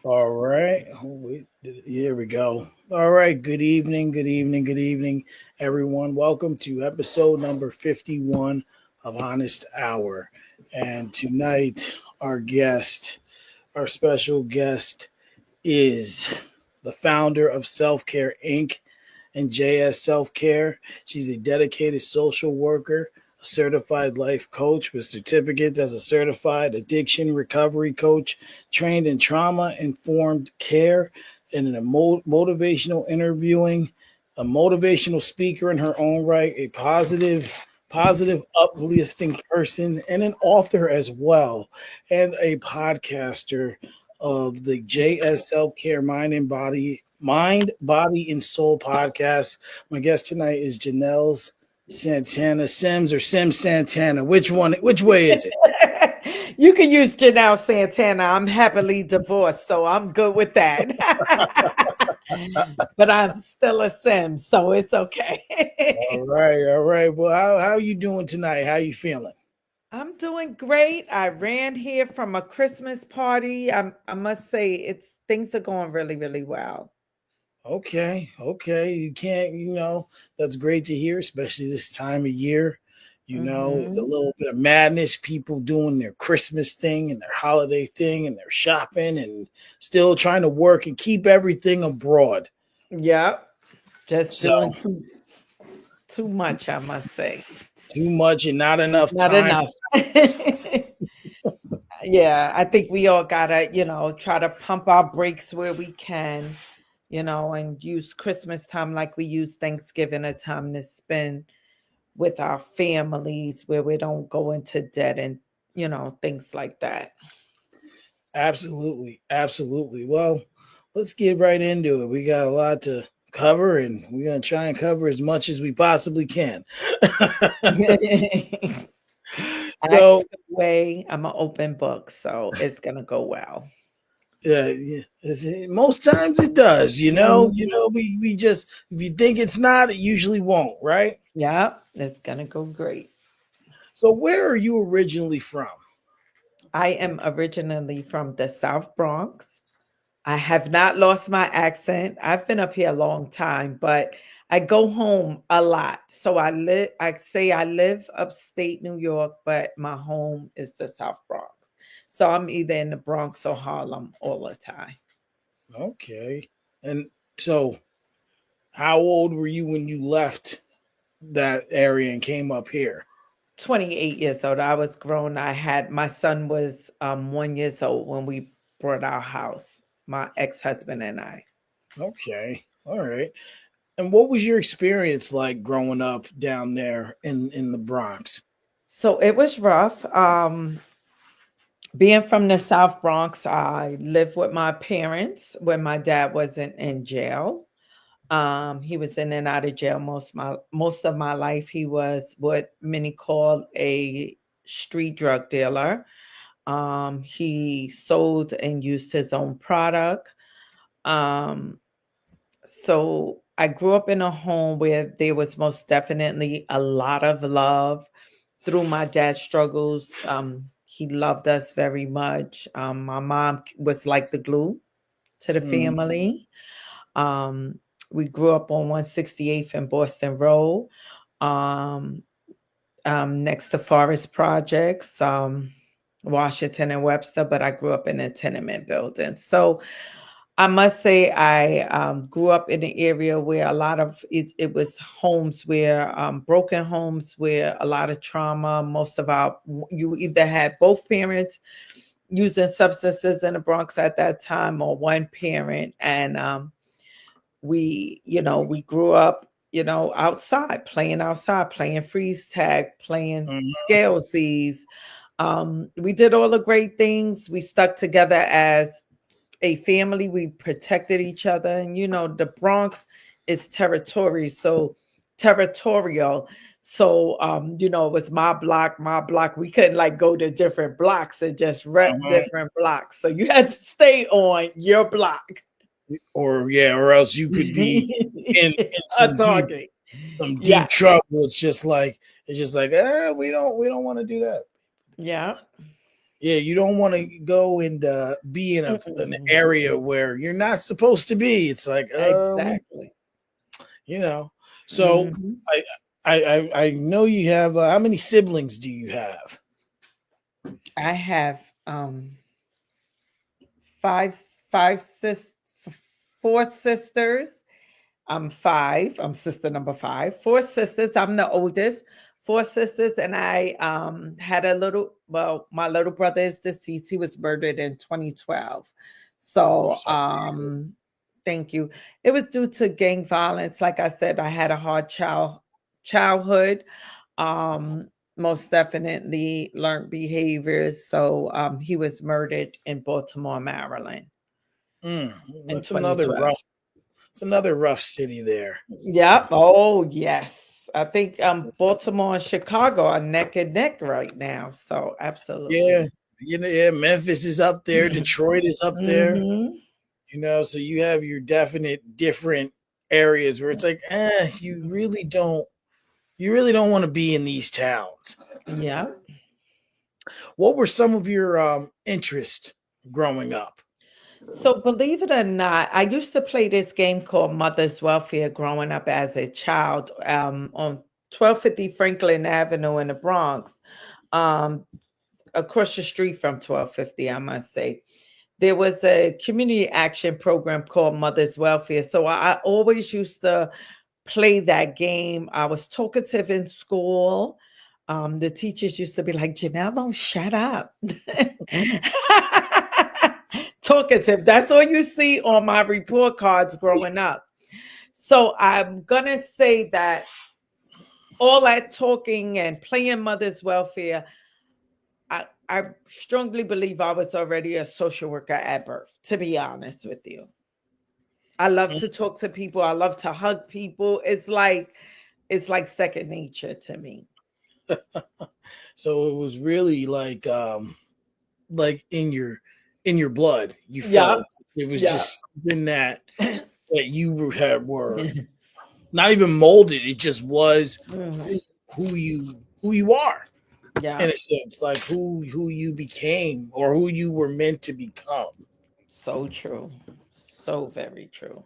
All right. Here we go. All right. Good evening, everyone. Welcome to episode number 51 of Honest Hour. And tonight, our special guest is the founder of Self Care Inc. and JS Self Care. She's a dedicated social worker, a certified life coach with certificates as a certified addiction recovery coach, trained in trauma informed care, and in a motivational interviewing, a motivational speaker in her own right, a positive, uplifting person, and an author as well, and a podcaster of the JS Self Care Mind, Body, and Soul podcast. My guest tonight is Janell's Santana Sims or Sims Santana. Which one? Which way is it? You can use Janelle Santana. I'm happily divorced, so I'm good with that. But I'm still a Sim, so it's okay. All right. Well, how are you doing tonight? How you feeling? I'm doing great. I ran here from a Christmas party. I must say it's things are going really, really well. Okay. You can't, that's great to hear, especially this time of year. It's a Mhm. little bit of madness, people doing their Christmas thing and their holiday thing and their shopping and still trying to work and keep everything abroad. Yep. Just So doing too much, I must say. too much and not enough Not time. enough. Yeah, I think we all gotta, try to pump our brakes where we can, and use Christmas time like we use Thanksgiving a time to spend with our families where we don't go into debt and, things like that. Absolutely. Well, let's get right into it. We got a lot to cover and we're going to try and cover as much as we possibly can. So, Ask away. I'm an open book, so it's gonna go well. most times it does, Mhm. we just, if you think it's not, it usually won't, right? Yeah, it's gonna go great. So, where are you originally from? I am originally from the South Bronx. I have not lost my accent. I've been up here a long time, but I go home a lot. So I live upstate New York, but my home is the South Bronx. So I'm either in the Bronx or Harlem all the time. Okay. And so, how old were you when you left that area and came up here? 28 years old. I was grown. My son was 1 years old when we bought our house, my ex-husband and I. Okay. All right. And what was your experience like growing up down there in the Bronx? So it was rough. Being from the South Bronx, I lived with my parents when my dad wasn't in jail. He was in and out of jail most of my life. He was what many call a street drug dealer. He sold and used his own product. Um, so I grew up in a home where there was most definitely a lot of love through my dad's struggles. He loved us very much. My mom was like the glue to the Mm, family. Um, we grew up on 168th and Boston Road, um, next to Forest Projects, Washington and Webster, but I grew up in a tenement building. So I must say I grew up in an area where a lot of it was homes where broken homes where a lot of trauma. Most of our you either had both parents using substances in the Bronx at that time, or one parent, and we grew up, outside, playing freeze tag, playing mhm. scalesies. We did all the great things. We stuck together as a family. We protected each other, and the Bronx is territorial. So it was my block. We couldn't like go to different blocks and just rep Uh-huh. different blocks. So you had to stay on your block. Or yeah, or else you could be in A target. some deep Yes. trouble. It's just like we don't want to do that. Yeah. Yeah, you don't want to go and be in an Mm-mm. area where you're not supposed to be. It's like, Exactly. you know. So Hmm. I I know you have. How many siblings do you have? I have five five sis four sisters. I'm five. I'm sister number five. Four sisters. I'm the oldest. Four sisters, and I had a little. Well, my little brother is deceased. He was murdered in 2012. I'm So, sorry. thank you. It was due to gang violence. Like I said, I had a hard childhood. Um, Most definitely learned behaviors. So, he was murdered in Baltimore, Maryland, Mm, in that's another 2012. rough. It's another rough city there. Yeah. Oh, yes. I think Baltimore and Chicago are neck and neck right now. So Yeah, absolutely. yeah. Memphis is up there. Detroit is up there. Mm-hmm. So you have your definite different areas where it's like, you really don't want to be in these towns. Yeah. What were some of your interests growing up? So believe it or not, I used to play this game called Mother's Welfare growing up as a child on 1250 Franklin Avenue in the Bronx, um, across the street from 1250, I must say. There was a community action program called Mother's Welfare. So I always used to play that game. I was talkative in school. The teachers used to be like, Janelle, don't shut up. Talkative. That's all you see on my report cards growing up. So I'm going to say that all that talking and playing Mother's Welfare, I strongly believe I was already a social worker at birth, to be honest with you. I love to talk to people. I love to hug people. It's like second nature to me. So it was really like in your blood. You Yeah. felt it was Yeah. just something that were not even molded. It just was Mhm. who who you are Yeah. in a sense, like who you became or who you were meant to become. So true. So very true.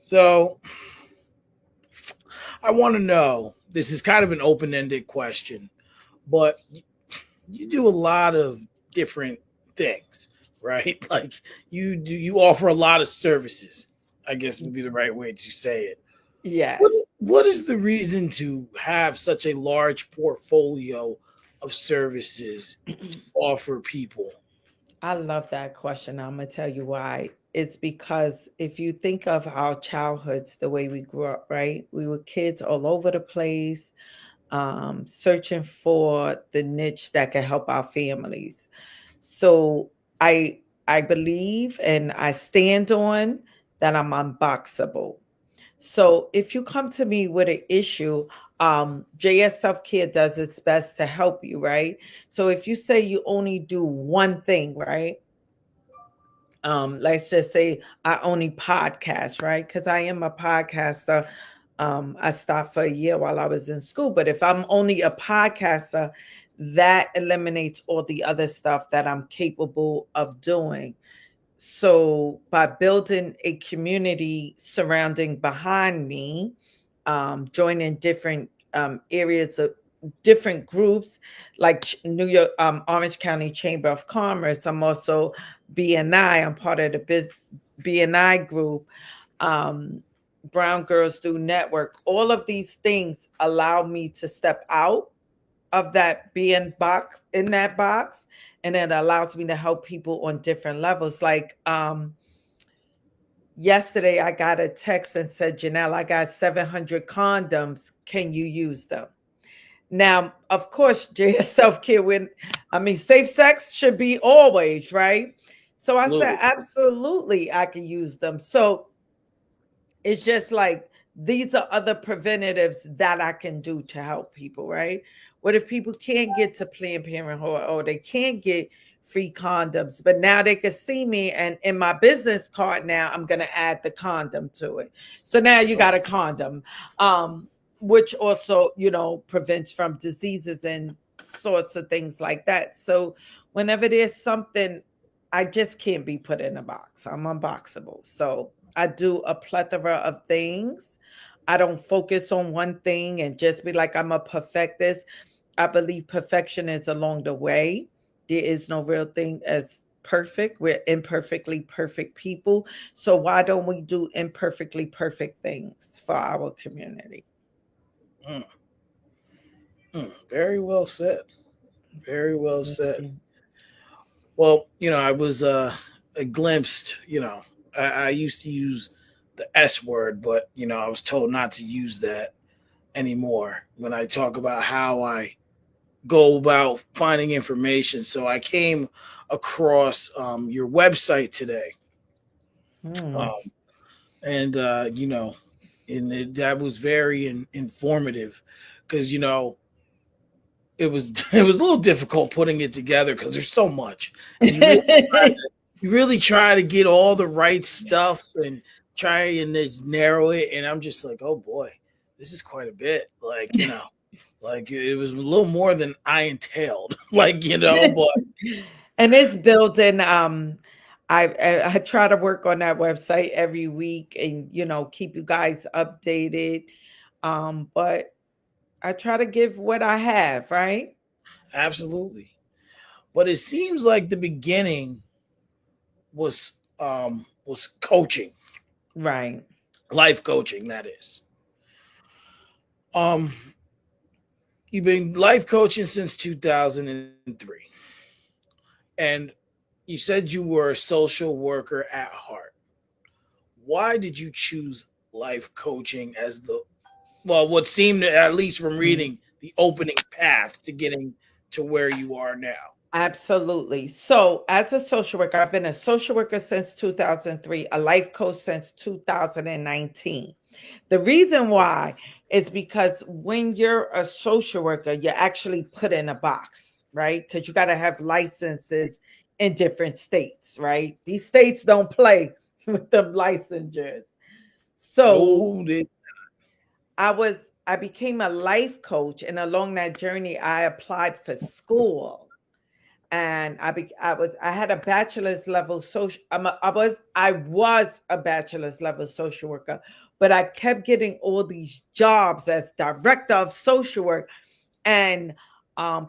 So I want to know. This is kind of an open ended question, but you do a lot of different things, right? Like you offer a lot of services. I guess would be the right way to say it. Yes. What is the reason to have such a large portfolio of services to offer people? I love that question. I'm going to tell you why. It's because if you think of our childhoods, the way we grew up, right? We were kids all over the place, searching for the niche that could help our families. So I I believe and I stand on that I'm unboxable. So if you come to me with an issue, JS Self Care does its best to help you, right? So if you say you only do one thing, right? Let's just say I only podcast, right? Because I am a podcaster. I stopped for a year while I was in school, but if I'm only a podcaster, that eliminates all the other stuff that I'm capable of doing. So by building a community surrounding behind me, joining different areas of different groups like New York, Orange County Chamber of Commerce. I'm also BNI. I'm part of the BNI group. Um, Brown Girls Do Network. All of these things allow me to step out of that being box in that box, and it allows me to help people on different levels. Like yesterday I got a text and said, Janelle, I got 700 condoms, can you use them? Now, of course, self-care, when I mean safe sex should be always, right? So I said, Absolutely. absolutely I can use them. So it's just like these are other preventatives that I can do to help people, right? What if people can't get to Planned Parenthood or they can't get free condoms, but now they can see me and in my business card now I'm going to add the condom to it. So now you got a condom, um, which also, prevents from diseases and sorts of things like that. So whenever there's something, I just can't be put in a box. I'm unboxable. So I do a plethora of things. I don't focus on one thing and just be like, I'm a perfectist. I believe perfection is along the way. There is no real thing as perfect. We're imperfectly perfect people. So why don't we do imperfectly perfect things for our community? Mm, very well said. Very well Thank said. you. Well, I was a glimpsed, I used to use the S word, but I was told not to use that anymore when I talk about how I go about finding information. So I came across your website today, Hmm. um, and that was very informative because it was it was a little difficult putting it together because there's so much, and you really try to get all the right stuff and try and just narrow it. And I'm just like, oh boy, this is quite a bit. Like it was a little more than I entailed. But And it's built in. I try to work on that website every week and keep you guys updated. But I try to give what I have, right? absolutely. But it seems like the beginning was coaching, Right. life coaching. That is. Um, you've been life coaching since 2003, and you said you were a social worker at heart. Why did you choose life coaching as what seemed to, at least from Mm. reading, the opening path to getting to where you are now? Absolutely. So, as a social worker, I've been a social worker since 2003, a life coach since 2019. The reason Okay. why is because when you're a social worker, you're actually put in a box, right? Because you got to have licenses in different states, right? These states don't play with them licensures. So, No, they, I was I became a life coach, and along that journey I applied for school, and I had a bachelor's level social. I was a bachelor's level social worker, but I kept getting all these jobs as director of social work, and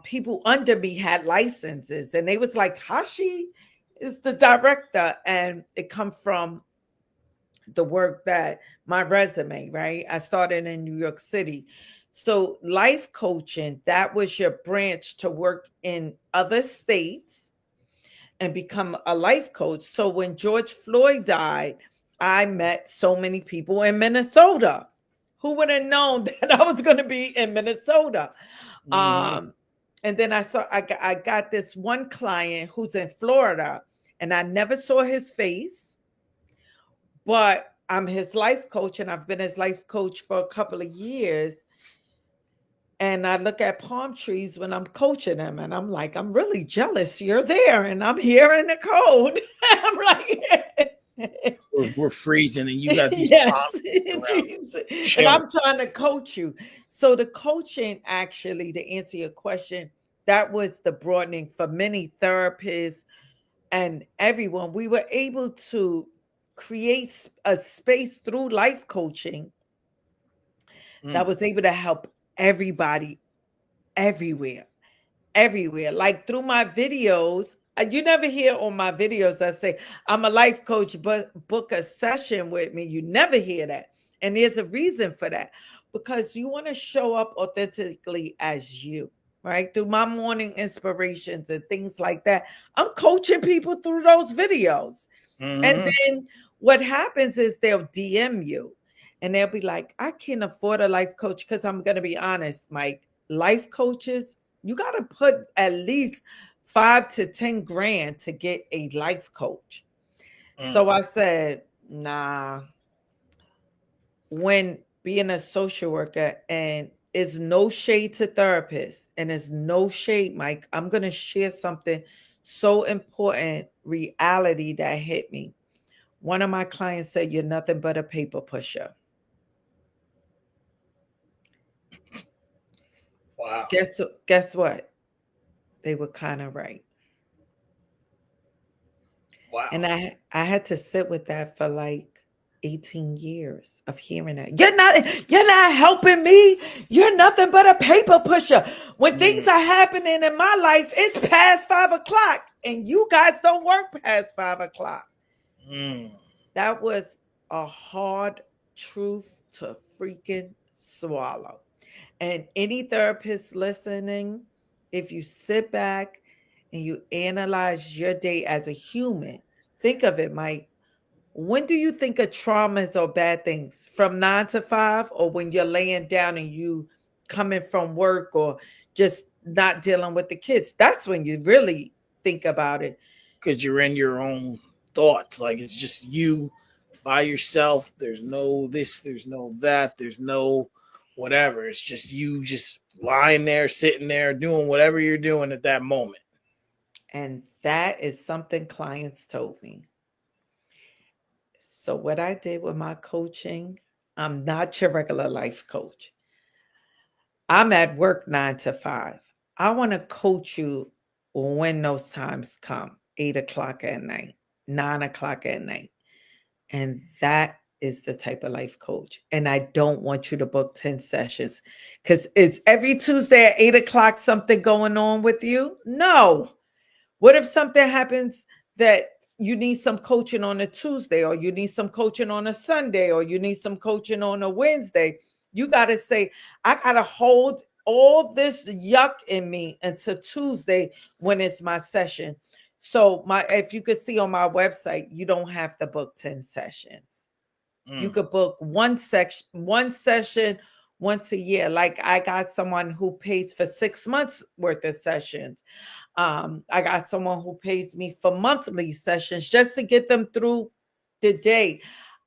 people under me had licenses, and they was like, "Hashi is the director," and it come from the work that my resume, right? I started in New York City. So life coaching, that was your branch to work in other states and become a life coach. So when George Floyd died, I met so many people in Minnesota. Who would have known that I was going to be in Minnesota? mhm. Um, and then I got this one client who's in Florida, and I never saw his face, but I'm his life coach, and I've been his life coach for a couple of years. And I look at palm trees when I'm coaching them, and I'm like, I'm really jealous you're there, and I'm here in the cold. I'm like, We're freezing, and you got these yes, palm trees around jeez. And chilling. I'm trying to coach you. So the coaching, actually, to answer your question, that was the broadening for many therapists and everyone. We were able to create a space through life coaching that Mm, was able to help everybody everywhere, everywhere. Like through my videos, you never hear on my videos I say I'm a life coach, but book a session with me. You never hear that, and there's a reason for that, because you want to show up authentically as you. Right, through my morning inspirations and things like that, I'm coaching people through those videos. And hmm then what happens is they'll DM you and they'll be like, I can't afford a life coach, because I'm going to be honest, Mike, life coaches, you got to put at least 5 to 10 grand to get a life coach. mm, So I said, nah, when being a social worker, and is no shade to therapists and is no shade, Mike, I'm going to share something so important, reality that hit me. One of my clients said, "You're nothing but a paper pusher." wow. Guess what? They were kind of right. And Wow. I had to sit with that for like 18 years of hearing that. You're not helping me. You're nothing but a paper pusher. When things Mm, are happening in my life, it's past 5 o'clock. And you guys don't work past 5 o'clock. mm. That was a hard truth to freaking swallow. And any therapist listening, if you sit back and you analyze your day as a human, think of it, Mike. When do you think of traumas or bad things? From 9 to 5, or when you're laying down and you coming from work, or just not dealing with the kids? That's when you really think about it. Because you're in your own thoughts. Like it's just you by yourself. There's no this, there's no that, there's no whatever. It's just you just lying there, sitting there, doing whatever you're doing at that moment. And that is something clients told me. So, what I did with my coaching, I'm not your regular life coach. I'm at work 9 to 5. I want to coach you when those times come, 8 o'clock at night, 9 o'clock at night. And that is the type of life coach. And I don't want you to book 10 sessions because it's every Tuesday at 8 o'clock something going on with you. No. What if something happens that you need some coaching on a Tuesday, or you need some coaching on a Sunday, or you need some coaching on a Wednesday? You got to say, I got to hold all this yuck in me until Tuesday when it's my session. So my if you could see on my website, you don't have to book 10 sessions. You Mm, could book one session once a year. Like I got someone who pays for 6 months worth of sessions. I got someone who pays me for monthly sessions just to get them through the day.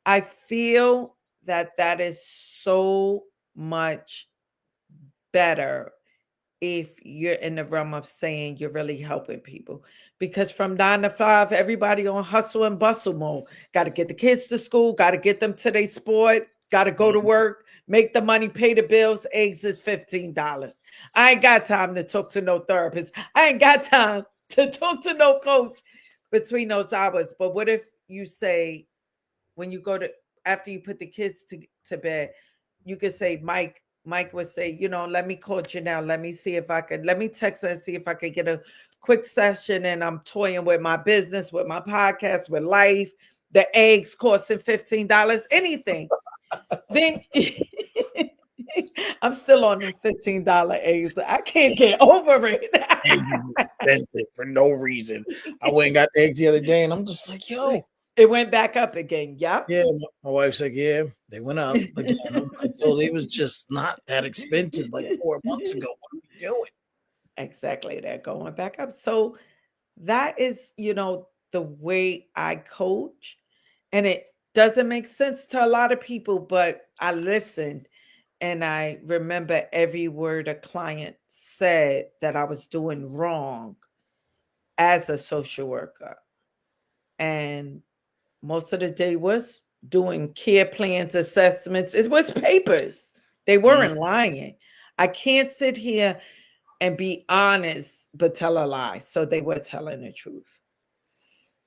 I feel that that is so much better if you're in the realm of saying you're really helping people. Because from 9 to 5, everybody on hustle and bustle mode. Got to get the kids to school, got to get them to their sport, got to go to mm. work, make the money, pay the bills. Eggs is $15. I ain't got time to talk to no therapist. I ain't got time to talk to no coach between those hours. But what if you say, when you go to, after you put the kids to bed, you could say, Mike would say, let me call Janelle. Let me see if I could, let me text her and see if I could get a quick session. And I'm toying with my business, with my podcast, with life, the eggs costing $15, anything. Then I'm still on the $15 eggs. I can't get over it. Eggs is expensive for no reason. I went and got eggs the other day, and I'm just like, yo, It went back up again. Yep. yeah. My wife's like, yeah, they went up again. I'm like, yo, they was just not that expensive like 4 months ago. What are we doing? Exactly. They're going back up. So that is, the way I coach. And it doesn't make sense to a lot of people, but I listened and I remember every word a client said that I was doing wrong as a social worker. And most of the day was doing care plans, assessments. It was papers. They Mm, weren't lying. I can't sit here and be honest but tell a lie. So they were telling the truth.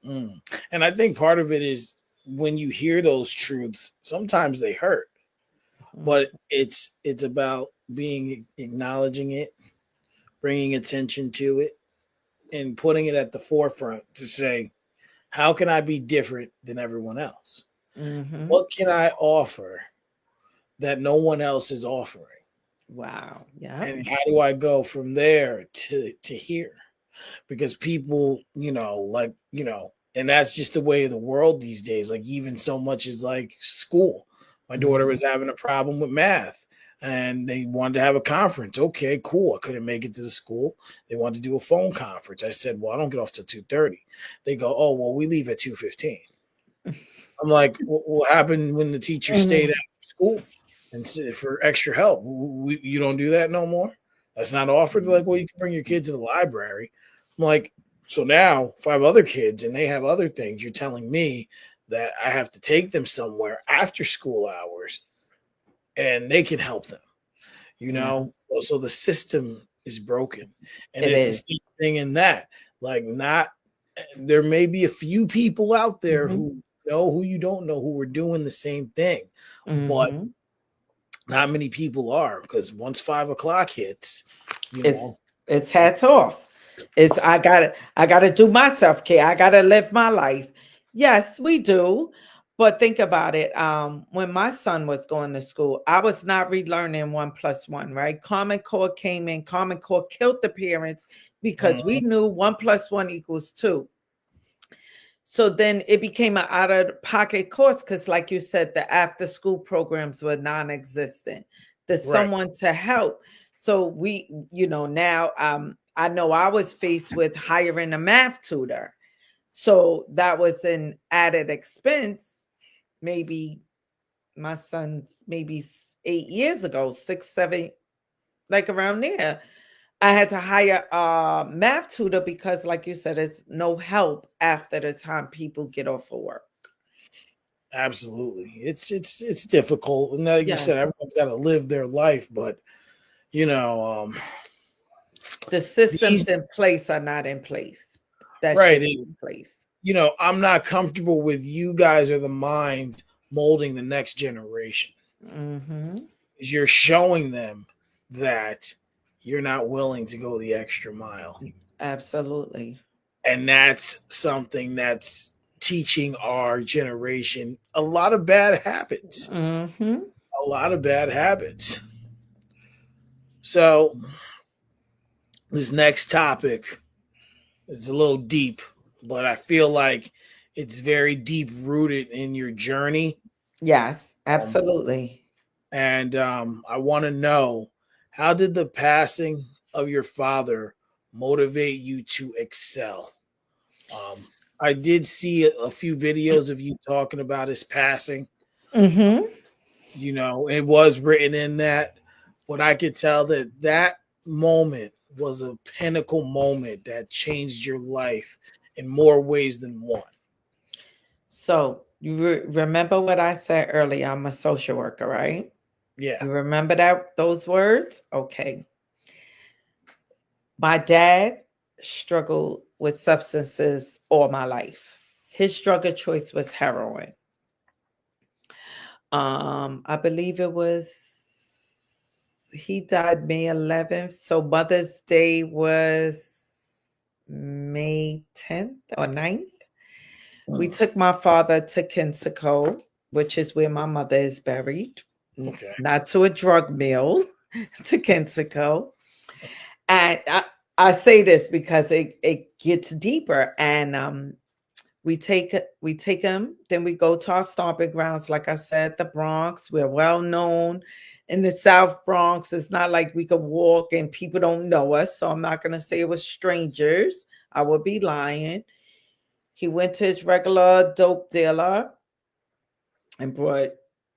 mm. And I think part of it is when you hear those truths, sometimes they hurt, Mm, but it's about being acknowledging it, bringing attention to it, and putting it at the forefront to say, how can I be different than everyone else? mm-hmm. What can I offer that no one else is offering? Wow. Yep. And how do I go from there to here? Because people, and that's just the way of the world these days. Like even so much as like school. My daughter Mm-hmm. was having a problem with math and they wanted to have a conference. Okay, cool. I couldn't make it to the school. They wanted to do a phone conference. I said, well, I don't get off till 2:30. They go, oh, well, we leave at 2:15. I'm like, what happened when the teacher stayed Mhm. after school and said for extra help? You don't do that no more. That's not offered. They're like, well, you can bring your kid to the library. I'm like, so now if I have other kids and they have other things, you're telling me that I have to take them somewhere after school hours and they can help them, you Yeah, know? So the system is broken. And it it's the is. same thing in that. Like, not there may be a few people out there Mhm. who know who you don't know who are doing the same thing, but Mhm. not many people are because once 5 o'clock hits, you know, It's it's hats it's off. It's I gotta do my self-care. I gotta live my life. Yes, we do. But think about it. When my son was going to school, I was not relearning 1+1, right? Common Core came in, Common Core killed the parents because we Mhm. knew 1+1 = 2. So then it became an out of pocket course because, like you said, the after school programs were non existent. There's Right. someone to help. So now I know I was faced with hiring a math tutor. So that was an added expense. Maybe my son's maybe 8 years ago, six, seven, like around there. I had to hire a math tutor because, like you said, it's no help after the time people get off of work. Absolutely. It's difficult. And like you Yes, said, everyone's got to live their life, but you know, the systems these in place are not in place that right. should be in place. I'm not comfortable with you guys or the mind molding the next generation. Hmm. You're showing them that you're not willing to go the extra mile. Absolutely. And that's something that's teaching our generation a lot of bad habits. Hmm. A lot of bad habits. So, this next topic is a little deep, but I feel like it's very deep rooted in your journey. Yes, Um, absolutely. and I want to know, how did the passing of your father motivate you to excel? Um, I did see a few videos of you talking about his passing. Hmm. It was written in that, but I could tell that that moment was a pinnacle moment that changed your life in more ways than one. So you remember what I said earlier? I'm a social worker, right? Yeah. You remember those words? Okay. My dad struggled with substances all my life. His drug of choice was heroin. I believe it was he died May 11th, so Mother's Day was May 10th or 9th. We Mm, took my father to Kensico, which is where my mother is buried, okay. not to a drug mill, to Kensico. And I say this because it gets deeper. And we take him, then we go to our stomping grounds. Like I said, the Bronx. We're well known in the South Bronx. It's not like we could walk and people don't know us. So I'm not gonna say it was strangers. I would be lying. He went to his regular dope dealer and brought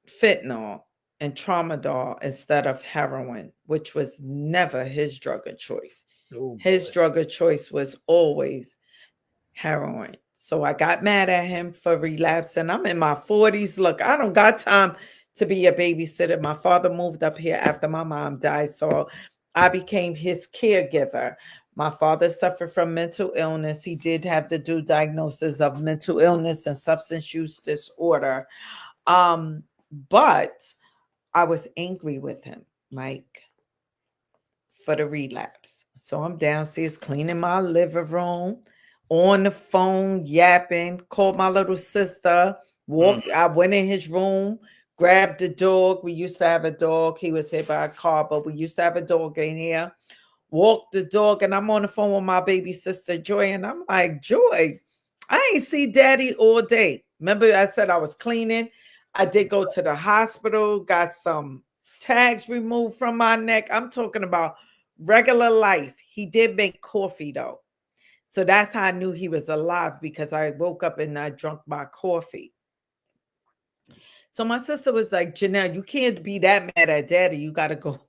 fentanyl and tramadol instead of heroin, which was never his drug of choice. Oh His boy. drug of choice was always heroin. So I got mad at him for relapsing. I'm in my 40s. Look, I don't got time to be a babysitter. My father moved up here after my mom died. So I became his caregiver. My father suffered from mental illness. He did have the due diagnosis of mental illness and substance use disorder. Um, but I was angry with him, Mike, for the relapse. So I'm downstairs cleaning my living room, on the phone, yapping, called my little sister, Mm, I went in his room, grabbed the dog. We used to have a dog. He was hit by a car, but we used to have a dog in here. Walked the dog, and I'm on the phone with my baby sister Joy, and I'm like, Joy, I ain't see daddy all day. Remember, I said I was cleaning. I did go to the hospital, got some tags removed from my neck. I'm talking about regular life. He did make coffee though. So that's how I knew he was alive because I woke up and I drank my coffee. So my sister was like, Janelle, you can't be that mad at daddy. You got to go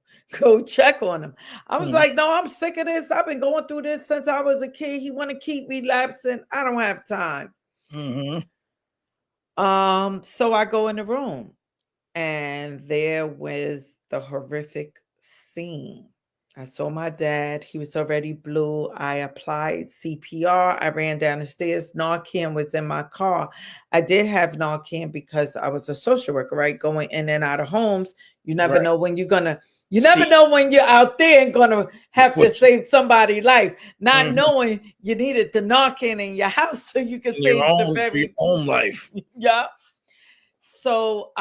go check on him. I was mm, like, no, I'm sick of this. I've been going through this since I was a kid. He want to keep relapsing. I don't have time. mm-hmm. So I go in the room and there was the horrific scene. I saw my dad. He was already blue. I applied CPR. I ran down the stairs. Narcan was in my car. I did have Narcan because I was a social worker, right? Going in and out of homes. You never Right. know when you're going to, you never See know when you're out there and going to have to what's save somebody's life. Not mhm, knowing you needed the Narcan in your house so you can in your save the own for your very, own life. yeah. So,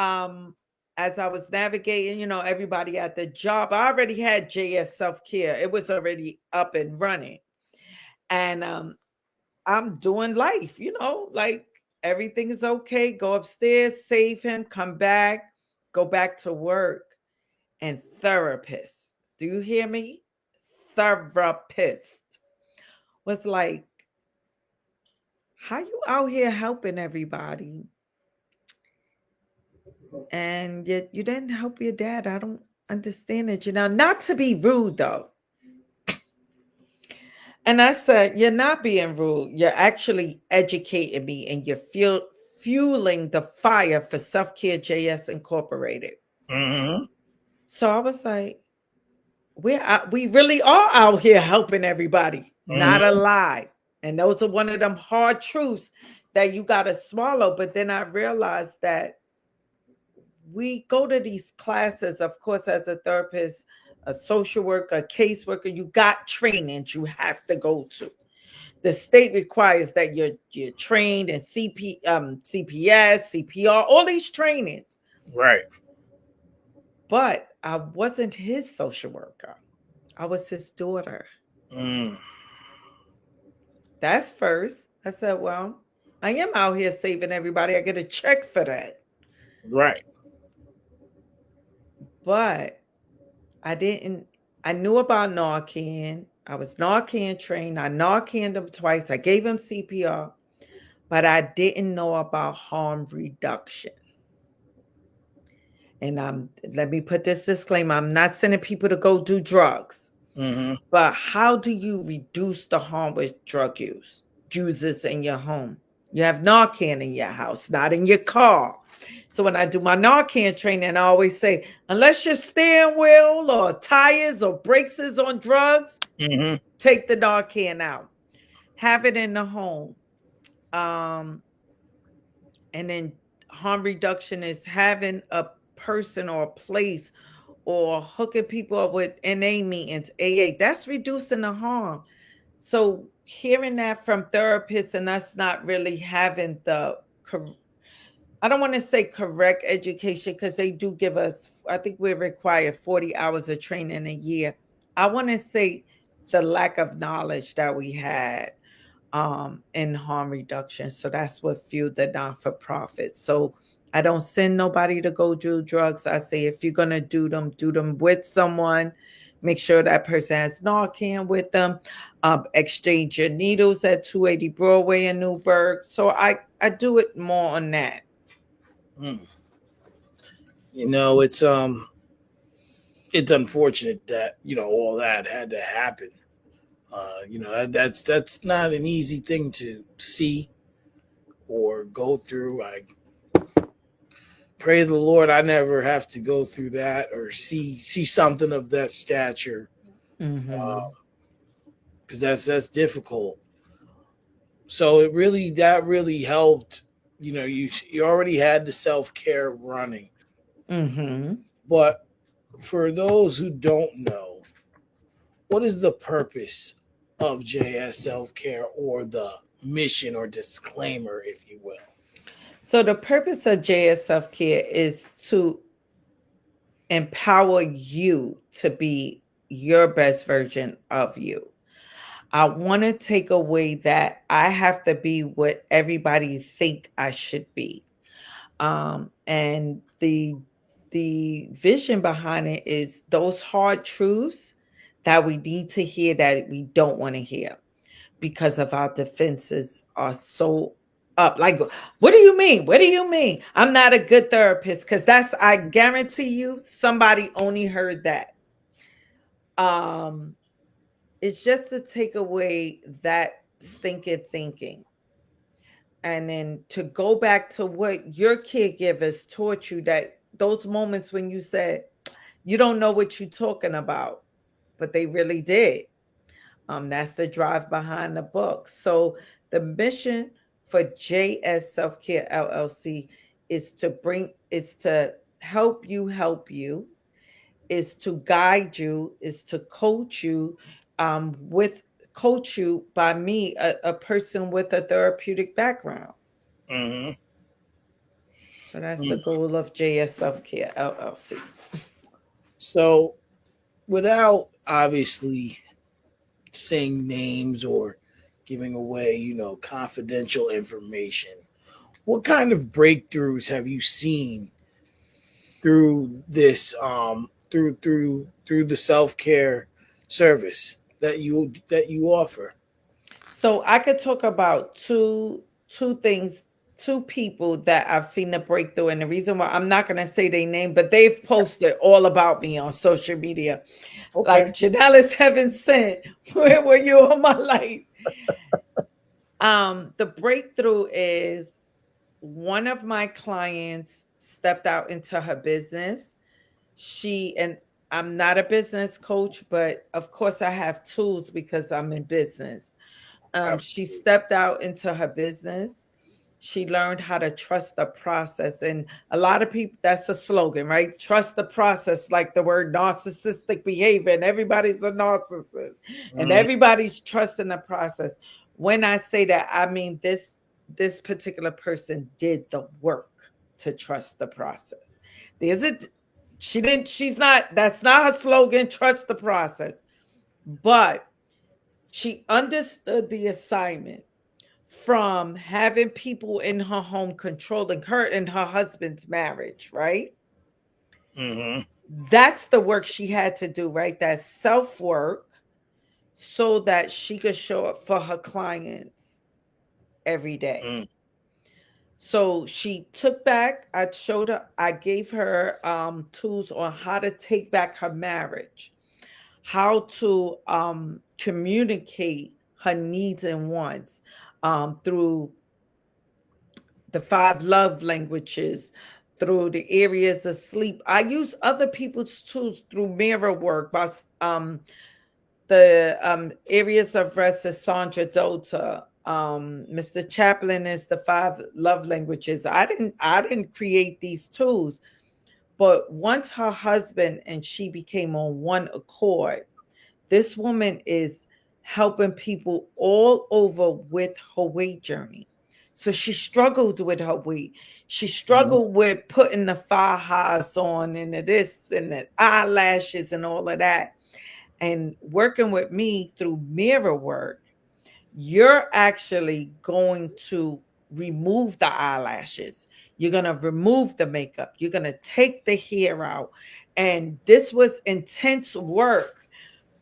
as I was navigating, everybody at the job, I already had JS Self Care. It was already up and running. And I'm doing life, like everything is okay. Go upstairs, save him, come back, go back to work. And therapist, do you hear me? Therapist was like, how you out here helping everybody? And yet you didn't help your dad. I don't understand it. Not to be rude though. And I said, you're not being rude. You're actually educating me and you're fueling the fire for Self Care JS Incorporated. Hmm. So I was like, we really are out here helping everybody. Not a Hmm. lie. And those are one of them hard truths that you got to swallow. But then I realized that we go to these classes, of course, as a therapist, a social worker, a caseworker, you got trainings you have to go to. The state requires that you're trained in CPS, CPR, all these trainings. Right. But I wasn't his social worker. I was his daughter. Mm. That's first. I said, well, I am out here saving everybody. I get a check for that. Right. But I didn't, I knew about Narcan. I was Narcan trained. I Narcaned him twice. I gave him CPR, but I didn't know about harm reduction. And let me put this disclaimer, I'm not sending people to go do drugs. Hmm. But how do you reduce the harm with drug users in your home? You have Narcan in your house, not in your car. So when I do my Narcan training, I always say, unless your steering wheel or tires or brakes is on drugs, Hmm. take the Narcan out. Have it in the home. Um, and then harm reduction is having a person or a place or hooking people up with NA meetings, AA. That's reducing the harm. So hearing that from therapists and us not really having I don't want to say correct education because they do give us, I think we require 40 hours of training a year. I want to say the lack of knowledge that we had in harm reduction. So that's what fueled the non for profit. So I don't send nobody to go do drugs. I say if you're gonna do them with someone. Make sure that person has Narcan with them. Exchange your needles at 280 Broadway in Newburgh. So I do it more on that. Mm. It's unfortunate that all that had to happen. That's not an easy thing to see or go through. I pray the Lord I never have to go through that or see something of that stature, Mm-hmm. because that's difficult. So that really helped. You already had the self care running, Mm-hmm. but for those who don't know, what is the purpose of JS Self Care, or the mission or disclaimer, if you will? So the purpose of JSF Care is to empower you to be your best version of you. I want to take away that I have to be what everybody think I should be. And the vision behind it is those hard truths that we need to hear that we don't want to hear because of our defenses are so up. Like, what do you mean? What do you mean? I'm not a good therapist because I guarantee you, somebody only heard that. Um, it's just to take away that stinking thinking. And then to go back to what your caregivers taught you, that those moments when you said, you don't know what you're talking about, but they really did. That's the drive behind the book. So the mission for JS Self Care LLC is to help you, is to guide you, is to with coach you by me, a person with a therapeutic background. Mm-hmm. So that's the Mm. goal of JS Self Care LLC. So, without obviously saying names or giving away, confidential information, what kind of breakthroughs have you seen through this through the self-care service that you offer? So I could talk about two things, two people that I've seen the breakthrough, and the reason why I'm not going to say their name, but they've posted all about me on social media. Okay. Like Janell is heaven sent. Where were you all my life? The breakthrough is one of my clients stepped out into her business. She and I'm not a business coach, but of course I have tools because I'm in business. She Absolutely. stepped out into her business. She learned how to trust the process. And a lot of people, that's a slogan, right? Trust the process, like the word narcissistic behavior. And everybody's a narcissist and Mm-hmm. everybody's trusting the process. When I say that, I mean this particular person did the work to trust the process. There's a she's not, that's not her slogan, trust the process. But she understood the assignment from having people in her home controlling her and her husband's marriage, right? Mm-hmm. That's the work she had to do, right? That self work so that she could show up for her clients every day. Mm. So she took back, I showed her, I gave her tools on how to take back her marriage, how to communicate her needs and wants through the five love languages, through the areas of sleep. I use other people's tools through mirror work by the areas of rest is Sandra Dota. Mr. Chaplin is the five love languages. I didn't create these tools, but once her husband and she became on one accord, this woman is helping people all over with her weight journey. So she struggled with her weight. She Mm-hmm. struggled with putting the thigh highs on and the this and the eyelashes and all of that. And working with me through mirror work, you're actually going to remove the eyelashes. You're going to remove the makeup. You're going to take the hair out. And this was intense work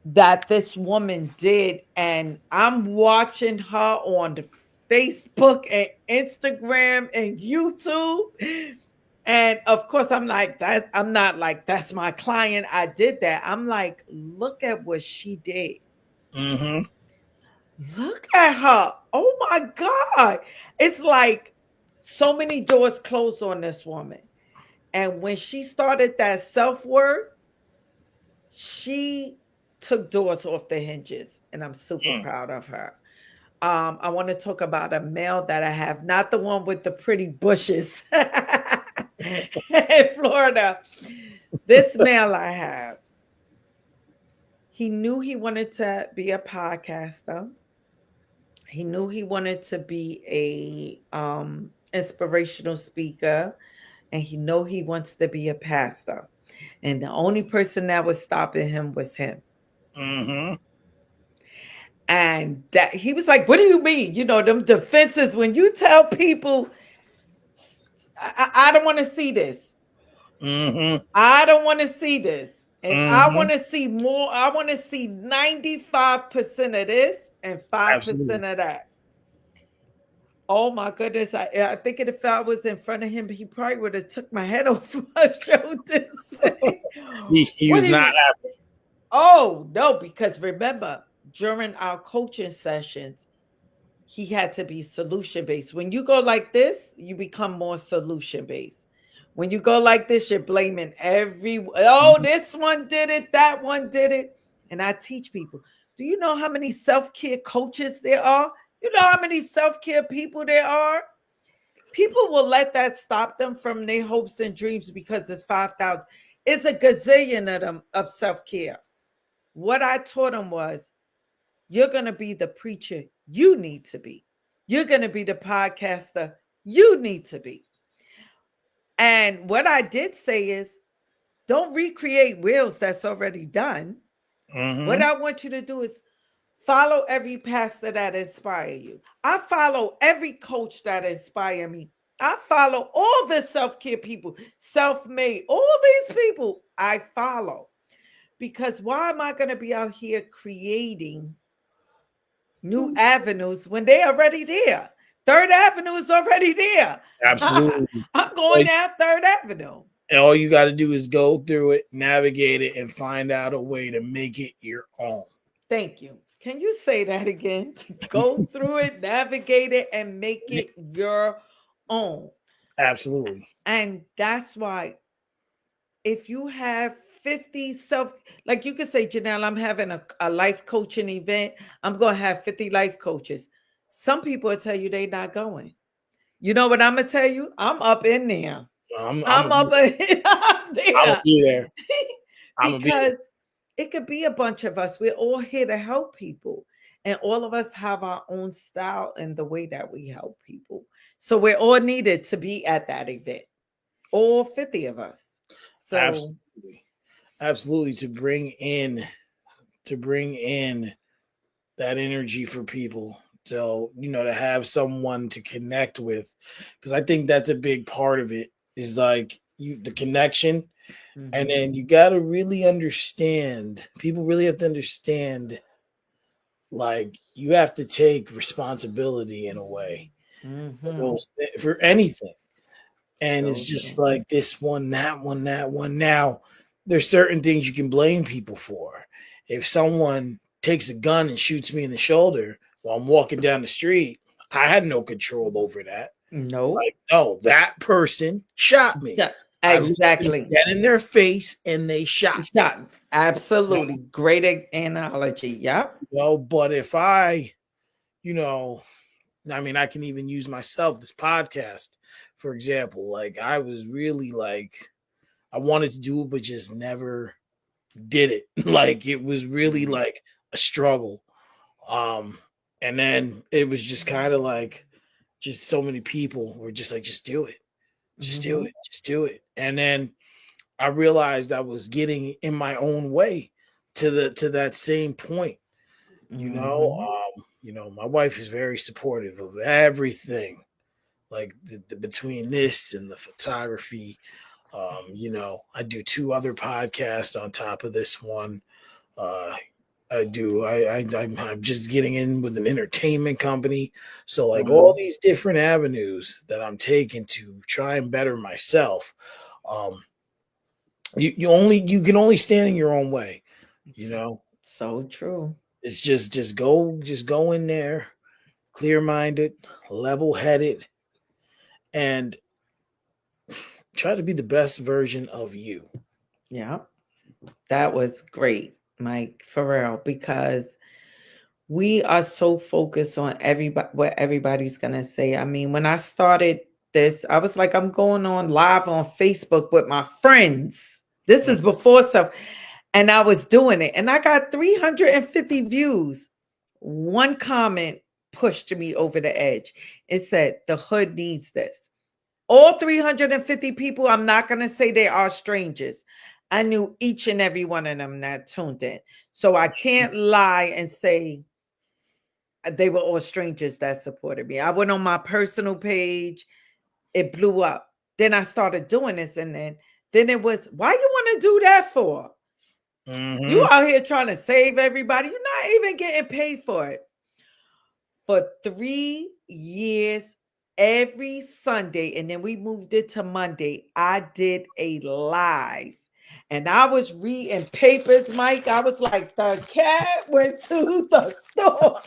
that this woman did, and I'm watching her on the Facebook and Instagram and YouTube, and of course I'm like that, I'm not like that's my client, I did that. I'm like, look at what she did. Mm-hmm. Look at her. Oh my god. It's like so many doors closed on this woman, and when she started that self-work, she took doors off the hinges, and I'm super Mm. proud of her. I want to talk about a male that I have, not the one with the pretty bushes in Florida. This male I have, he knew he wanted to be a podcaster. He knew he wanted to be a inspirational speaker, and he know he wants to be a pastor. And the only person that was stopping him was him. Mm-hmm. And that he was like, "What do you mean? You know, them defenses when you tell people, I don't want to see this. Mm-hmm. I don't want to see this. And I Mm-hmm. want to see more. I want to see 95% of this and 5% Absolutely. of that." Oh my goodness. I think if I was in front of him, he probably would have took my head off my shoulders. He What was do not you? happy. Oh no, because remember, during our coaching sessions, he had to be solution based. When you go like this, you become more solution based. When you go like this, you're blaming oh, Mhm. this one did it, that one did it. and I teach people. Do you know how many self-care coaches there are? You know how many self-care people there are? People will let that stop them from their hopes and dreams because it's 5,000. It's a gazillion of them of self-care. What I taught them was, you're going to be the preacher you need to be. You're going to be the podcaster you need to be. And what I did say is, don't recreate wheels that's already done. What Mm-hmm. I want you to do is follow every pastor that inspire you. I follow every coach that inspire me. I follow all the self-care people, self-made, all these people I follow. Because why am I going to be out here creating new avenues when they're already there? Third Avenue is already there. Absolutely. I'm going Like, down Third Avenue. and all you got to do is go through it, navigate it, and find out a way to make it your own. Thank you. Can you say that again? Go through it, navigate it, and make it your own. Absolutely. And that's why if you have 50 self, like you could say, Janelle, I'm having a life coaching event. I'm going to have 50 life coaches. Some people will tell you they're not going. You know what I'm going to tell you? I'm up in there. I'm I'm gonna be up in I'm gonna there. be there. I'm gonna be Because it could be a bunch of us. We're all here to help people. And all of us have our own style and the way that we help people. So we're all needed to be at that event. All 50 of us. there. So Absolutely. Absolutely, to bring in that energy for people, so to have someone to connect with, because I think that's a big part of it, is like the connection. And mhm, then you got to really understand, people really have to understand, like, you have to take responsibility in a way for mhm. those for anything. And it's So just true. like this one, that one, that one. Now, there's certain things you can blame people for. If someone takes a gun and shoots me in the shoulder while I'm walking down the street, I had no control over that. No. Like, no, that person shot me. Yeah, I looked them exactly. dead in their face and they shot me. Yeah, absolutely. Great analogy. Yep. But if you know, I mean, I can even use myself, this podcast, for example. Like, I was really like, I wanted to do it, but just never did it. Like, it was really Mhm. like a struggle. Um, and then it was just kind of like, just so many people were just like, just do Mhm. it, just do it. And then I realized I was getting in my own way to that same point. Mhm. My wife is very supportive of everything, like between this and the photography. I do two other podcasts on top of this one. Uh, I do. I'm just getting in with an entertainment company. So, like, all Wow. these different avenues that I'm taking to try and better myself. Um, you can only stand in your own way. You S- know, So true. it's just go in there, clear minded, level headed, and try to be the best version of you. Yeah. That was great, Mike, for real, because we are so focused on everybody, what everybody's gonna say. I mean, when I started this, I was like, I'm going on live on Facebook with my friends. This Mm, is before stuff. And I was doing it, and I got 350 views. One comment pushed me over the edge. It said, the hood needs this. All 350 people, I'm not going to say they are strangers. I knew each and every one of them that tuned in. So I can't lie and say they were all strangers that supported me. I went on my personal page, it blew up. Then I started doing this, and then it was, why you want to do that for? You mhm. out here trying to save everybody. You're not even getting paid for it. For 3 years, every Sunday, and then we moved it to Monday, I did a live. And I was reading papers, Mike. I was like, the cat went to the store.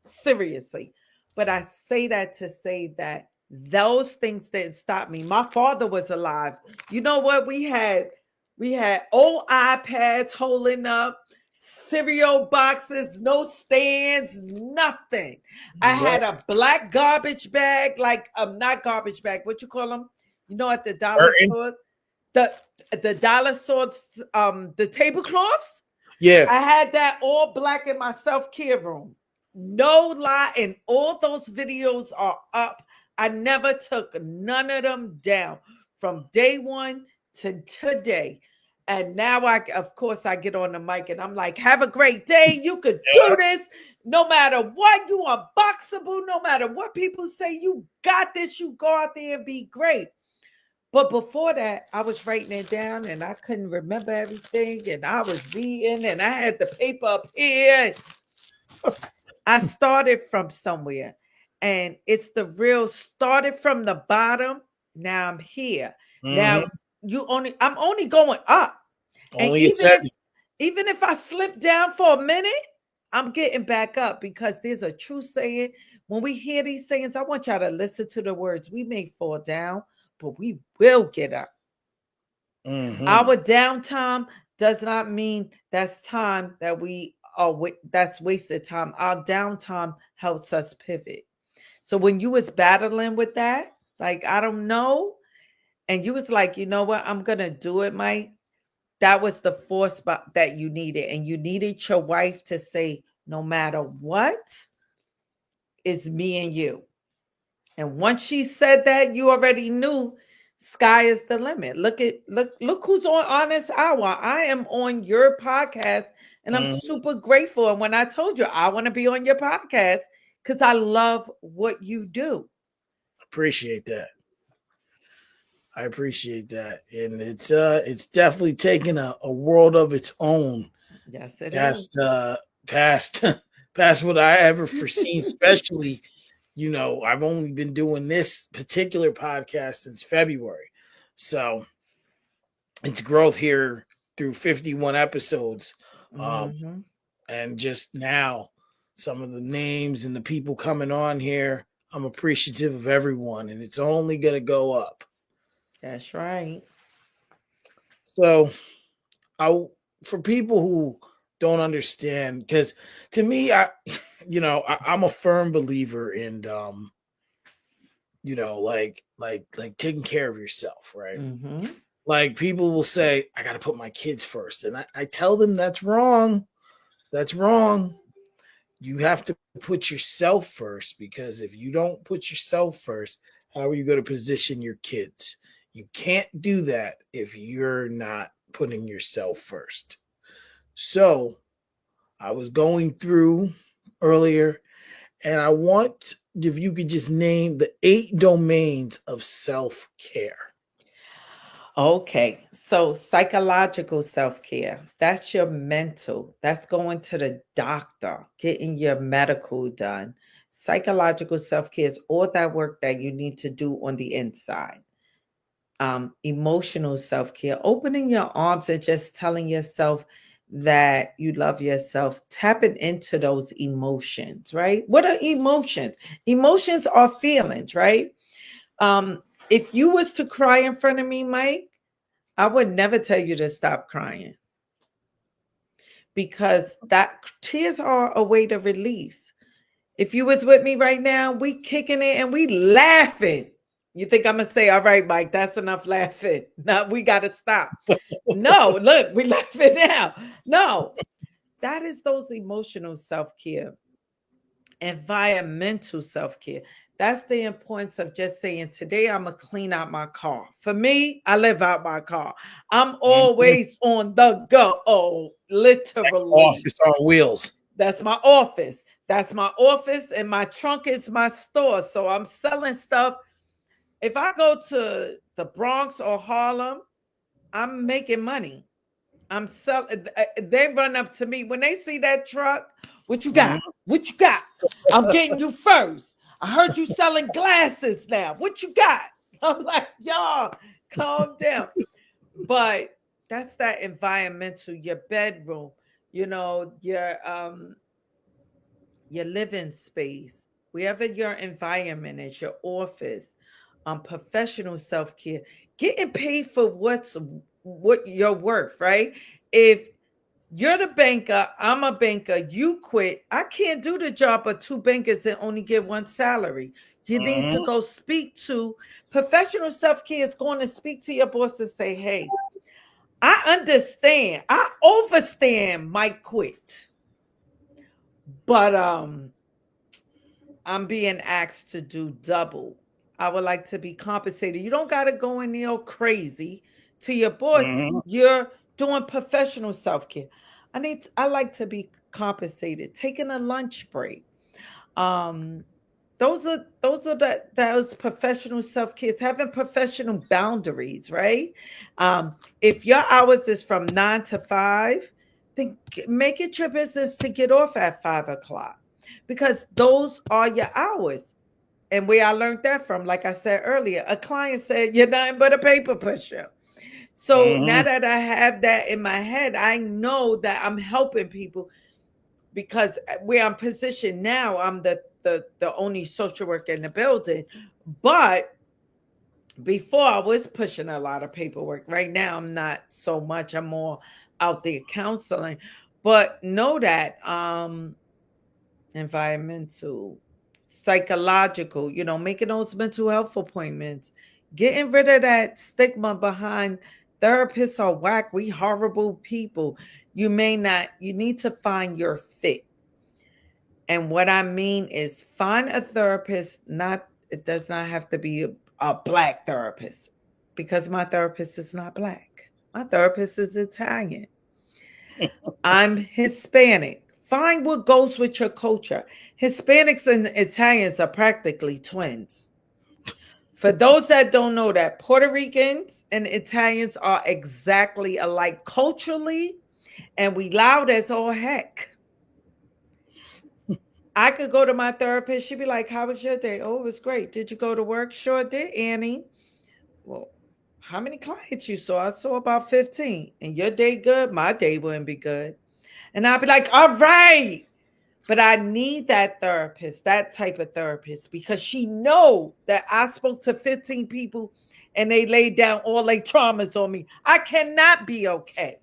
Seriously. But I say that to say that those things didn't stop me. My father was alive. You know what? We had We had old iPads holding up, cereal boxes, no stands, nothing. I had Yep. a black garbage bag, like not garbage bag, what you call them? You know, at the dollar Curtain. store, the the dollar stores, the tablecloths. Yeah. I had that all black in my self care room. No lie, and all those videos are up. I never took none of them down from day one to today. And now of course, I get on the mic and I'm like, have a great day. You could do Yep. this no matter what. You are boxable, no matter what people say. You got this. You go out there and be great. But before that, I was writing it down and I couldn't remember everything. And I was reading and I had the paper up here. I started from somewhere. And it's the real started from the bottom. Now I'm here. Hmm. Now I'm only going up. And Only a second. even if I slip down for a minute, I'm getting back up because there's a true saying. When we hear these sayings, I want y'all to listen to the words. We may fall down, but we will get up. Hmm. Our downtime does not mean that's time that that's wasted time. Our downtime helps us pivot. So when you was battling with that, like I don't know, and you was like, you know what, I'm gonna do it, Mike. That was the force that you needed, and you needed your wife to say, no matter what, it's me and you. And once she said that, you already knew sky is the limit. Look who's on Honest Hour. I am on your podcast and I'm Hmm. super grateful. And when I told you I want to be on your podcast because I love what you do. Appreciate that. I appreciate that, and it's definitely taken a world of its own Yes, it is. past past past what I ever foreseen. Especially, I've only been doing this particular podcast since February, so its growth here through 51 episodes, um, Mm-hmm. and just now some of the names and the people coming on here. I'm appreciative of everyone, and it's only gonna go up. That's right. So I for people who don't understand, because to me, I'm a firm believer in like taking care of yourself, right? Mm-hmm. Like people will say, I gotta put my kids first. And I tell them that's wrong. That's wrong. You have to put yourself first, because if you don't put yourself first, how are you going to position your kids? You can't do that if you're not putting yourself first. So I was going through earlier, and I want if you could just name the 8 domains of self care. Okay, so psychological self care, that's your mental, that's going to the doctor, getting your medical done. Psychological self care is all that work that you need to do on the inside. Emotional self care, opening your arms and just telling yourself that you love yourself, tapping into those emotions, right? What are emotions? Emotions are feelings, right? Um, if you was to cry in front of me, Mike, I would never tell you to stop crying because that tears are a way to release. If you was with me right now, we kicking it and we laughing. You think I'm gonna say, all right, Mike, that's enough laughing. No, we gotta stop. No, look, we laughing now. No, that is those emotional self-care. Environmental self-care. That's the importance of just saying, today I'm gonna clean out my car. For me, I live out my car. I'm Mhm. always on the go. Oh, It's like literally. office on wheels. That's my office. That's my office, and my trunk is my store. So I'm selling stuff. If I go to the Bronx or Harlem, I'm making money. I'm selling. They run up to me when they see that truck. What you got? Mhm. What you got? I'm getting you first. I heard you selling glasses now. What you got? I'm like, y'all, calm down. But that's that environmental, your bedroom, your living space, wherever your environment is, your office, professional self care, getting paid for what's what you're worth, right? If you're the banker, I'm a banker, you quit, I can't do the job of two bankers and only get one salary. You need to Mm-hmm. go speak to professional self-care is going to speak to your boss and say, hey, I understand, I overstand might quit, but I'm being asked to do double. I would like to be compensated. You don't got to go in there crazy to your boss. Mm-hmm. You're doing professional self care. I like to be compensated. Taking a lunch break. Um, those professional self care. Having professional boundaries, right? If your hours is from 9 to 5, then make it your business to get off at 5 o'clock, because those are your hours. And where I learned that from, like I said earlier, a client said, you're nothing but a paper pusher. So now Mm-hmm. that I have that in my head, I know that I'm helping people, because where I'm positioned now, I'm the only social worker in the building. But before I was pushing a lot of paperwork. Right now I'm not so much. I'm more out there counseling. But know that environmental, psychological, making those mental health appointments, getting rid of that stigma behind therapists are whack, we horrible people. You may not, you need to find your fit. And what I mean is find a therapist, not, it does not have to be a black therapist, because my therapist is not black. My therapist is Italian. I'm Hispanic. Find what goes with your culture. Hispanics and Italians are practically twins. For those that don't know that, Puerto Ricans and Italians are exactly alike culturally, and we loud as all heck. I could go to my therapist. She'd be like, how was your day? Oh, it was great. Did you go to work? Sure did, Annie. Well, how many clients you saw? I saw about 15. And your day good? My day wouldn't be good. And I'd be like, all right. But I need that therapist, that type of therapist, because she know that I spoke to 15 people and they laid down all their traumas on me. I cannot be okay.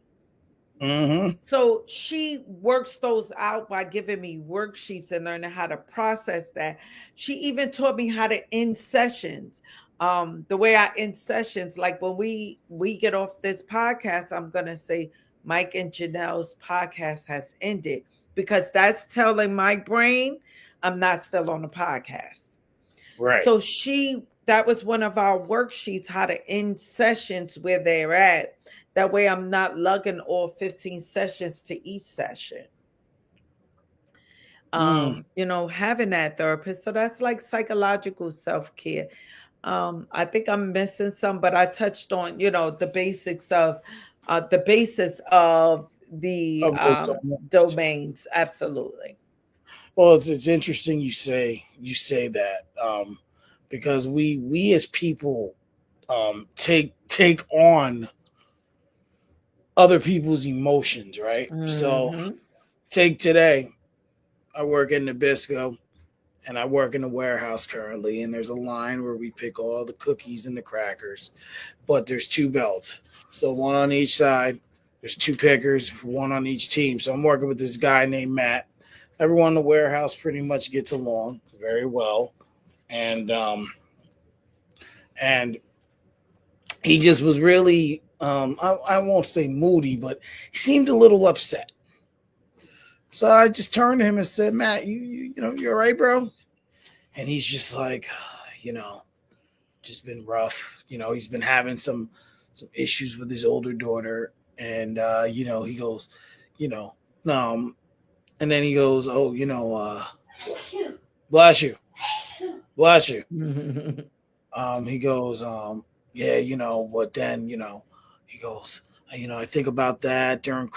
Mm-hmm. So she works those out by giving me worksheets and learning how to process that. She even taught me how to end sessions. The way I end sessions, like when we get off this podcast, I'm gonna say Mike and Janell's podcast has ended, because that's telling my brain I'm not still on the podcast. Right. So that was one of our worksheets, how to end sessions where they're at. That way I'm not lugging all 15 sessions to each session. Mm. Having that therapist. So that's like psychological self-care. I think I'm missing some, but I touched on, the basis of the Of those domains. domains. Absolutely. Well, it's interesting you say that, because we as people take on other people's emotions, right? So Mm-hmm. take today. I work in Nabisco and I work in the warehouse currently, and there's a line where we pick all the cookies and the crackers, but there's two belts, so one on each side. There's two pickers, one on each team. So I'm working with this guy named Matt. Everyone in the warehouse pretty much gets along very well, and and he just was really, I won't say moody, but he seemed a little upset. So I just turned to him and said, Matt, you're all right, bro? And he's just like, you know, just been rough. He's been having some issues with his older daughter, and he goes, you know, and then he goes, oh, bless you, bless you. He goes, yeah, but then, he goes, I think about that during,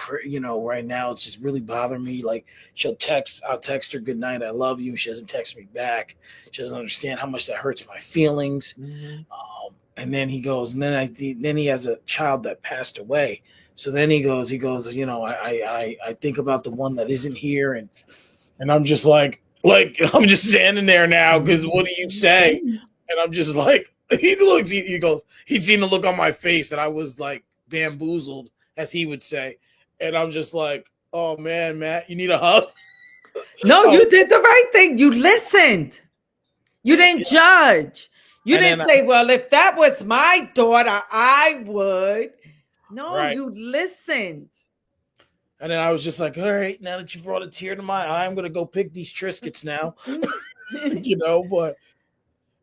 right now it's just really bothering me. Like I'll text her good night, I love you. She doesn't text me back. She doesn't understand how much that hurts my feelings. Mhm. And then he goes, and then he has a child that passed away. So then he goes, I think about the one that isn't here, and I'm just like I'm just standing there now because what do you say? And I'm just like, he goes, he'd seen the look on my face that I was like bamboozled, as he would say. And I'm just like, oh man, Matt, you need a hug? No, Oh, you did the right thing. You listened. You didn't yeah. judge. You And didn't then, say, well, if that was my daughter, I would. No, right. you listened. And then I was just like, all right, now that you brought a tear to my eye, I'm going to go pick these Triscuits now, but,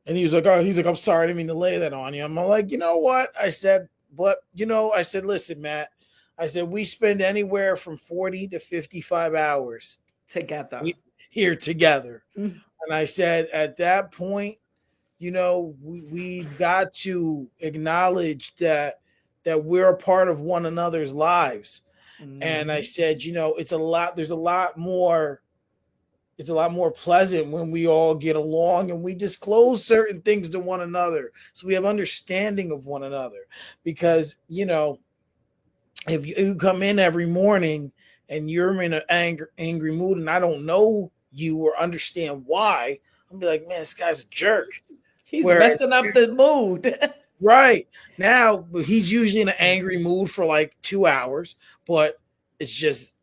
and he was like, oh, I'm sorry, I didn't mean to lay that on you. I'm like, you know what? I said, listen, Matt, I said, we spend anywhere from 40 to 55 hours Together. here together. Mm. And I said, at that point, we've got to acknowledge that we're a part of one another's lives. And I said, it's a lot, there's a lot more, it's a lot more pleasant when we all get along and we disclose certain things to one another. So we have understanding of one another. Because, if you come in every morning and you're in an angry mood and I don't know you or understand why, I'll be like, man, this guy's a jerk. He's Whereas, messing up the mood. right now, he's usually in an angry mood for like 2 hours, but it's just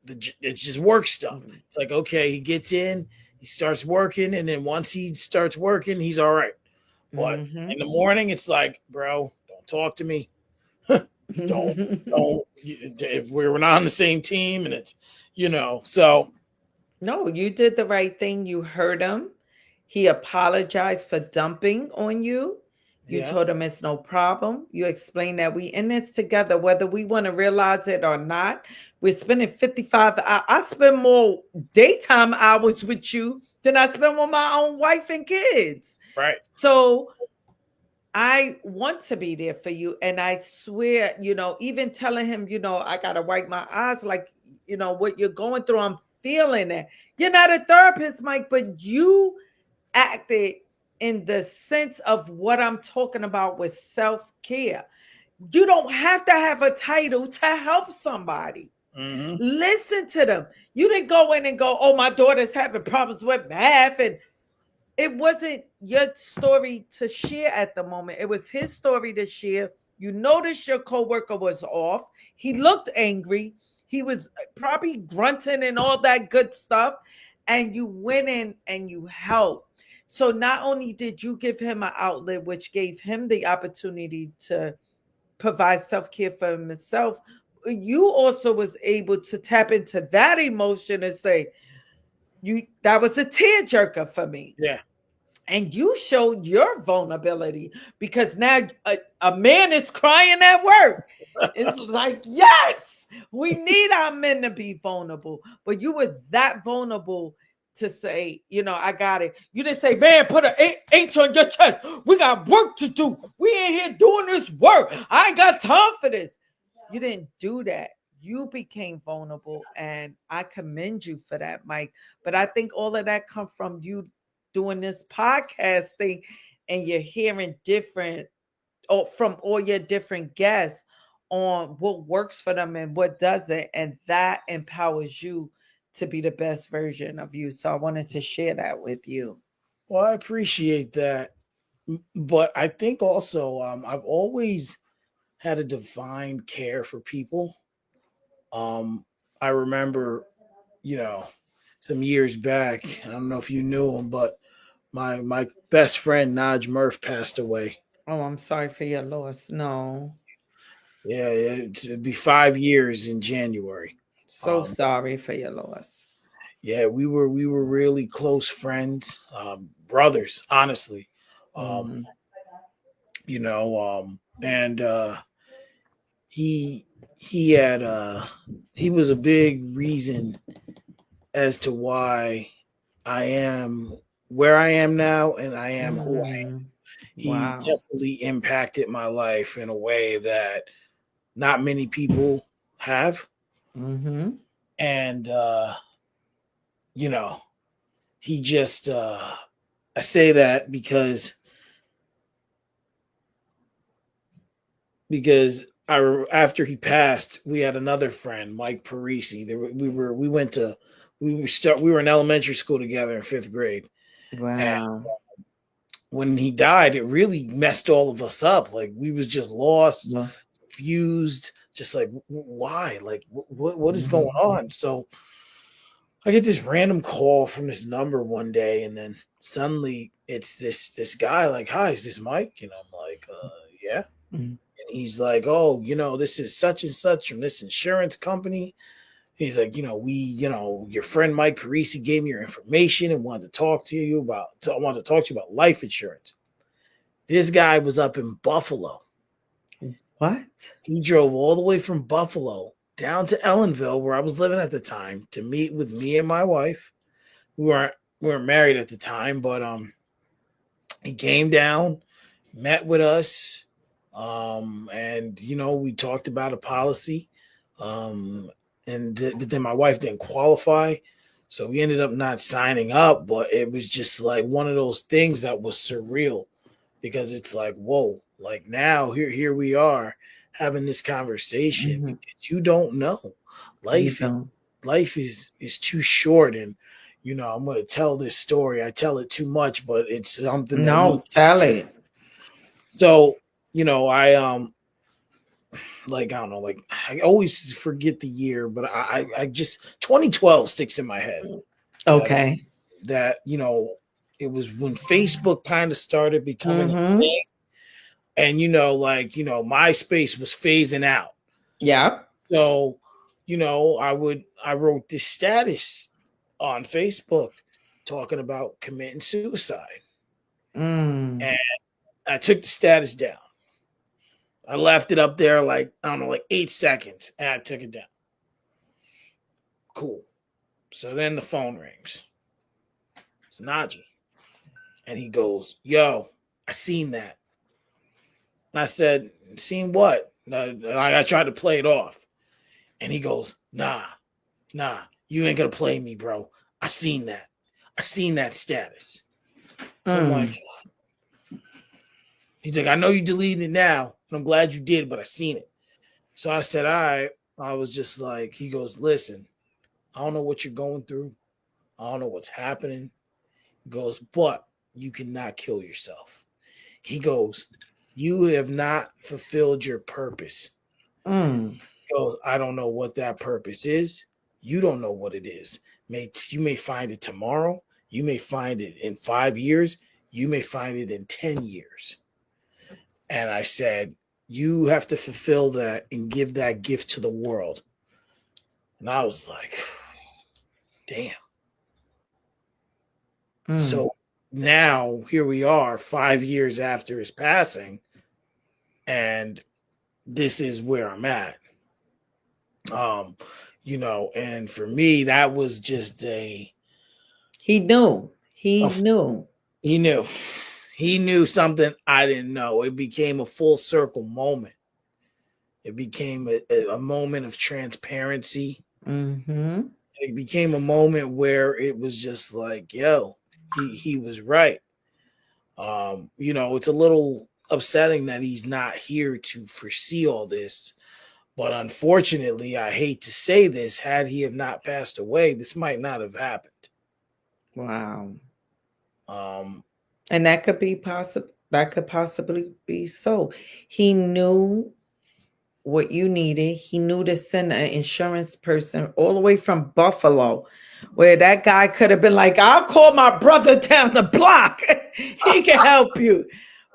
work stuff. It's like, okay, he gets in, he starts working, and then once he starts working, he's all right. But in the morning, it's like, bro, don't talk to me. don't if we're not on the same team, and it's so. No, you did the right thing. You heard him. He apologized for dumping on you. You Yeah, told him it's no problem. You explained that we in this together, whether we want to realize it or not. We're spending 55 hours. I spend more daytime hours with you than I spend with my own wife and kids. right. So I want to be there for you. And I swear, even telling him, I got to wipe my eyes, like, what you're going through, I'm feeling it. You're not a therapist, Mike, but you acted in the sense of what I'm talking about with self-care. You don't have to have a title to help somebody. Mm-hmm. Listen to them. You didn't go in and go, oh, my daughter's having problems with math. And it wasn't your story to share at the moment. It was his story to share. You noticed your coworker was off. He looked angry. He was probably grunting and all that good stuff. And you went in and you helped. So not only did you give him an outlet, which gave him the opportunity to provide self-care for himself, you also was able to tap into that emotion and say, that was a tearjerker for me. Yeah. And you showed your vulnerability because now a man is crying at work. It's like, yes, we need our men to be vulnerable. But you were that vulnerable to say, I got it. You didn't say, man, put an H on your chest. We got work to do. We ain't here doing this work. I ain't got time for this. You didn't do that. You became vulnerable, and I commend you for that, Mike. But I think all of that come from you doing this podcast thing, and you're hearing different from all your different guests on what works for them and what doesn't, and that empowers you to be the best version of you. So I wanted to share that with you. Well, I appreciate that, but I think also I've always had a divine care for people. I remember, you know, some years back. I don't know if you knew him, but my best friend Naj Murph passed away. Oh, I'm sorry for your loss. No, Yeah, it'd be 5 years in January. so Um, sorry for your loss. yeah, we were really close friends, brothers, honestly. Um, Mm-hmm. and he he was a big reason as to why I am where I am now and I am who I am. Mm-hmm. He Wow. definitely impacted my life in a way that not many people have. Mm-hmm. And you know, he just I say that because after he passed, we had another friend, Mike Parisi. We were in elementary school together in 5th grade. And Wow. when he died, it really messed all of us up. Like we was just lost, Loss. confused, just like, why? Like, what is going Mhm. on? So I get this random call from this number one day, and then suddenly it's this guy like, "Hi, is this Mike?" And I'm like, yeah." Mhm. And he's like, "Oh, this is such and such from this insurance company." He's like, your friend Mike Parisi gave me your information and wanted to talk to you about. I wanted to talk to you about life insurance. This guy was up in Buffalo. What? He drove all the way from Buffalo down to Ellenville, where I was living at the time, to meet with me and my wife. We weren't married at the time, but he came down, met with us, and we talked about a policy, um, but then my wife didn't qualify, so we ended up not signing up. But it was just like one of those things that was surreal, because it's like, whoa, like now here we are having this conversation, Mhm. because you don't know, You life is don't. life is too short. And I'm going to tell this story. I tell it too much, but it's something that No, needs to be tell said. it. So I like, I don't know, like, I always forget the year, but I just 2012 sticks in my head. that Okay. that it was when Facebook kind of started becoming a Mhm. thing, and MySpace was phasing out. Yep. So I wrote this status on Facebook talking about committing suicide, Mm. and I took the status down. I left it up there like, I don't know, like 8 seconds, and I took it down. Cool. So then the phone rings. It's Najee. And he goes, "Yo, I seen that." And I said, "Seen what?" I tried to play it off. And he goes, nah, you ain't gonna play me, bro. I seen that. I seen that status. So I'm like, Mm. he's like, "I know you deleted it now, and I'm glad you did, but I seen it." So I said, "All right." I was just like, he goes, "Listen, I don't know what you're going through. I don't know what's happening." He goes, "But you cannot kill yourself." He goes, "You have not fulfilled your purpose." Mm. He goes, "I don't know what that purpose is. You don't know what it is. You may find it tomorrow. You may find it in 5 years. You may find it in 10 years." And I said, "You have to fulfill that and give that gift to the world." And I was like, damn. Mm. So now here we are 5 years after his passing, and this is where I'm at. Um, and for me, that was just He knew. He a knew. he knew. He knew something I didn't know. It became a full circle moment. It became a moment of transparency. Mhm. It became a moment where it was just like, yo, he was right. It's a little upsetting that he's not here to foresee all this. But unfortunately, I hate to say this, had he have not passed away, this might not have happened. Wow. Um, And that could be possible. That could possibly be so. He knew what you needed. He knew to send an insurance person all the way from Buffalo, where that guy could have been like, "I'll call my brother down the block. He can help you."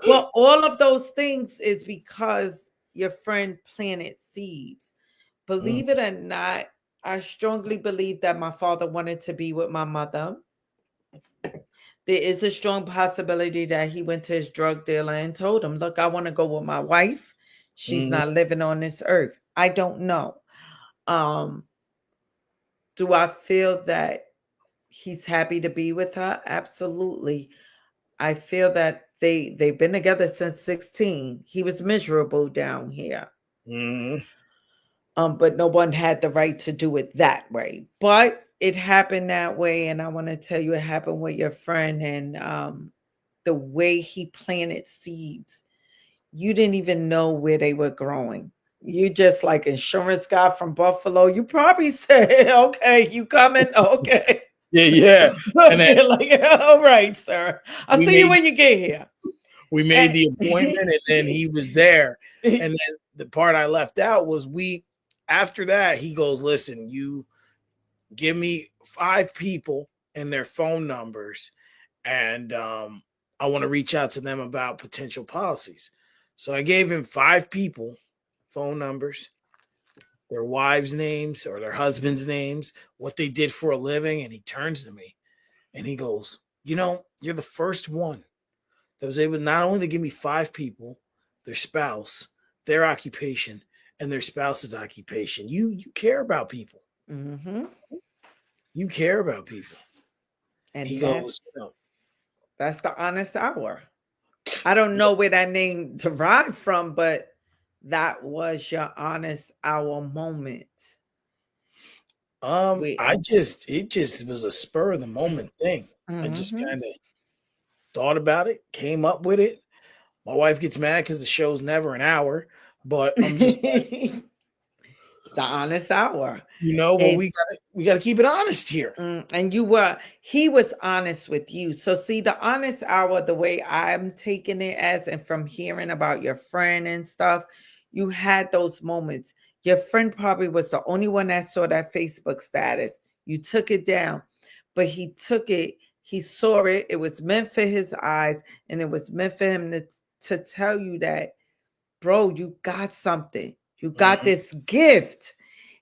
But all of those things is because your friend planted seeds. mm, Believe it or not, I strongly believe that my father wanted to be with my mother. There is a strong possibility that he went to his drug dealer and told him, "Look, I want to go with my wife. She's mm, not living on this earth." I don't know. Um, do I feel that he's happy to be with her? Absolutely. I feel that they've been together since 16. He was miserable down here. mm, But no one had the right to do it that way. But it happened that way, and I want to tell you, it happened with your friend, and the way he planted seeds, you didn't even know where they were growing. You just like insurance guy from Buffalo. You probably said, "Okay, you coming? Okay, yeah, yeah. And then okay." Like, all right, sir. I'll we see you made when you get here. We made the appointment, and then he was there. And then the part I left out was after that, he goes, listen, you give me 5 people and their phone numbers, and I want to reach out to them about potential policies. So I gave him 5 people, phone numbers, their wives' names or their husbands' names, what they did for a living. And he turns to me and he goes, you're the first one that was able not only to give me 5 people, their spouse, their occupation, and their spouse's occupation. You care about people. Mm-hmm. You care about people. He And goes, that's the honest hour. I don't know where that name derived from, but that was your honest hour moment. We it just was a spur of the moment thing. I just mm-hmm. kind of thought about it, came up with it. My wife gets mad because the show's never an hour, but I'm just like, It's the honest hour. but And we gotta keep it honest here. and he was honest with you. So see, the honest hour, the way I'm taking it as, and from hearing about your friend and stuff, you had those moments. Your friend probably was the only one that saw that Facebook status. You took it down, but he saw it. It was meant for his eyes, and it was meant for him to tell you that, bro, you got something. You got Mhm. this gift.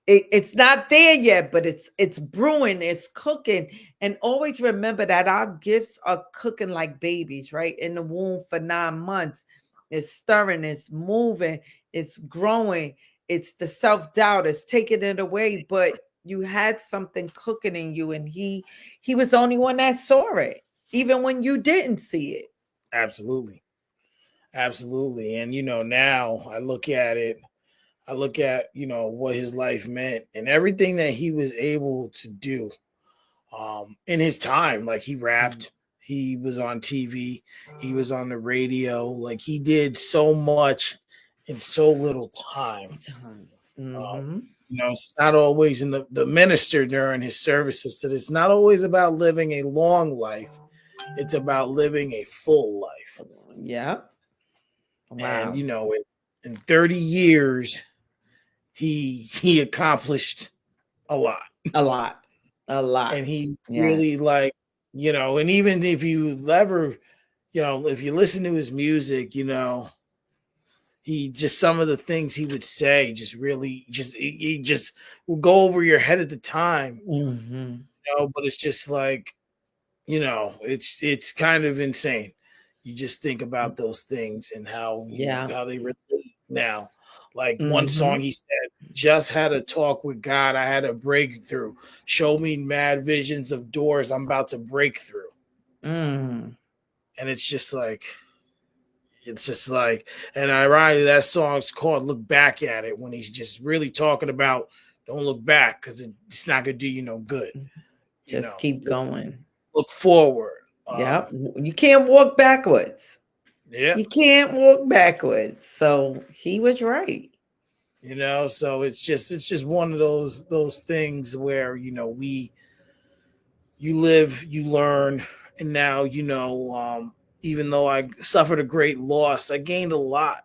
It's not there yet, but it's brewing, it's cooking. And always remember that our gifts are cooking like babies, right? In the womb for 9 months. It's stirring, it's moving, it's growing. It's the self-doubt, it's taking it away. But you had something cooking in you, and he was the only one that saw it, even when you didn't see it. Absolutely. Absolutely. And now I look at, what his life meant and everything that he was able to do in his time. Like he Mm. rapped, he was on TV, he was on the radio, like he did so much in so little time. Time. Um, Mm-hmm. it's not always in the minister during his services that it's not always about living a long life, it's about living a full life. Yeah. And Wow. in 30 years he accomplished a lot. A lot. A lot. And he Yes. really like, and even if you ever, if you listen to his music, he just some of the things he would say just really just he just will go over your head at the time, Mhm. but it's just like, it's kind of insane. You just think about those things and Yeah. how they relate now. Like one song Mhm. he said, just had a talk with God. I had a breakthrough. Show me mad visions of doors I'm about to break through. Mm. And it's just like, and ironically, that song's called Look Back at It when he's just really talking about don't look back because it's not going to do you no good. You Just know, keep look, going. look forward. Yep. You can't walk backwards. Yeah. You can't walk backwards. So he was right. So it's just one of those things where you live, you learn, and now even though I suffered a great loss, I gained a lot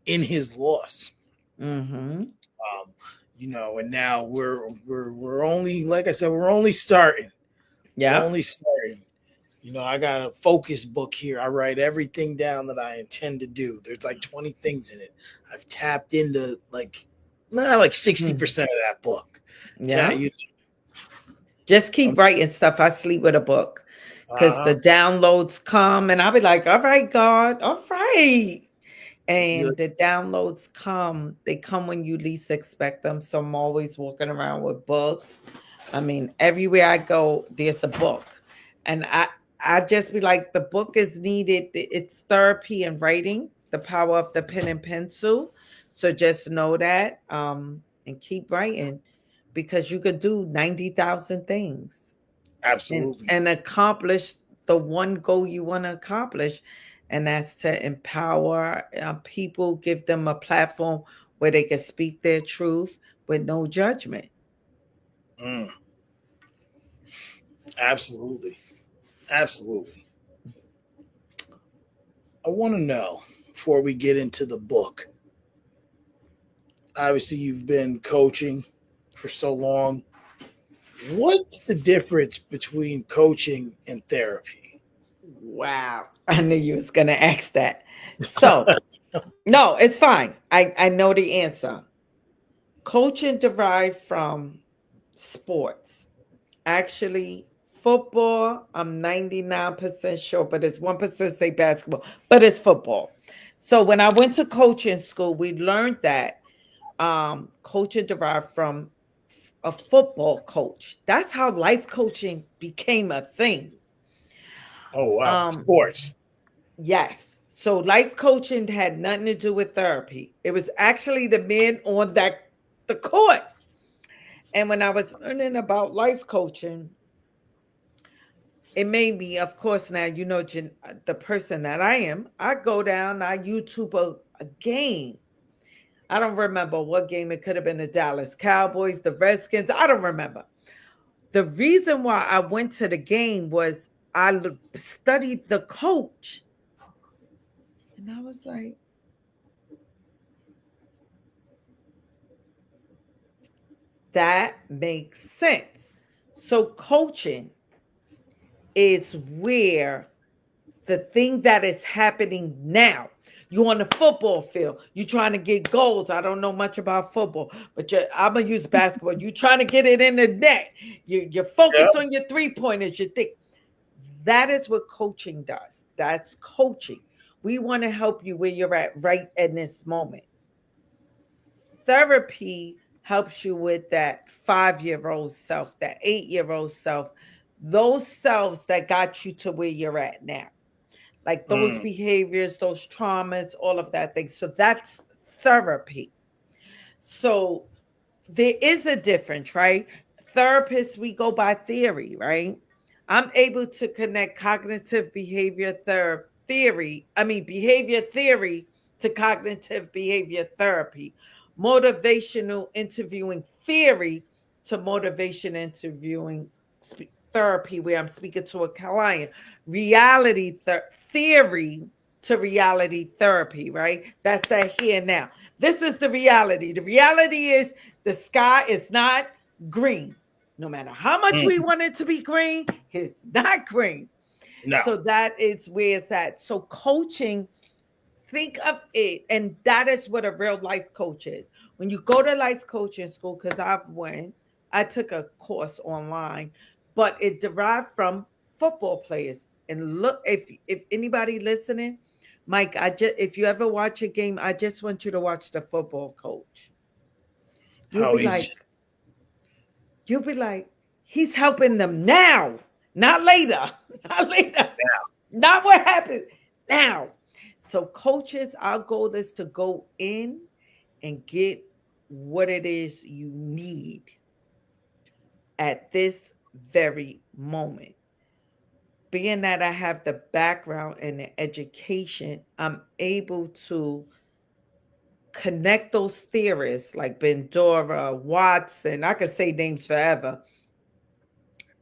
in his loss. Mhm. um and now we're only, like I said, we're only starting. We're Yep. only starting. I got a focus book here. I write everything down that I intend to do. There's like 20 things in it. I've tapped into like Mm. 60% of that book. Tell Yeah. you, Just um, keep writing stuff. I sleep with a book because uh-huh. the downloads come, and I'll be like, all right, God, all right. You're And like, the downloads come, they come when you least expect them. So I'm always walking around with books. I mean, everywhere I go, there's a book. And I just be like, the book is needed. It's therapy and writing, the power of the pen and pencil. So just know that, and keep writing, because you could do 90,000 things absolutely. and accomplish the one goal you want to accomplish, and that's to empower people, give them a platform where they can speak their truth with no judgment. Mm, absolutely. Absolutely. I want to know before we get into the book. Obviously, you've been coaching for so long. What's the difference between coaching and therapy? Wow. I knew you was going to ask that. So, no, it's fine. I know the answer. Coaching derived from sports. Actually, football, I'm 99% sure, but it's 1% say basketball, but it's football. So when I went to coaching school, we learned that coaching derived from a football coach. That's how life coaching became a thing. Oh wow, Um, sports. yes. So life coaching had nothing to do with therapy. It was actually the men on the court. And when I was learning about life coaching, it made me, of course, now you know the person that I am. I go down, I YouTube a game. I don't remember what game. It could have been the Dallas Cowboys, the Redskins. I don't remember. The reason why I went to the game was studied the coach. And I was like, that makes sense. So coaching is where the thing that is happening now. You on the football field. You trying to get goals. I don't know much about football, but I'm gonna use basketball. You trying to get it in the net. You're Yeah. focused on your 3 pointers. You think that is what coaching does. That's coaching. We want to help you where you're at right in this moment. Therapy helps you with that 5-year-old self, that 8-year-old self, those selves that got you to where you're at now, like those Mm, behaviors, those traumas, all of that thing. So that's therapy. So there is a difference, right? Therapists, we go by theory, right? I'm able to connect cognitive behavior theory to cognitive behavior therapy, motivational interviewing theory to motivation interviewing therapy, where I'm speaking to a client, theory to reality therapy, right? That's that here now. This is the reality. The reality is the sky is not green. No matter how much we mm, want it to be green, it's not green. no. So that is where it's at. So coaching, think of it, and that is what a real life coach is. When you go to life coaching school, because I took a course online, but it derived from football players. And look, if anybody listening, Mike, I just if you ever watch a game, I just want you to watch the football coach. You'll How be he's like, you'll be like, he's helping them now, not later, not later, not what happened now. So, coaches, our goal is to go in and get what it is you need at this very moment. Being that I have the background and the education, I'm able to connect those theorists like Bendora, Watson, I could say names forever,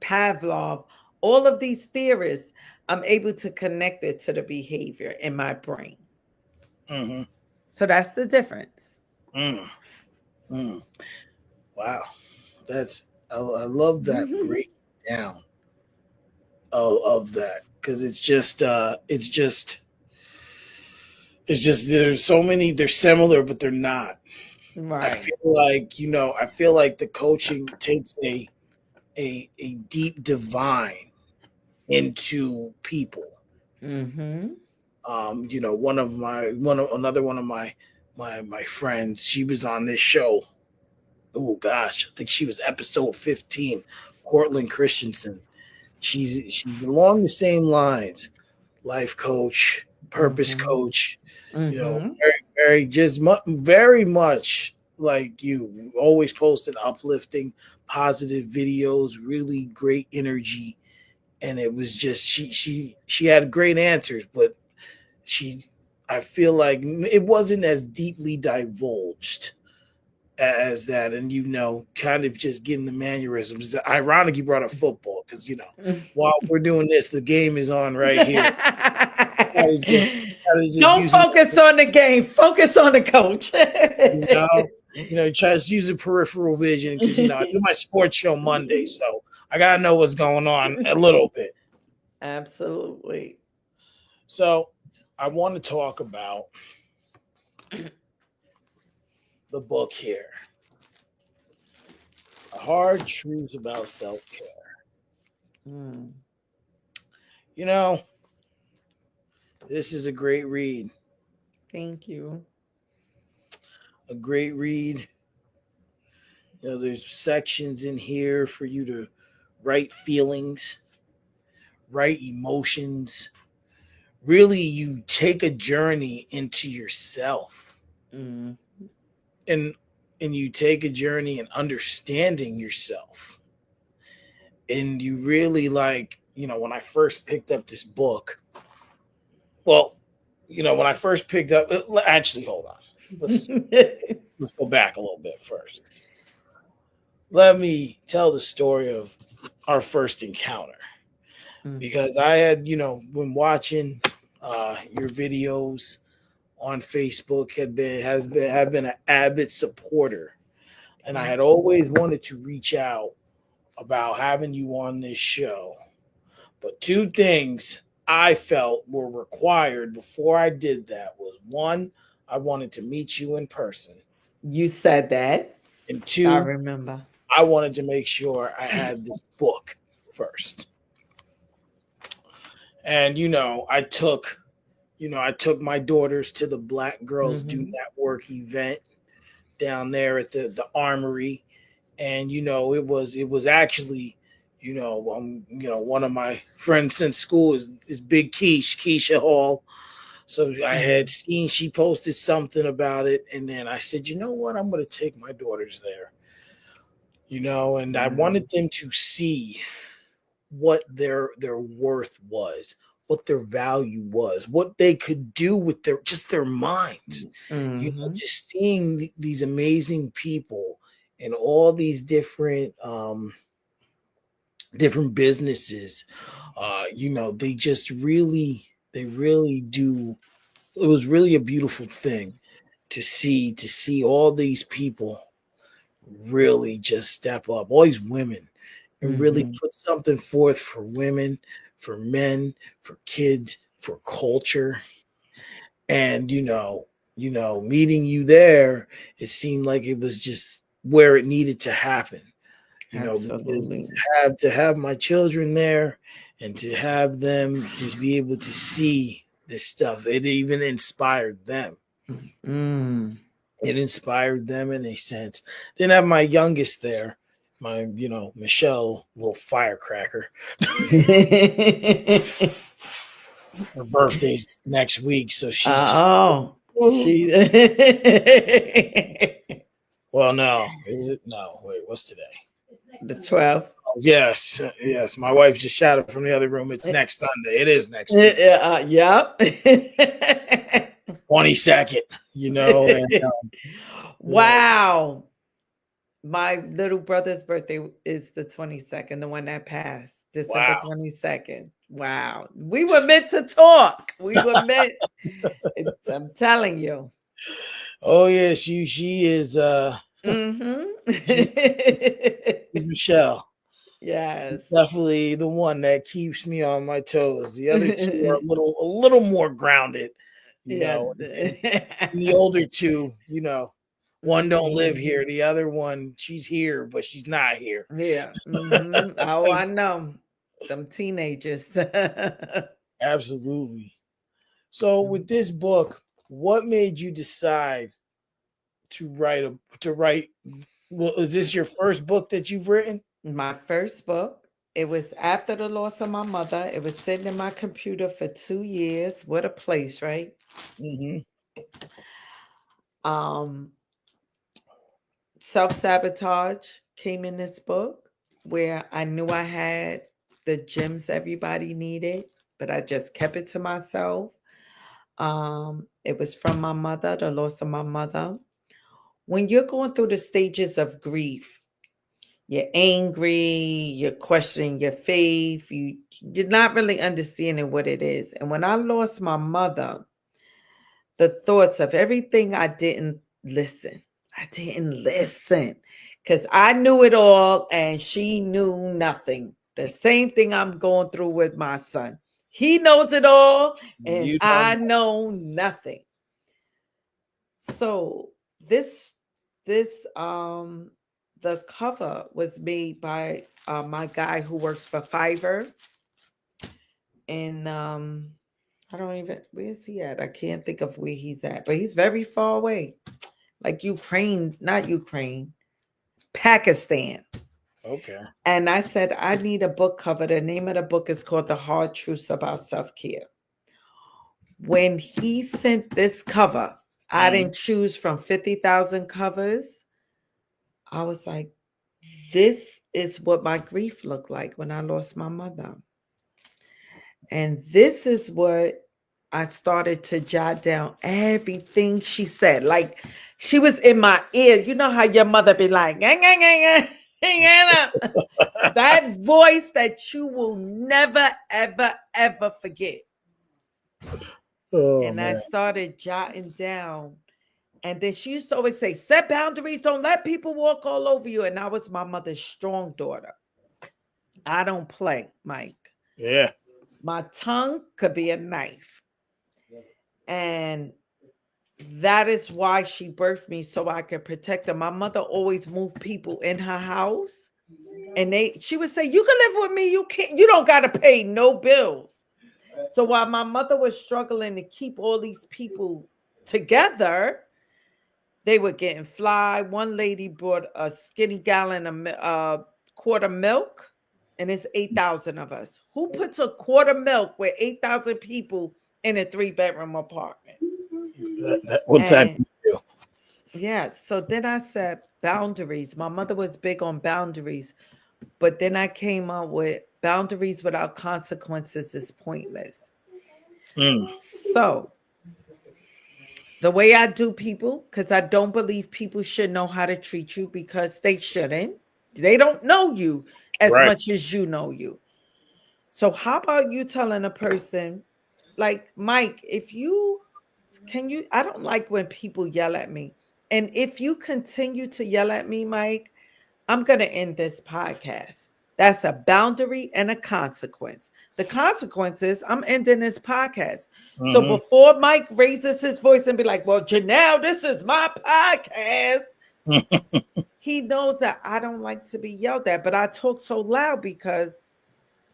Pavlov, all of these theorists, I'm able to connect it to the behavior in my brain. mm-hmm, So that's the difference. mm, mm. Wow, I love that breakdown of that because it's just there's so many they're similar but they're not. I Right. feel like I feel like the coaching takes a deep divine into people. Mm-hmm. Another one of my friends, she was on this show. Oh gosh, I think she was episode 15, Cortland Christensen. She's along the same lines. Life coach, purpose Mm-hmm. coach, Mm-hmm. very very much like you. Always posted uplifting, positive videos, really great energy. And it was just she had great answers, but she I feel like it wasn't as deeply divulged as that, and kind of just getting the mannerisms. It's ironic you brought up football because while we're doing this, the game is on right here. Gotta just Don't use it, focus on the game. Focus on the coach. you know. Try to use a peripheral vision because I do my sports show Monday, so I gotta know what's going on a little bit. Absolutely. So I want to talk about the book here. Hard Truths About Self-Care. Mm, You know, this is a great read. thank you. A great read. There's sections in here for you to write feelings, write emotions. Really, you take a journey into yourself, Mm, and you take a journey in understanding yourself. And you really when I first picked up this book, well, when I first picked up, actually, hold on. Let's let's go back a little bit first. Let me tell the story of our first encounter mm, because I had, when watching your videos on Facebook, have been an avid supporter, and I had always wanted to reach out about having you on this show. But two things I felt were required before I did that was one, I wanted to meet you in person, you said that. and I two, remember. I wanted to make sure I had this book first. And I took my daughters to the Black Girls Do Hmm. Network event down there at the Armory, and it was actually one of my friends since school is Big Keisha Hall. So I had Hmm. seen she posted something about it, and then I said, you know what, I'm going to take my daughters there. And I Wow. wanted them to see what their worth was, what their value was, what they could do with their minds. Hmm. Just seeing these amazing people and all these different businesses. They really do. It was really a beautiful thing to see all these people really just step up, all these women, and really Hmm. put something forth for women, for men, for kids, for culture. And meeting you there, it seemed like it was just where it needed to happen. Because Absolutely. to have my children there and to have them to be able to see this stuff, it even inspired them. Mm. It inspired them in a sense. Didn't have my youngest there, my Michelle, little firecracker. Her birthday's next week, so she's just. Oh, she. Well, no, is it? No, wait, what's today? The 12th. Oh, yes, yes. My wife just shouted from the other room. It's next Sunday. It is next week, Yep. 22nd. And Wow. My little brother's birthday is the 22nd, the one that passed, December wow. 22nd. Wow. We were meant to talk. We were meant. I'm telling you. Oh yeah, she is. Hmm. She's, she's Michelle. Yes. Definitely the one that keeps me on my toes. The other two are a little more grounded, Yeah. and the older two, one don't live Hmm. here. The other one, she's here, but she's not here. Yeah. Hmm. Oh, I know. Them teenagers. Absolutely. So with this book, what made you decide to write? Well, is this your first book that you've written? My first book. It was after the loss of my mother. It was sitting in my computer for 2 years. What a place, right? Mm-hmm. Um, Self sabotage came in this book where I knew I had the gems everybody needed, but I just kept it to myself. It was from my mother, the loss of my mother, When you're going through the stages of grief, you're angry, you're questioning your faith, you're not really understanding what it is. And when I lost my mother, the thoughts of everything I didn't listen. I didn't listen because I knew it all and she knew nothing. The same thing I'm going through with my son. He knows it all and You I don't. know nothing. So this this the cover was made by my guy who works for Fiverr, and I don't even, where is he at? I can't think of where he's at, but he's very far away, like Ukraine, not Ukraine, Pakistan. Okay. And I said, I need a book cover. The name of the book is called The Hard Truths About Self Care. When he sent this cover, I Mm. didn't choose from 50,000 covers. I was like, this is what my grief looked like when I lost my mother. And this is what I started to jot down everything she said. Like she was in my ear. You know how your mother be like, "Gang, gang, gang, gang, gang." That voice that you will never, ever, ever forget. Oh And I man. started jotting down. And then she used to always say, set boundaries, don't let people walk all over you. And I was my mother's strong daughter. I don't play, Mike. Yeah. My tongue could be a knife. And that is why she birthed me so I could protect her. My mother always moved people in her house. And she would say, you can live with me. You don't got to pay no bills. So while my mother was struggling to keep all these people together, they were getting fly. One lady brought a skinny gallon of quart of milk, and it's 8,000 of us. Who puts a quart of milk with 8,000 people in a 3-bedroom apartment? What type And you do? yeah, so then I said boundaries. My mother was big on boundaries, but then I came up with boundaries without consequences is pointless. Mm. So the way I do people, because I don't believe people should know how to treat you because they shouldn't. They don't know you as Right. much as you know you. So how about you telling a person, like Mike, if you can you I don't like when people yell at me. And if you continue to yell at me, Mike, I'm going to end this podcast. That's a boundary and a consequence. The consequence is I'm ending this podcast. So Mm-hmm. before Mike raises his voice and be like, well, Janelle, this is my podcast, he knows that I don't like to be yelled at, but I talk so loud because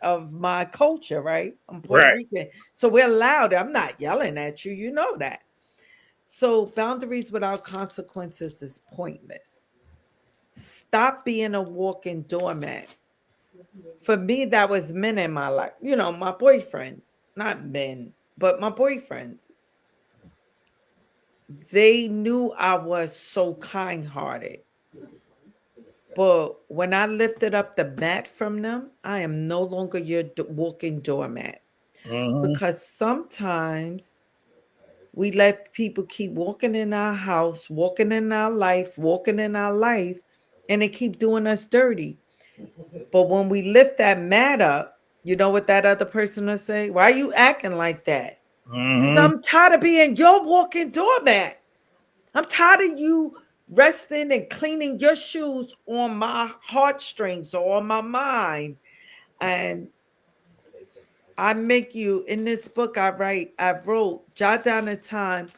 of my culture, right? I'm Puerto Right. Rican. So we're loud. I'm not yelling at you. You know that. So boundaries without consequences is pointless. Stop being a walking doormat. For me, that was men in my life. My boyfriend, not men, but my boyfriends. They knew I was so kind hearted. But when I lifted up the mat from them, I am no longer your walking doormat. Mm-hmm. Because sometimes we let people keep walking in our house, walking in our life, walking in our life, and they keep doing us dirty. But when we lift that mat up, you know what that other person will say? Why are you acting like that? Because Mm-hmm. I'm tired of being your walking doormat. I'm tired of you resting and cleaning your shoes on my heartstrings or on my mind. And I make you, in this book I wrote, jot down a time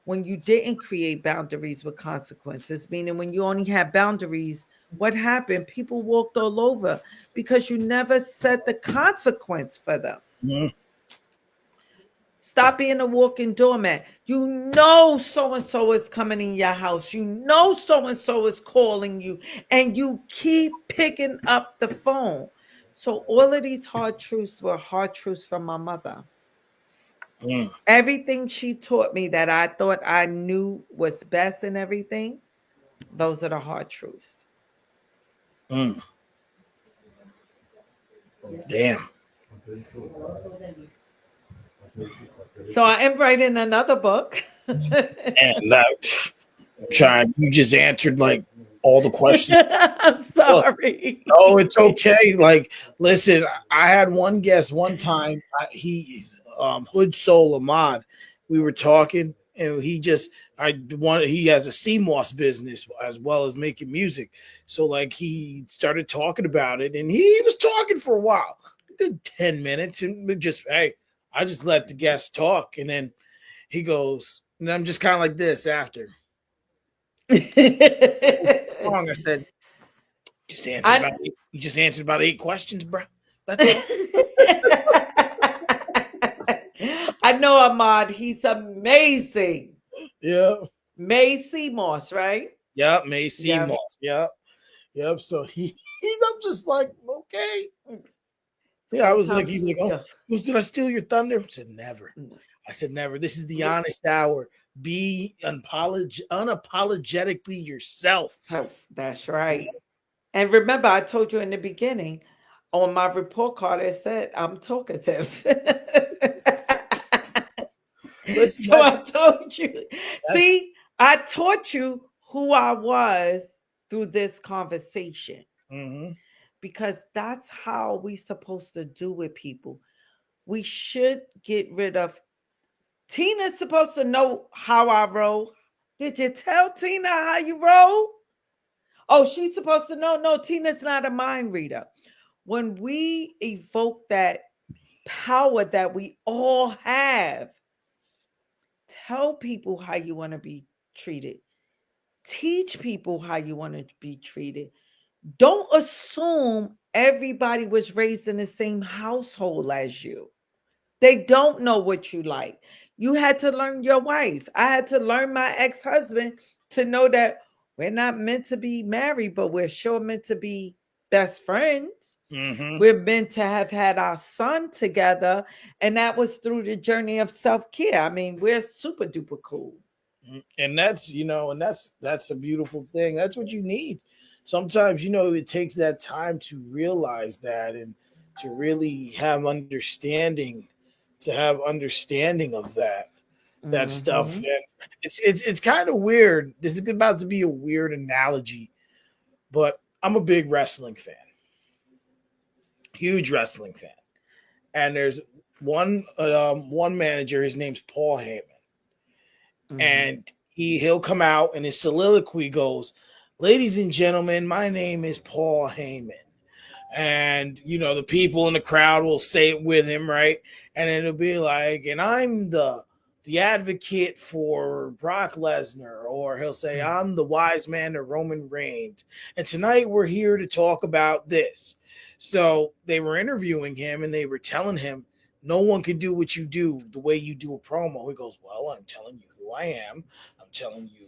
when you didn't create boundaries with consequences, meaning when you only had boundaries, what happened? People walked all over because you never set the consequence for them. Mm-hmm. Stop being a walking doormat. You know so and so is coming in your house. You know so and so is calling you, and you keep picking up the phone. So all of these hard truths were hard truths from my mother. Mm. Everything she taught me that I thought I knew was best and everything, those are the hard truths. Mm. Damn. So I am writing another book. And that, Trying. You just answered like all the questions. I'm Look, sorry. oh, it's okay. Like, listen, I had one guest one time. Hood Soul Ahmad. We were talking, and he has a CMOS business as well as making music. So like he started talking about it, and he was talking for a while, a good 10 minutes, and we just I just let the guest talk, and then he goes, and I'm just kind of like this after. Wrong. I said, just answered I about eight, you just answered about 8 questions, bro. That's all. I know Ahmad. He's amazing. Yeah. Macy Moss, right? Yep. Macy Yeah. Moss. Yep. Yep. So I'm just like, okay. Yeah, I was like, Sometimes, he's like, oh, yeah. did I steal your thunder? I said, never. No. I said, never. This is the honest hour. Be unapologetically yourself. So that's right. And remember, I told you in the beginning on my report card, it said I'm talkative. Listen, So I told you. that's See, I taught you who I was through this conversation mm-hmm. because that's how we supposed to do with people. We should get rid of Tina's supposed to know how I roll. Did you tell Tina how you roll? Oh, she's supposed to know. No, Tina's not a mind reader. When we evoke that power that we all have, tell people how you want to be treated. Teach people how you want to be treated. Don't assume everybody was raised in the same household as you. They don't know what you like. You had to learn your wife. I had to learn my ex husband to know that we're not meant to be married, but we're sure meant to be best friends. Mm-hmm. We're meant to have had our son together. And that was through the journey of self care. I mean, we're super duper cool. And that's that's a beautiful thing. That's what you need. Sometimes it takes that time to realize that and to really have understanding of that stuff. Hmm. And it's kind of weird. This is about to be a weird analogy, but I'm a big wrestling fan, huge wrestling fan. And there's one manager. His name's Paul Heyman, Hmm. and he'll come out and his soliloquy goes, "Ladies and gentlemen, my name is Paul Heyman." And the people in the crowd will say it with him, right? And it'll be like, "And I'm the advocate for Brock Lesnar," or he'll say, "I'm the wise man to Roman Reigns, and tonight we're here to talk about this." So they were interviewing him and they were telling him, "No one can do what you do the way you do a promo." He goes, "Well, I'm telling you who I am. I'm telling you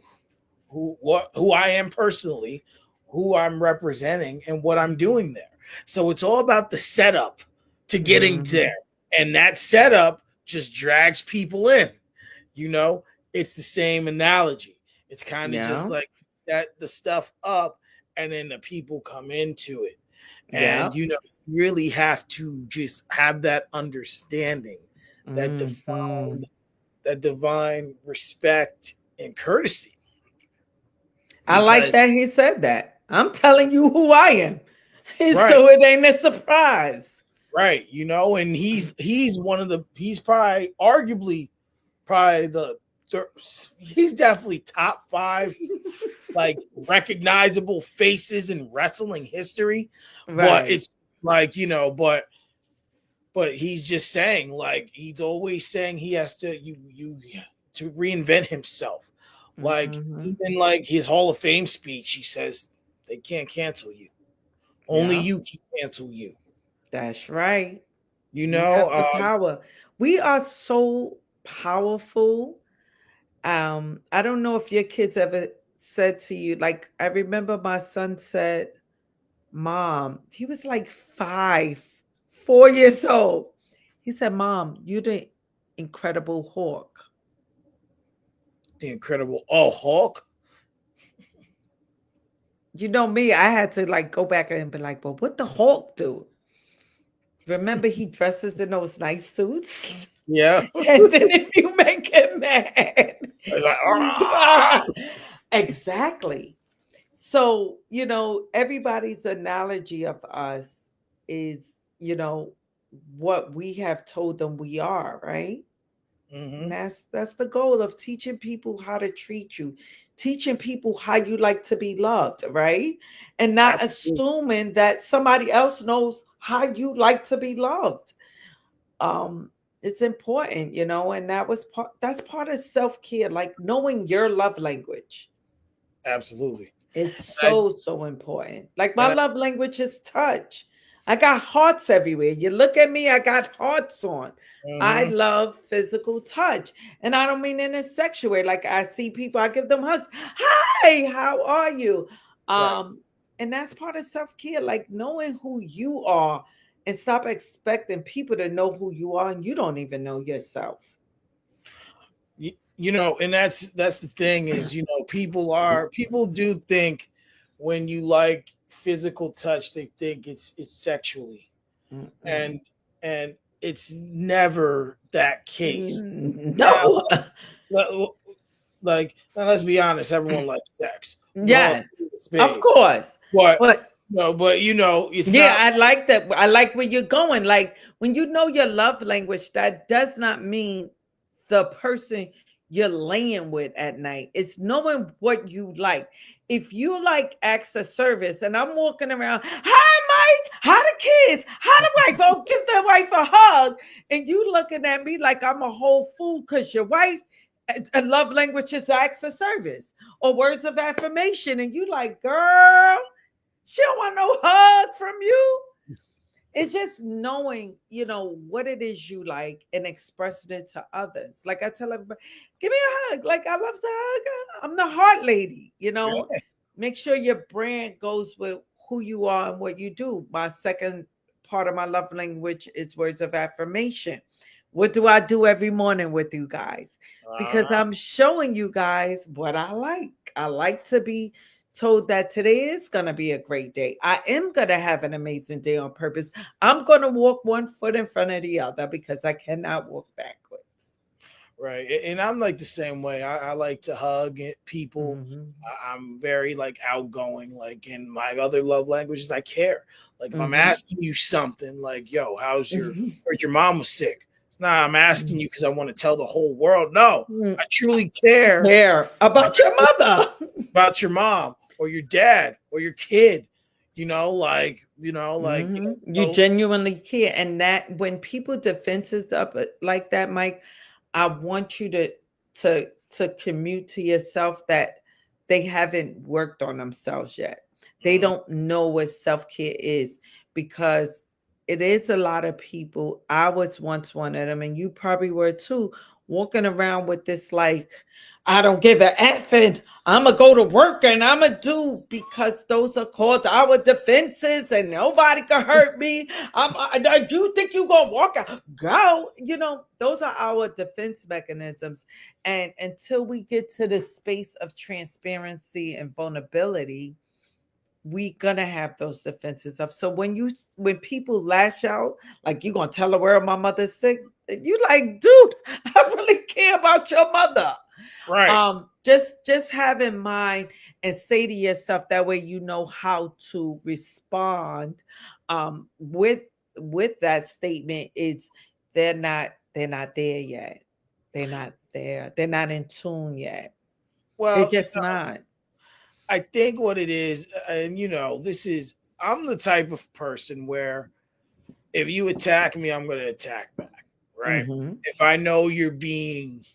who I am personally, who I'm representing, and what I'm doing there." So it's all about the setup to getting Hmm. there. And that setup just drags people in. You know, it's the same analogy. It's kind of just Yeah. like that the stuff up and then the people come into it. Yeah. And you really have to just have that understanding, that Hmm. divine respect and courtesy. I like Because that he said that. I'm telling you who I am. right, So it ain't a surprise. right, and he's probably arguably probably he's definitely top 5 like recognizable faces in wrestling history. But Right. it's like, but he's just saying, like, he's always saying he has to reinvent himself. Like, Hmm. even like his Hall of Fame speech, he says they can't cancel you. Only Yeah, you can cancel you. that's right. You You have know, the power. We are so powerful. I don't know if your kids ever said to you, like, I remember my son said, Mom, he was like 5, 4 years old. He said, Mom, you're the incredible hawk. the incredible Hulk. You know me, I had to like go back and be like, well, what the Hulk do? Remember, he dresses in those nice suits. Yeah. And then if you make him mad, It's like, "Ah!" Exactly. So, everybody's analogy of us is, you know, what we have told them we are, right? And Hmm. that's the goal of teaching people how to treat you, teaching people how you like to be loved, right? And not Absolutely. assuming that somebody else knows how you like to be loved. Um, it's important, and that's part of self-care, like knowing your love language. Absolutely. It's I, so important. Like my and I, love language is touch. I got hearts everywhere. You look at me, I got hearts on. I hmm. love physical touch. And I don't mean in a sexual way. Like I see people, I give them hugs. Hi, how are you? Right. And that's part of self-care, like knowing who you are and stop expecting people to know who you are and you don't even know yourself. And that's the thing is, people do think when you like physical touch, they think it's sexually, Mm-mm. and and it's never that case. Now, No. le- like, now let's be honest, everyone likes sex. We call it Yes, of spade, course. but But no, it's yeah, not I like that. I like where you're going. Like when you know your love language, that does not mean the person you're laying with at night. It's knowing what you like. If you like acts of service and I'm walking around, hi Mike, how the kids, how the wife, oh, give the wife a hug. And you looking at me like I'm a whole fool because your wife a love language is acts of service or words of affirmation. And you like, girl, she don't want no hug from you. It's just knowing, what it is you like and expressing it to others. Like I tell everybody, give me a hug. Like I love to hug. I'm the heart lady. yeah, Make sure your brand goes with who you are and what you do. My second part of my love language is words of affirmation. What do I do every morning with you guys? Because uh-huh. I'm showing you guys what I like. I like to be told that today is going to be a great day. I am going to have an amazing day on purpose. I'm going to walk one foot in front of the other because I cannot walk backwards. Right. And I'm like the same way. I like to hug people. Hmm. I'm very like outgoing. Like in my other love languages, I care. Like if I'm Hmm. asking you something, like, yo, where's your mom was sick? It's not I'm asking you because I want to tell the whole world. No, I truly care Care about your mother. about your mom or your dad or your kid. You So genuinely care. And that when people defenses up like that, Mike, I want you to commute to yourself that they haven't worked on themselves yet. They mhm, don't know what self-care is because it is a lot of people. I was once one of them, and you probably were too, walking around with this like, I don't give a F and I'm gonna go to work and I'm gonna do because those are called our defenses and nobody can hurt me. I do think you gonna walk out, go. Those are our defense mechanisms. And until we get to the space of transparency and vulnerability, we gonna have those defenses up. So when people lash out, like you gonna tell the world my mother's sick, you like, dude, I really care about your mother. right. Just have in mind and say to yourself that way you know how to respond with that statement. It's they're not there yet. They're not there. They're not in tune yet. They're Well, just not. I think what it is, and I'm the type of person where if you attack me, I'm going to attack back, right? Mm-hmm. If I know you're being,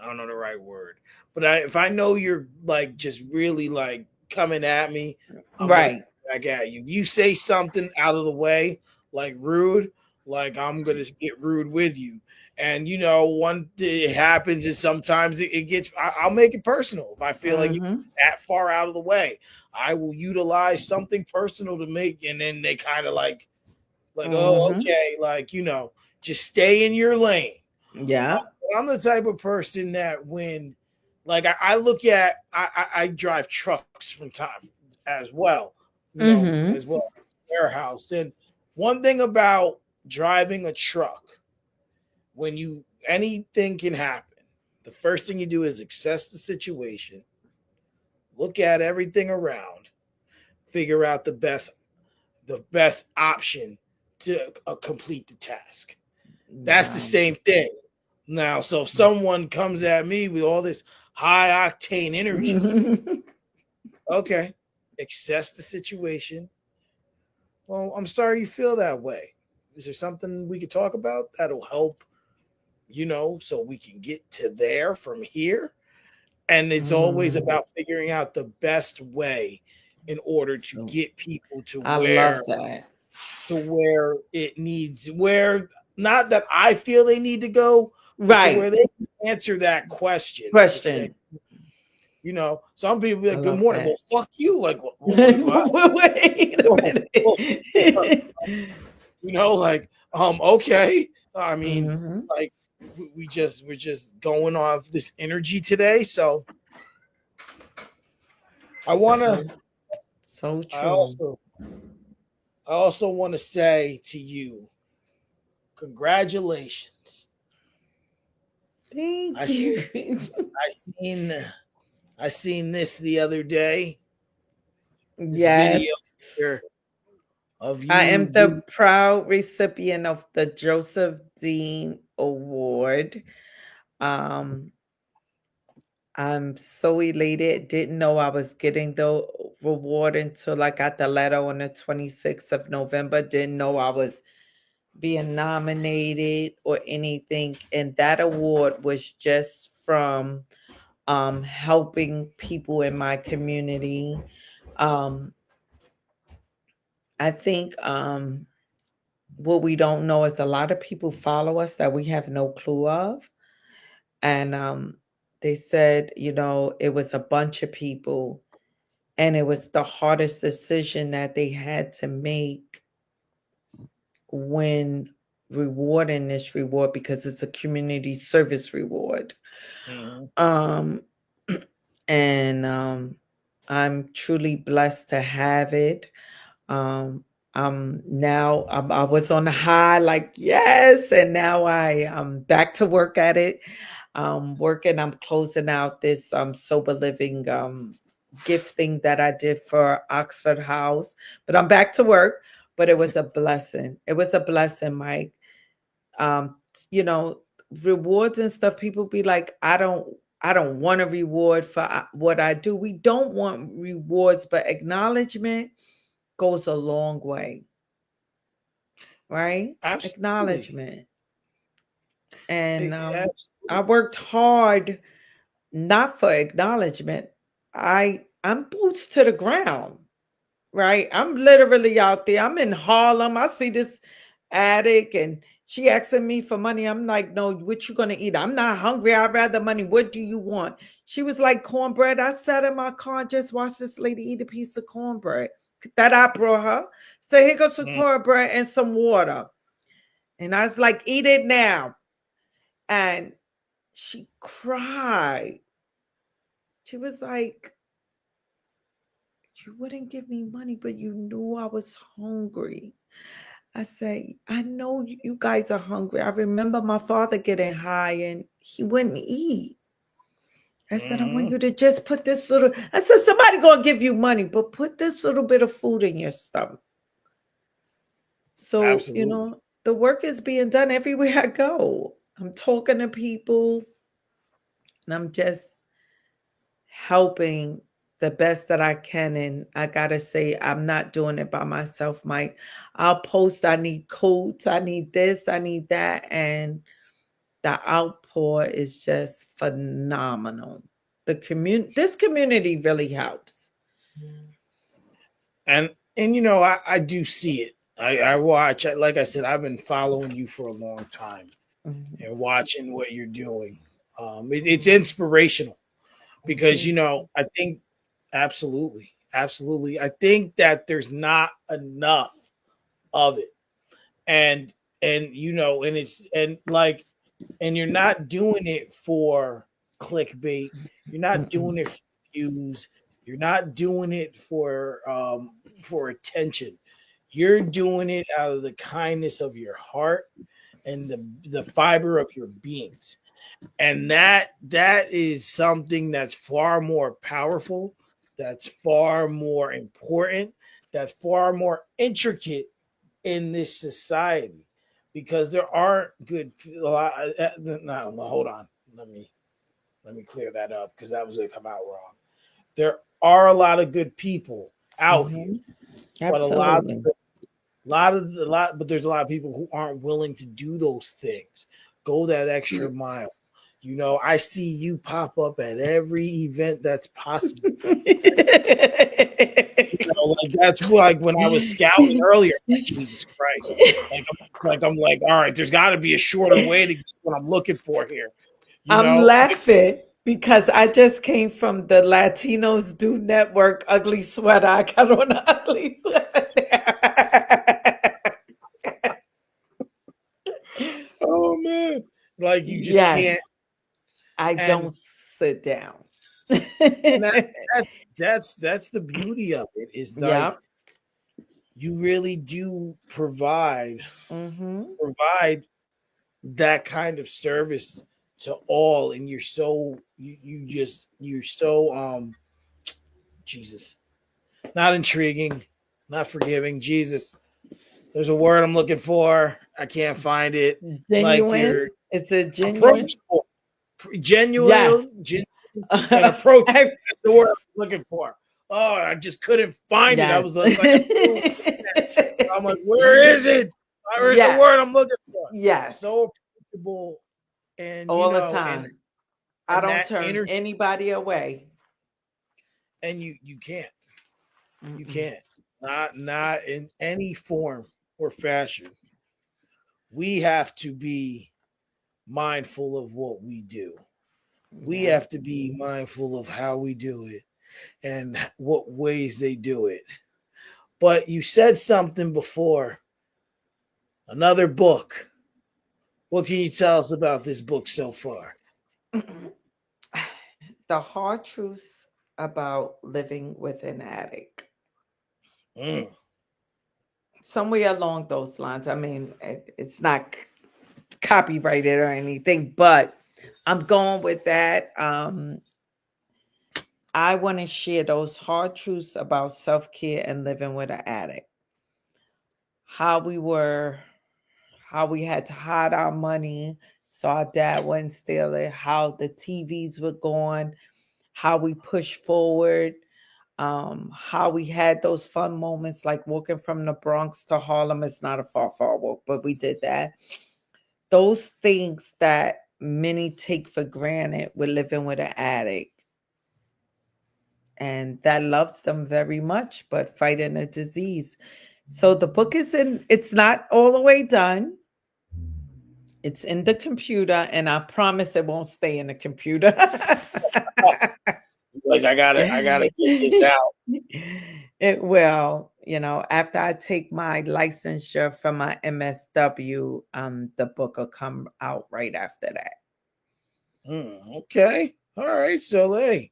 I don't know the right word, but if I know you're like just really like coming at me, I'm going to Right. come back at you. If you say something out of the way, like rude, like I'm going to get rude with you. And one it happens, and sometimes it gets. I'll make it personal if I feel like you're Mm-hmm. that far out of the way. I will utilize something personal to make, and then they kind of like, oh, Mm-hmm. okay, like just stay in your lane. Yeah. I'm the type of person that when, like, I look at, I drive trucks from time as well, Mm-hmm. as well, warehouse. And one thing about driving a truck, when anything can happen. The first thing you do is assess the situation, look at everything around, figure out the best option to complete the task. That's the Right. same thing. Now, so if someone comes at me with all this high octane energy, okay, assess the situation. Well, I'm sorry you feel that way. Is there something we could talk about that'll help, so we can get to there from here? And it's always Mm. about figuring out the best way in order to So get people I love that. to where it needs where not that I feel they need to go, but to Right. where they can answer that question to say, Question. some people be I like, "Good love morning." Well, that. fuck you. Like, what? Wait a minute. Like, okay. I mean, Hmm. like, we're just going off this energy today. So I wanna. So so I true. also, I also want to say to you, congratulations. I Thank s- you. I seen I seen this the other day. This Yes. video here of I you am the do. proud recipient of the Joseph Dean Award. Um, I'm so elated. Didn't know I was getting the reward until I got the letter on the 26th of November. Didn't know I was being nominated or anything. And that award was just from helping people in my community. Um, I think what we don't know is a lot of people follow us that we have no clue of. And they said, it was a bunch of people, and it was the hardest decision that they had to make when rewarding this reward because it's a community service reward. Mhm. Um, and I'm truly blessed to have it. Um, I was on a high, like yes, and now I'm back to work at it. Working. I'm closing out this sober living gift thing that I did for Oxford House, but I'm back to work. But it was a blessing. It was a blessing, Mike. Um, you know, rewards and stuff. People be like, I don't want a reward for what I do. We don't want rewards, but acknowledgement goes a long way, right? Absolutely. Acknowledgement. And I Absolutely. worked hard not for acknowledgement. I'm boots to the ground, right? I'm literally out there. I'm in Harlem. I see this addict and she asking me for money. I'm like, no, what you gonna eat? I'm not hungry. I'd rather money. What do you want? She was like, cornbread. I sat in my car and just watched this lady eat a piece of cornbread that I brought her. Say, here goes some Mhm. cornbread and some water. And I was like, eat it now. And she cried. She was like, you wouldn't give me money, but you knew I was hungry. I say, I know you guys are hungry. I remember my father getting high and he wouldn't eat. I said, I want Mhm. you to just put this little, I said, somebody gonna give you money, but put this little bit of food in your stomach. So, Absolutely. the work is being done everywhere I go. I'm talking to people and I'm just helping the best that I can. And I gotta say, I'm not doing it by myself, Mike. I'll post, I need coats, I need this, I need that. And the outpour is just phenomenal. This community really helps. And I do see it. I watch. Like I said, I've been following you for a long time Mhm. and watching what you're doing. It's inspirational because Thank you. I think absolutely, absolutely. I think that there's not enough of it, and and it's and like and you're not doing it for clickbait. You're not Mm-mm. doing it for views. You're not doing it for attention. You're doing it out of the kindness of your heart and the fiber of your beings. And that is something that's far more powerful, that's far more important, that's far more intricate in this society, because there aren't good a lot. No, hold on. Let me clear that up, because that was going to come out wrong. There are a lot of good people out here, Hmm. but Absolutely. but there's a lot of people who aren't willing to do those things, go that extra mile. I see you pop up at every event that's possible. Like that's like when I was scouting earlier. Like, Jesus Christ! I'm like, all right, there's got to be a shorter way to get what I'm looking for here. You I'm know, laughing because I just came from the Latinos Do Network ugly sweater. I got on an ugly sweater. oh man, like you just can't. Yes, I And don't sit down. and that's the beauty of it, is like Yep. you really do Hmm. provide that kind of service to all, and you're so Jesus, not intriguing, not forgiving. Jesus, there's a word I'm looking for. I can't find it. Like you're Genuine. It's a genuine. approachable, Yes. genuine, and approachable. I- That's the word I'm looking for. Oh, I just couldn't find it. I yes. was just like, I'm like, where is it? Where's the Yes. word I'm looking for? Yes. So approachable, and All the time. I don't that turn energy, anybody away. and you can't. You Mm-mm. can't. Not in any form or fashion. We have to be mindful of what we do. We Yeah. have to be mindful of how we do it and what ways they do it. But you said something before, another book. What can you tell us about this book so far? The hard truths about living with an addict. Mm, Somewhere along those lines. I mean, it's not copyrighted or anything, but I'm going with that. I want to share those hard truths about self care and living with an addict. How we were, how we had to hide our money so our dad wouldn't steal it, how the TVs were going, how we pushed forward, how we had those fun moments like walking from the Bronx to Harlem. It's not a far walk, but we did that. Those things that many take for granted with living with an addict, and that loves them very much, but fighting a disease. So the book is in, it's not all the way done. It's in the computer, and I promise it won't stay in the computer. like I gotta get this out. It will, after I take my licensure for my MSW, the book will come out right after that. Okay. All right. So hey,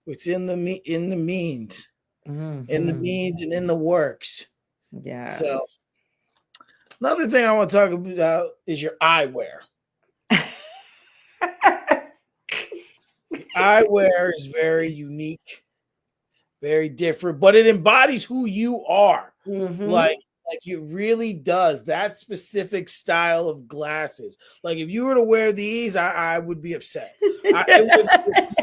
it's in the Hmm. means and in the works. So Yes. another thing I want to talk about is your eyewear. Eyewear is very unique, very different, but it embodies who you are. Hmm. Like it really does. That specific style of glasses. Like if you were to wear these, I would be upset. It would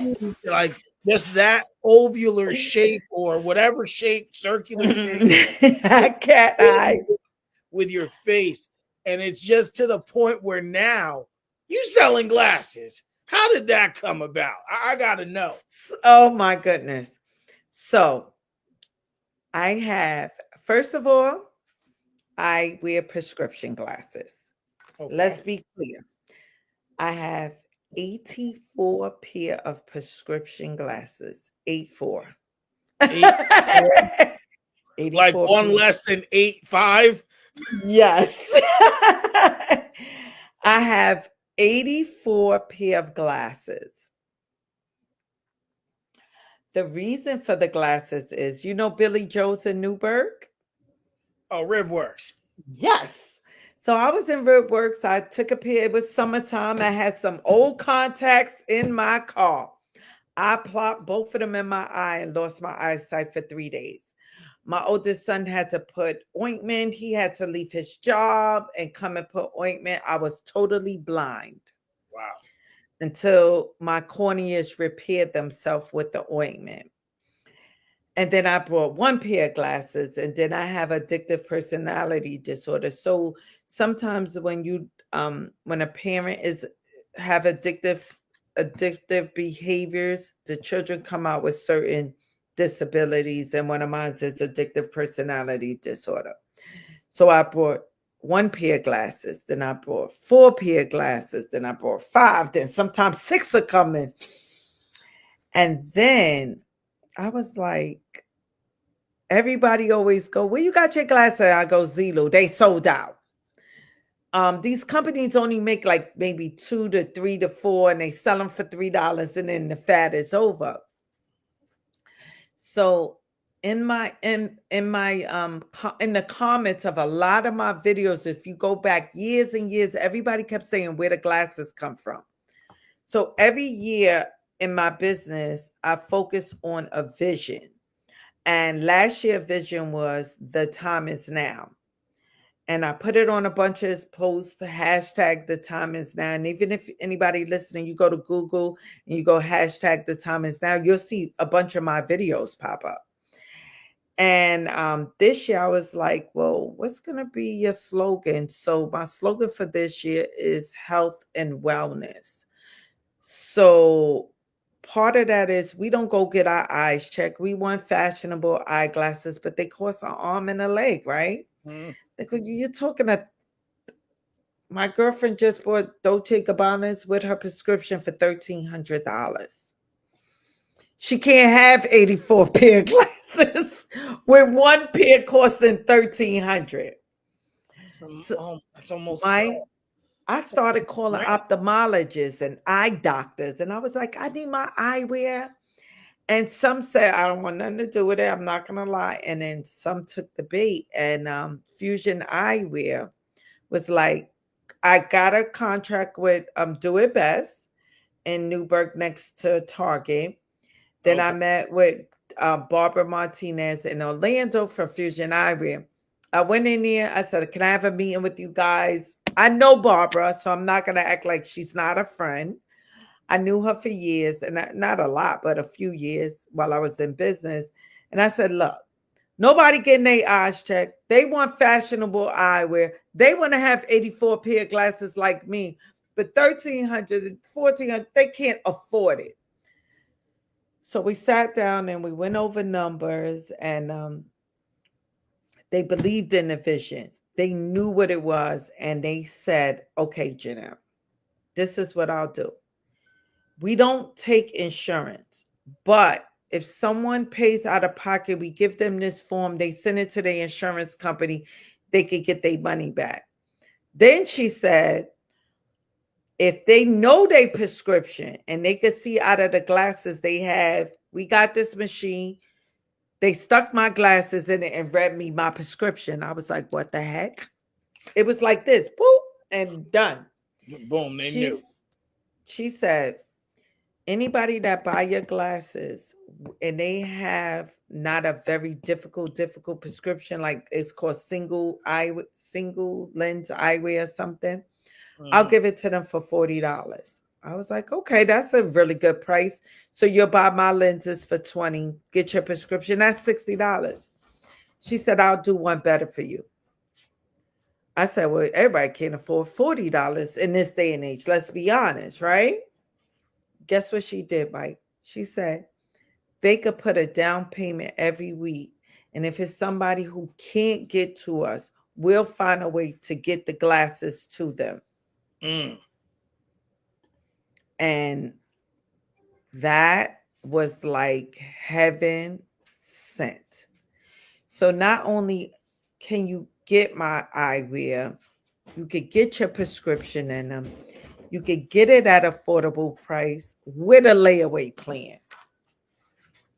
refuse, like just that ovular shape or whatever shape, circular shape Cat eye. with your face. And it's just to the point where now you selling glasses. How did that come about? I gotta know. Oh my goodness. So I have, first of all, I wear prescription glasses. Let's Okay. be clear. I have 84 pair of prescription glasses. 84. Eight, four, like 84 one pair. less than 8.5. Yes. I have 84 pair of glasses. The reason for the glasses is, Billy Joe's in Newburgh? Oh, rib works. Yes. So I was in Riverworks. I took a pair. It was summertime. I had some old contacts in my car. I plopped both of them in my eye and lost my eyesight for 3 days. My oldest son had to put ointment. He had to leave his job and come and put ointment. I was totally blind. Wow. Until my corneas repaired themselves with the ointment. And then I brought one pair of glasses, and then I have addictive personality disorder. So sometimes when a parent is have addictive behaviors, the children come out with certain disabilities, and one of mine is addictive personality disorder. So I brought one pair of glasses, then I brought four pair of glasses, then I brought five, then sometimes six are coming. And then I was like, everybody always go, where you got your glasses? I go, Zelo, they sold out. These companies only make like maybe 2 to 3 to 4, and they sell them for $3, and then the fad is over. So in the comments of a lot of my videos, if you go back years and years, everybody kept saying where the glasses come from. So every year in my business, I focus on a vision. And last year vision was the time is now. And I put it on a bunch of posts, hashtag the time is now. And even if anybody listening, you go to Google and you go hashtag the time is now, you'll see a bunch of my videos pop up. And this year I was like, well, what's going to be your slogan? So my slogan for this year is health and wellness. So part of that is we don't go get our eyes checked. We want fashionable eyeglasses, but they cost an arm and a leg, right? Mm. You're talking a my girlfriend just bought Dolce Gabbana's with her prescription for $1,300. She can't have 84 pair of glasses with one pair costing $1,300. So That's almost my I started calling right. ophthalmologists and eye doctors, and I was like, I need my eyewear. And some said, I don't want nothing to do with it. I'm not gonna lie. And then some took the bait, and Fusion Eyewear was like, I got a contract with Do It Best in Newburgh next to Target. Then I Okay. met with Barbara Martinez in Orlando from Fusion Eyewear. I went in there. I said, can I have a meeting with you guys? I know Barbara, so I'm not going to act like she's not a friend. I knew her for years, and not a lot, but a few years while I was in business. And I said, look, nobody getting their eyes checked. They want fashionable eyewear. They want to have 84 pair of glasses like me, but 1,300, 1,400, they can't afford it. So we sat down and we went over numbers, and they believed in the vision. They knew what it was, and they said, okay, Janelle, this is what I'll do. We don't take insurance, but if someone pays out of pocket, we give them this form, they send it to the insurance company, they could get their money back. Then she said, if they know their prescription and they could see out of the glasses they have, we got this machine. They stuck my glasses in it and read me my prescription. I was like, what the heck? It was like this, boop, and done. Boom, they knew. She said, anybody that buy your glasses and they have not a very difficult prescription, like it's called single lens eyewear or something, I'll give it to them for $40. I was like, okay, that's a really good price. So you'll buy my lenses for 20, get your prescription, that's $60. She said, I'll do one better for you. I said, well, everybody can't afford $40 in this day and age. Let's be honest, right? Guess what she did, Mike? She said they could put a down payment every week. And if it's somebody who can't get to us, we'll find a way to get the glasses to them. Mm. And that was like heaven sent. So not only can you get my eyewear, you could get your prescription in them. You could get it at affordable price with a layaway plan.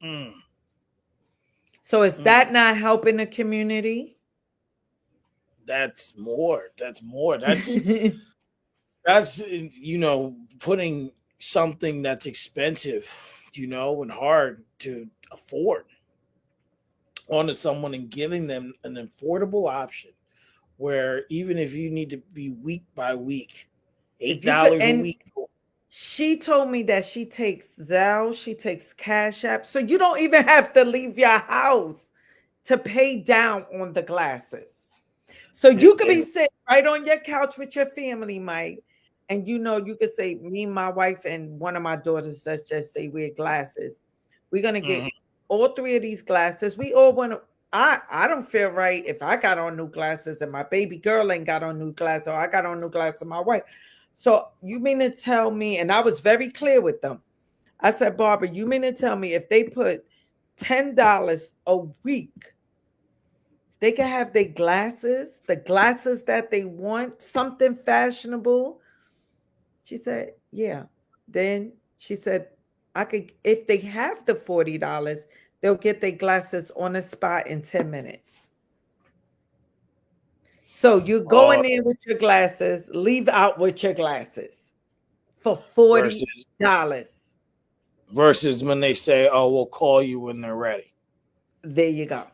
Mm. So is that not helping the community? that's more. That's more. That's putting something that's expensive, and hard to afford onto someone and giving them an affordable option where even if you need to be week by week, eight If you could, dollars a and week. she told me that she takes Zelle, she takes Cash App, so you don't even have to leave your house to pay down on the glasses. So you could be And sitting right on your couch with your family, Mike, and you could say, me, my wife, and one of my daughters, let's just say wear glasses. We're gonna get mhm, all three of these glasses. We all want to. I don't feel right if I got on new glasses and my baby girl ain't got on new glasses, or I got on new glasses and my wife. So you mean to tell me? And I was very clear with them. I said, Barbara, you mean to tell me if they put $10 a week, they can have their glasses, the glasses that they want, something fashionable? She said, yeah. Then she said, I could, if they have the $40, they'll get their glasses on the spot in 10 minutes. So you go in uh, there with your glasses, leave out with your glasses for $40. versus when they say, "Oh, we'll call you when they're ready." There you go.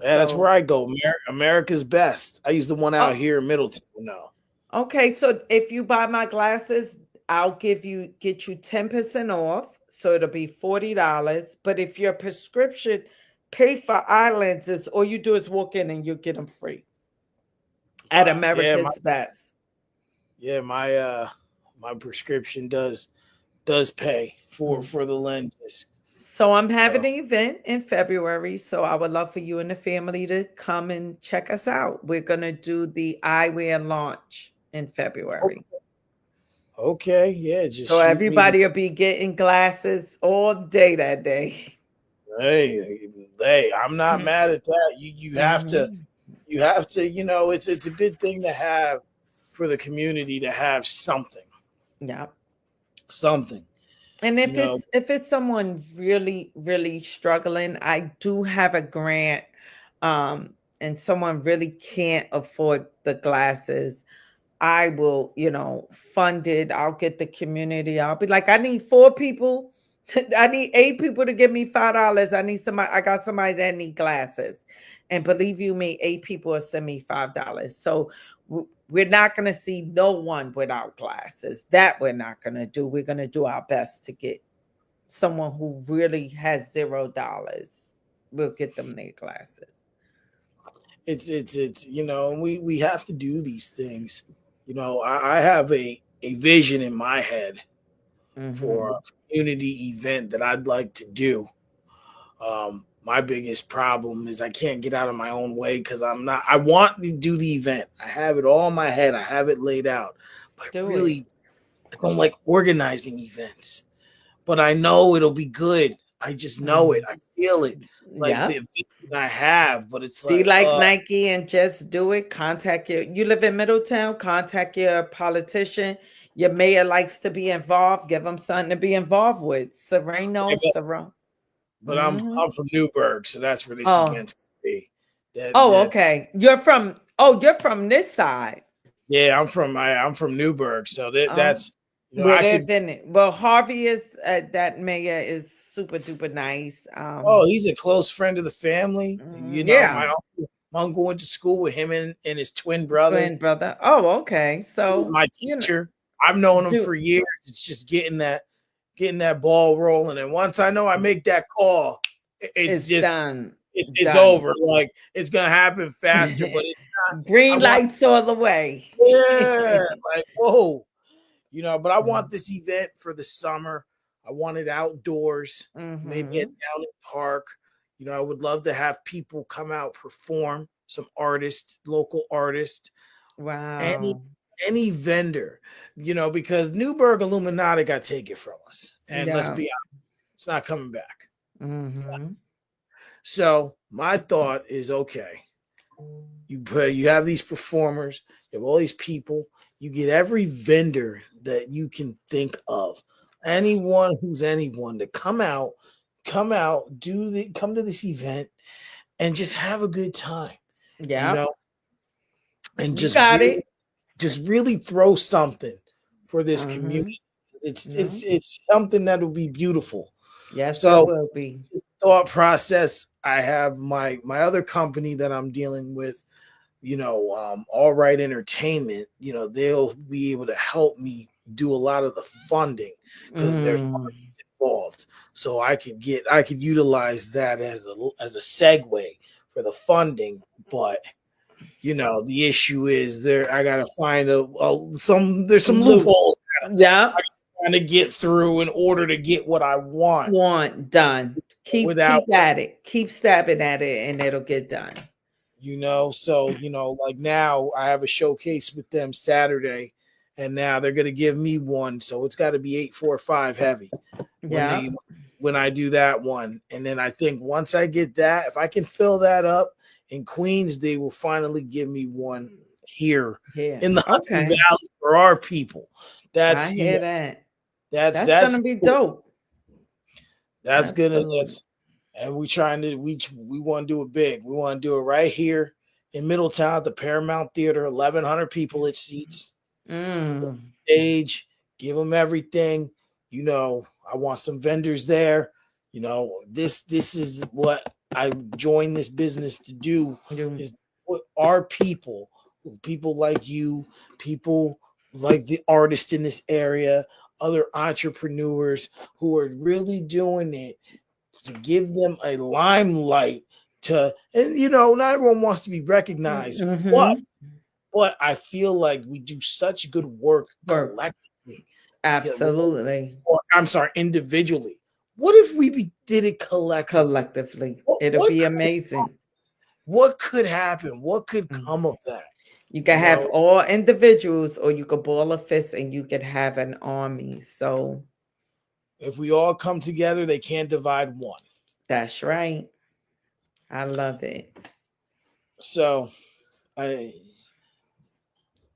Yeah, that's where So, I go. America's best. I use the one out oh, here in Middleton now. okay. So if you buy my glasses, I'll get you 10% off. So it'll be $40. But if your prescription pay for eye lenses, all you do is walk in and you get them free at Yeah, America's Best. my prescription does pay for Mm. for the lenses. So I'm having So an event in February. So I would love for you and the family to come and check us out. We're gonna do the eyewear launch in o- February. okay, yeah, just So shoot me. everybody will be getting glasses all day that day. Hey, hey, I'm not mad at that. You have to Mm-hmm. it's a good thing to have for the community to have Yeah. something. And You know, if it's someone really, really struggling, I do have a grant, and someone really can't afford the glasses. I will, fund it. I'll get the community. I'll be like, I need four people. I need eight people to give me $5. I need somebody. I got somebody that need glasses, and believe you me, eight people will send me $5. So we're not going to see no one without glasses. That we're not going to do. We're going to do our best to get someone who really has $0. We'll get them their glasses. it's and we have to do these things. I have a vision in my head for Hmm. a community event that I'd like to do. My biggest problem is I can't get out of my own way because I want to do the event. I have it all in my head. I have it laid out, but Do it. I don't like organizing events. But I know it'll be good. I just know it. Hmm. I feel it. Like Yeah. the vision I have, but it's Be like, like Nike and just do it. You live in Middletown, contact your politician. Your mayor likes to be involved. Give them something to be involved with. Sereno, Sereno. but Hmm. I'm from Newburgh, so that's where this Oh, event's gonna be. oh, That's okay. You're from this side. Yeah, I'm from Newburgh, so Oh, that's where I they've could. been. Well, Harvey is that mayor is super duper nice. Oh, he's a close friend of the family. Yeah, My uncle went to school with him and his twin brother. twin brother. Oh, okay. So My teacher, I've known him do for years. It's just getting that ball rolling, and once I know I make that call, it's it's just done. it's Done. over. Like it's gonna happen faster, but it's not. I Green want lights all the way. yeah, like whoa, but I want this event for the summer. I want it outdoors, maybe at Hmm. Downey Park. I would love to have people come out perform, some artists, local artists, any Wow. any vendor, because Newburgh Illuminati got taken from us, and let's Yeah. be honest, it's not coming back. Hmm. So my thought is, okay, you have these performers, you have all these people, you get every vendor that you can think of, anyone who's anyone to come out, come to this event and just have a good time. you Yep. know, and You got it. just really throw something for this Mm-hmm. community. No. It's something that will be beautiful. Yes, it So will be. thought process. I have my other company that I'm dealing with. All right entertainment. They'll be able to help me do a lot of the funding because there's Mm. involved. So I could utilize that as a segue for the funding, but the issue is there. I gotta find there's some Loop. loopholes Yep. I trying to get through in order to get what I want Want done. without Keep at it. Keep stabbing at it, and it'll get done. so like now I have a showcase with them Saturday, and now they're gonna give me one, so it's got to be 845 heavy when Yeah. they when I do that one. And then I think once I get that, if I can fill that up in Queens, they will finally give me one here Yeah. in the Hudson Okay. Valley for our people. I That's hear that. that's That's gonna that's be dope. that's gonna Absolutely. and we want to do it big. We want to do it right here in Middletown at the Paramount Theater. 1,100 people it seats. Mm. Stage, give them everything. I want some vendors there. This is what I joined this business to do You. is put our people like you, people like the artists in this area, other entrepreneurs who are really doing it to give them a limelight and not everyone wants to be recognized, Mm-hmm. but I feel like we do such good work Work. collectively. Absolutely. Or I'm sorry, individually. What if we did it collectively? Collectively. What It'll what be could amazing. what could happen? What could Mm. come of that? You can You have know, all individuals, or you could ball a fist and you could have an army. So if we all come together, they can't divide one. that's right. I love it. So I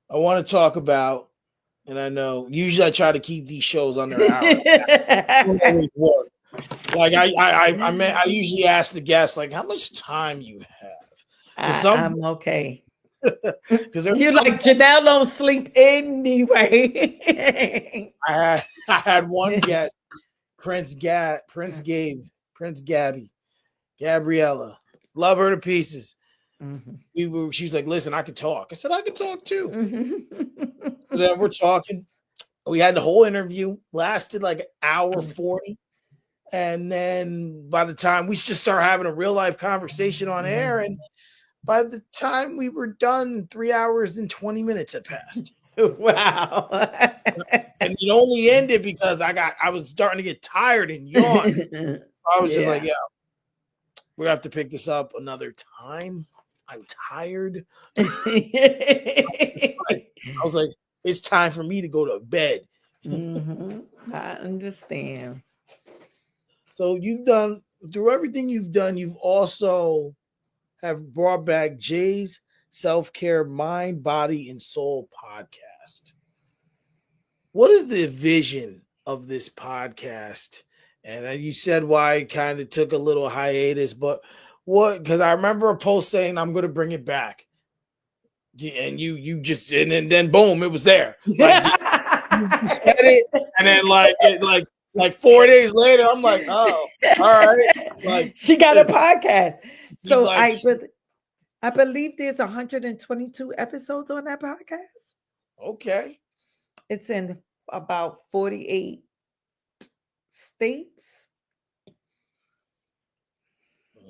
I want to talk about, and I know usually I try to keep these shows under an hour. Don't always work. Like I usually ask the guests like how much time you have because I'm okay. because there's You some like Janelle don't sleep anyway. I had I had one guest Prince Prince Gabby Gabriella, love her to pieces. Mhm. She's like, listen, I can talk. I said I can talk too. Mhm. So then we're talking. We had the whole interview lasted like an hour 40. And then by the time we just start having a real life conversation on air, and by the time we were done, 3 hours and 20 minutes had passed. Wow. And it only ended because I was starting to get tired and yawn. I was just like, Yeah. yeah, we have to pick this up another time. I'm tired. I was like, it's time for me to go to bed. Mhm. I understand. So you've done through everything you've done, you've also have brought back Jay's Self-Care Mind, Body, and Soul podcast. What is the vision of this podcast? And you said why it kind of took a little hiatus, but what? Because I remember a post saying I'm going to bring it back, and you just and then boom, it was there. Like you said it, and then like 4 days later, I'm like, oh, all right, like She got a podcast. he's So like, I believe there's 122 episodes on that podcast. okay, It's in about 48 states.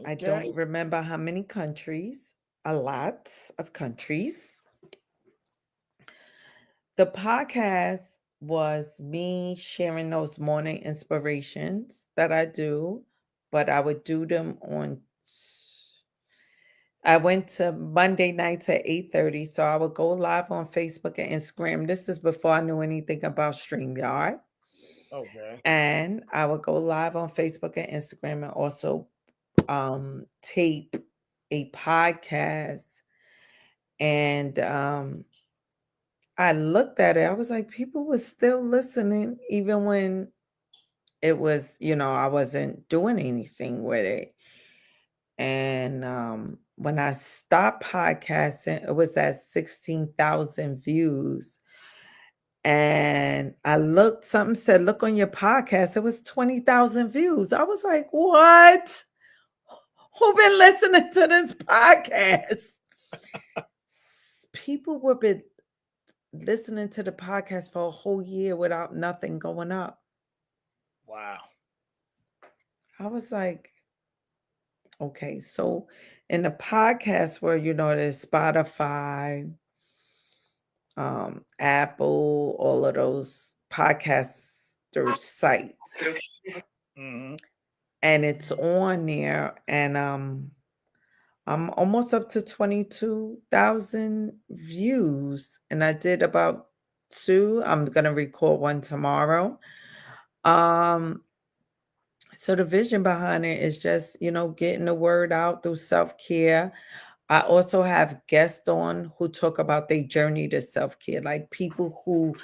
I don't okay, remember how many countries. A lot of countries. The podcast was me sharing those morning inspirations that I do, but I would do them on. I went to Monday nights at 8:30, so I would go live on Facebook and Instagram. This is before I knew anything about StreamYard. okay, And I would go live on Facebook and Instagram and also tape a podcast. And I looked at it, I was like, people were still listening, even when it was, I wasn't doing anything with it. And when I stopped podcasting, it was at 16,000 views. And I looked, something said, look on your podcast. It was 20,000 views. I was like, what? Who been listening to this podcast? People would be listening to the podcast for a whole year without nothing going up. Wow. I was like, okay, so in the podcast where there's Spotify, Apple, all of those podcaster sites, Mm-hmm. and it's on there, and I'm almost up to 22,000 views, and I did about two. I'm gonna record one tomorrow. Um, so the vision behind it is just, getting the word out through self-care. I also have guests on who talk about their journey to self-care, like people who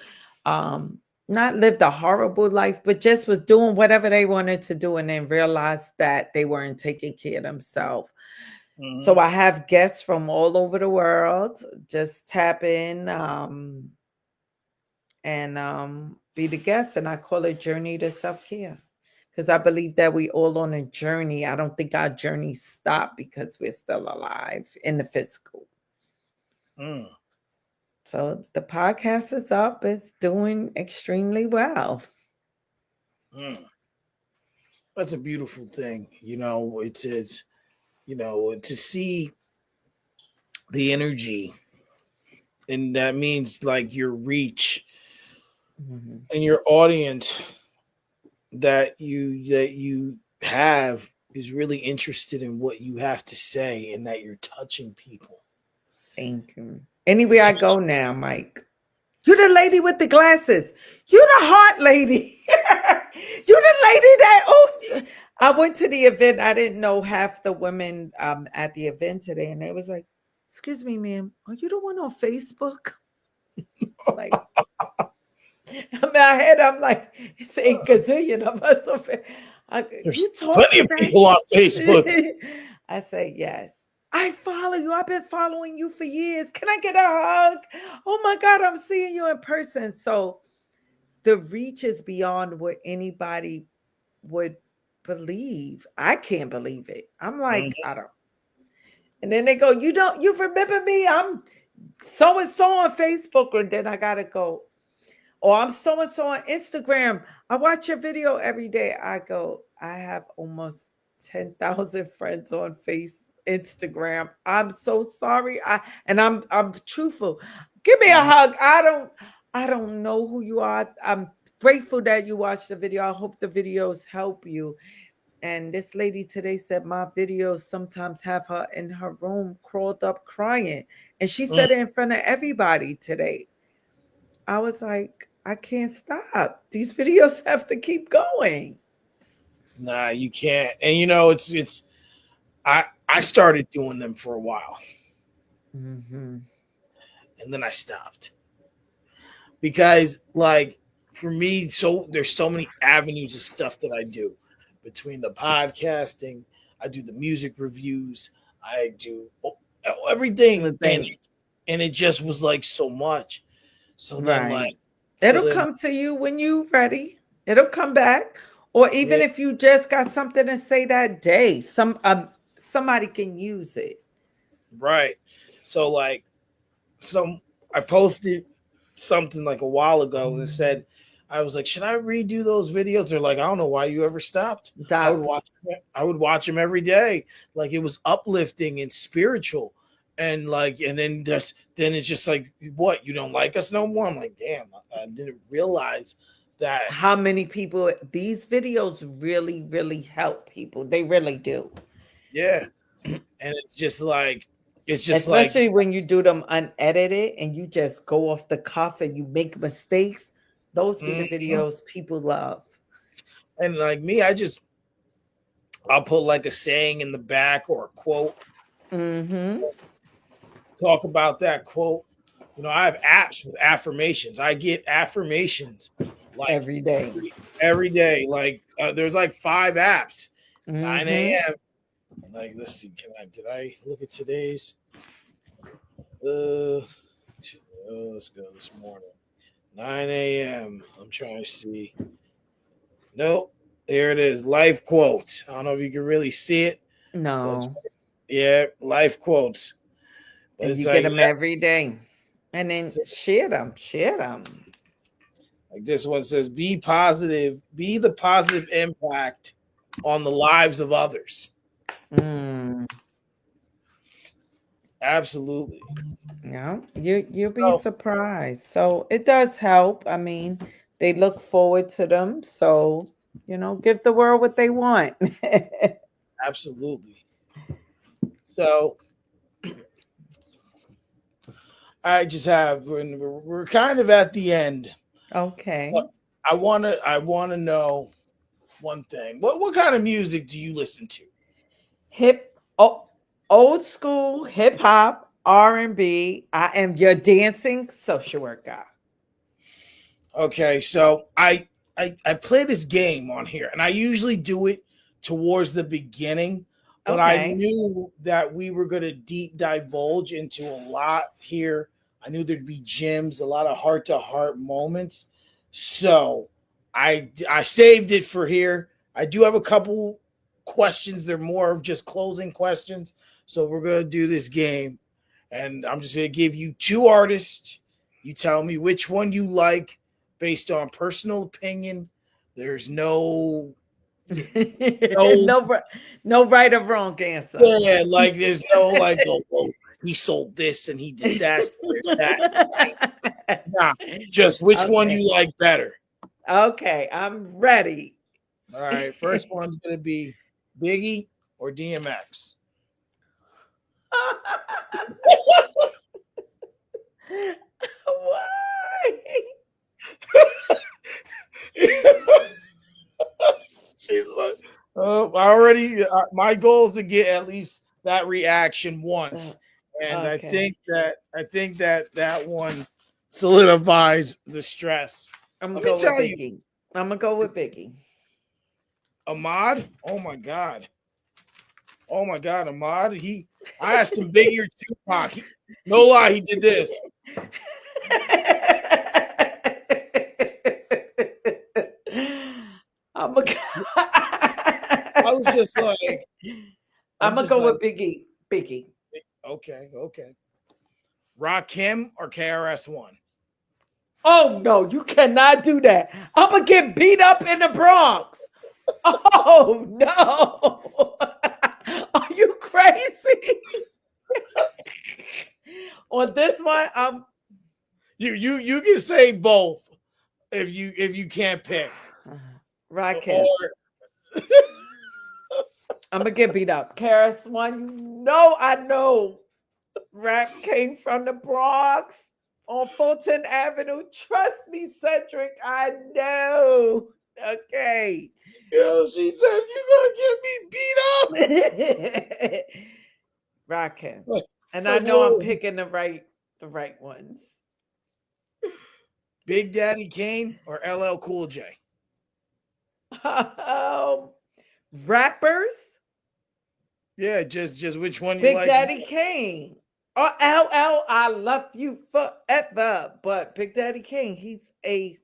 not lived a horrible life, but just was doing whatever they wanted to do and then realized that they weren't taking care of themselves. Mm-hmm. So I have guests from all over the world. Just tap in and be the guest, and I call it Journey to Self-Care. Because I believe that we all on a journey. I don't think our journey stopped because we're still alive in the physical. Mm. So the podcast is up. It's doing extremely well. Mm. That's a beautiful thing. It's to see the energy, and that means like your reach Mhm. and your audience that you have is really interested in what you have to say, and that you're touching people. Thank you. You're Anywhere I go touching. now, Mike. You the lady with the glasses. You the heart lady. You the lady that I went to the event. I didn't know half the women at the event today, and they was like, "Excuse me, ma'am, are you the one on Facebook?" Like, in my head, I'm like, it's a gazillion of us. There's You talk plenty to of people on Facebook. that? I say, yes. I follow you. I've been following you for years. Can I get a hug? Oh my God, I'm seeing you in person. So the reach is beyond what anybody would believe. I can't believe it. I'm like, Mhm. I don't. And then they go, you remember me? I'm so and so on Facebook. And then I got to go, or I'm so and so on Instagram. I watch your video every day. I go, I have almost 10,000 friends on Instagram. I'm so sorry. I'm truthful. Give me a Mhm. hug. I don't know who you are. I'm grateful that you watched the video. I hope the videos help you. And this lady today said my videos sometimes have her in her room crawled up crying. And she Mm. said it in front of everybody today. I was like, I can't stop. These videos have to keep going. Nah, you can't. And it's I started doing them for a while, Hmm. and then I stopped because, like, for me, so there's so many avenues of stuff that I do between the podcasting. I do the music reviews. I do everything, and Then, it just was like so much. So then, like, right. so It'll then, come to you when you're ready. It'll come back. Or even yeah, if you just got something to say that day, somebody can use it. right. So like, some I posted something like a while ago and said, I was like, should I redo those videos? They're like, I don't know why you ever stopped. I would Stopped. watch I would watch them every day. Like, it was uplifting and spiritual. And like, and then it's just like, what, you don't like us no more? I'm like, damn, I didn't realize that. How many people these videos really, really help people. They really do. Yeah. And it's just like, Especially when you do them unedited and you just go off the cuff and you make mistakes. Those be the mhm. videos people love. And like me, I'll put like a saying in the back or a quote, Hmm. talk about that quote. I have apps with affirmations. I get affirmations like Every day. every day. Like, there's like 5 apps. 9 Hmm. a.m. Like, let's see. Did I look at today's? Uh, let's go this morning. 9 a.m. I'm trying to see. Nope. There it is. Life quotes. I don't know if you can really see it, but No. yeah, life quotes. But And it's you get like, them every day. And then yeah, share them. Share them. like this one says, be positive, be the positive impact on the lives of others. Mm. Absolutely. Yeah, you'll be So, surprised. So it does help. I mean, they look forward to them. So, give the world what they want. absolutely. So, I just have, we're kind of at the end, Okay. but I want to know one thing. What kind of music do you listen to? Hip oh, Old school hip hop, R&B. I am your dancing social worker. Okay, so I play this game on here, and I usually do it towards the beginning, but I Okay. knew that we were going to deep divulge into a lot here. I knew there'd be gems, a lot of heart to heart moments. So I saved it for here. I do have a couple questions. They're more of just closing questions. So we're going to do this game, and I'm just going to give you two artists. You tell me which one you like based on personal opinion. There's no no, no right or wrong answer. yeah, like there's no like oh, he sold this and he did that. So there's that right. Nah, just which one Okay. you like better. Okay, I'm ready. All right, first one's gonna be Biggie or DMX. Why? She's like, I already. My goal is to get at least that reaction Uh, once, and okay. I think that that one solidifies the stress. I'm gonna Let me go with tell you, Biggie. I'm gonna go with Biggie. Ahmad. Oh my God, Ahmad. I asked him Biggie or Tupac. No lie, he did this. I'm gonna I was just like, I'm I'm gonna just go like, with Biggie. Biggie. okay, okay. Rakim or KRS-One. Oh no, you cannot do that. I'm gonna get beat up in the Bronx. Oh no. Are you crazy? On this one, I'm You can say both if you can't pick. Rakim. Or I'm gonna get beat up. Karis one, I know. Rat came from the Bronx on Fulton Avenue. Trust me, Cedric, I know. Okay. she said you're gonna get me beat up. Rakim. Like, And I like, know I'm whoa. picking the right ones. Big Daddy Kane or LL Cool J. um, rappers, Yeah, just which one you Big like Daddy more. Kane. Or LL, I love you forever. But Big Daddy Kane, he's a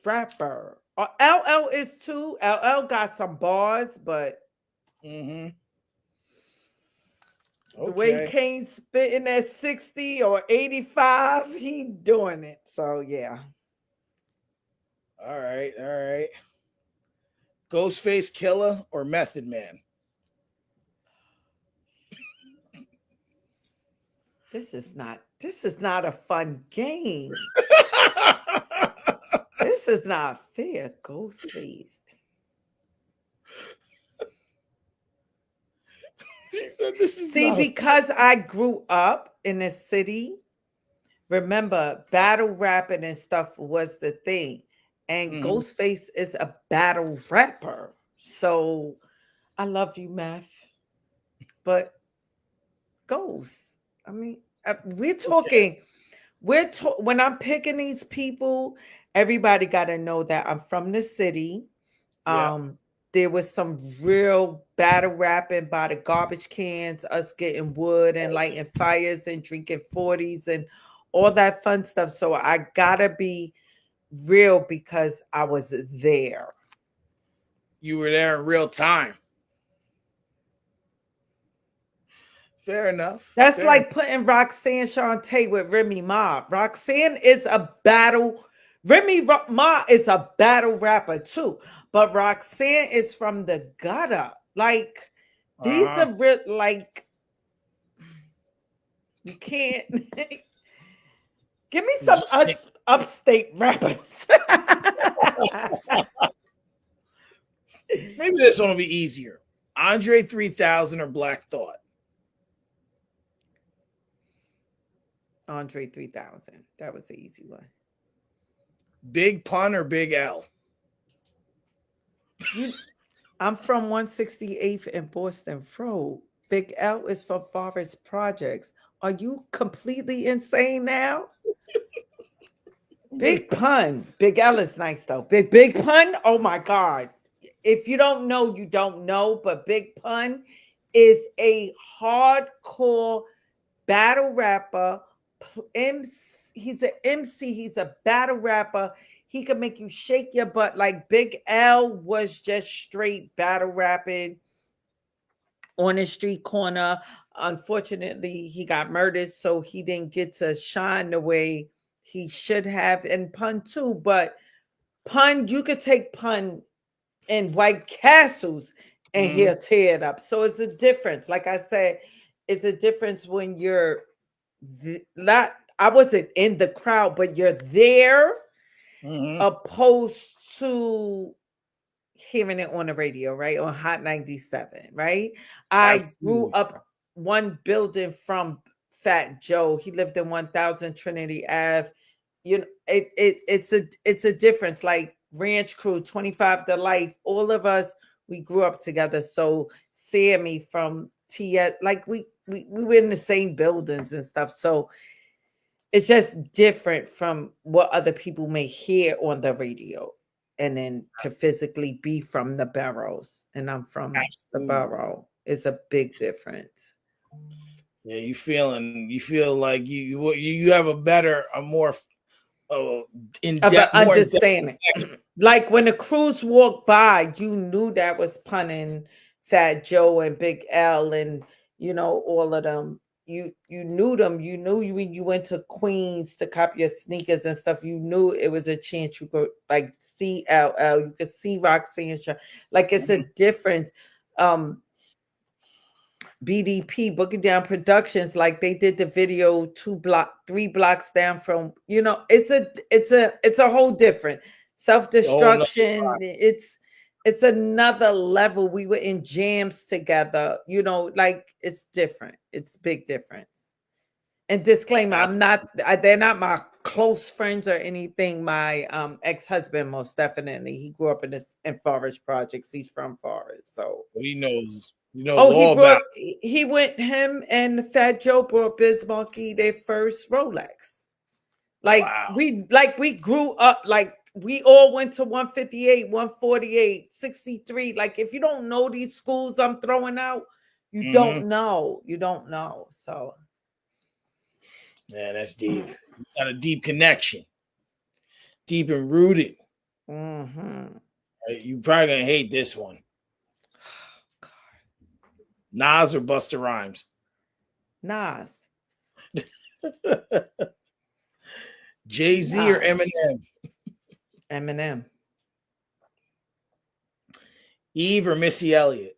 rapper. Or LL is too. LL got some bars, but Mm-hmm. the way Okay. Kane's spitting at 60 or 85, he doing it. So yeah. All right. All right. Ghostface Killer or Method Man. This is not a fun game. This is not fair, Ghostface. She said this is See, not a because I grew up in a city, remember battle rapping and stuff was the thing. And mm-hmm. Ghostface is a battle rapper. So I love you, Meth. But Ghost. I mean, we're Okay. talking, when I'm picking these people, everybody got to know that I'm from the city. Yeah. Um, there was some real battle rapping by the garbage cans, us getting wood and lighting fires and drinking 40s and all that fun stuff. So I gotta be real because I was there. You were there in real time. Fair enough. That's Fair. like putting Roxanne Shante with Remy Ma. Roxanne is a battle. Ma is a battle rapper too, but Roxanne is from the gutter. Like these Uh-huh. are real. Like you can't give me You some just think upstate rappers. maybe this one will be easier. Andre 3000 or Black Thought? Andre 3000. That was the easy one. Big Pun or Big L? I'm from 168th in Boston Road. Big L is from Forest Projects. Are you completely insane now? Big Pun. Big L is nice though. Big Pun. Oh my God. If you don't know, you don't know. But Big Pun is a hardcore battle rapper. He's an MC. He's a battle rapper. He can make you shake your butt. Like Big L was just straight battle rapping on a street corner. Unfortunately, he got murdered, so he didn't get to shine the way he should have. And Pun too, but Pun, you could take Pun in White Castles and he'll tear it up. So it's a difference. Like I said, it's a difference when you're not. I wasn't in the crowd, but you're there, opposed to hearing it on the radio, right? On Hot 97, right? I grew Absolutely. up one building from Fat Joe. He lived in 1000 Trinity Ave. You know, it's a difference. Like Ranch Crew, 25 to Life, all of us, we grew up together. So Sammy from TS, like we were in the same buildings and stuff. So it's just different from what other people may hear on the radio and then to physically be from the boroughs and I'm from the Absolutely. borough is a big difference. Yeah, you feel like you have a more in Of an depth, more in depth. understanding. Like when the crews walked by, you knew that was punning Fat Joe and Big L and all of them. You knew them. You knew when you went to Queens to cop your sneakers and stuff. You knew it was a chance you could like see LL. You could see Roxanne. Like it's a difference. BDP Booking Down Productions, like they did the video 3 blocks down from, it's a whole different Oh no. self-destruction. It's another level. We were in jams together, like it's different. It's big difference. And disclaimer, they're not my close friends or anything. My ex-husband, most definitely. He grew up in Forest Projects. He's from Forest. So He knows. He knows oh, all about him and Fat Joe brought Biz Monkey their first Rolex. it. Like Wow. we grew up, like we all went to 158, 148, 63. Like if you don't know these schools I'm throwing out, you don't know. You don't know. So Man, that's deep. You got a deep connection. Deep and rooted. You probably gonna hate this one. Nas or Busta Rhymes? Nas. Jay-Z or Eminem? Eminem. Eve or Missy Elliott?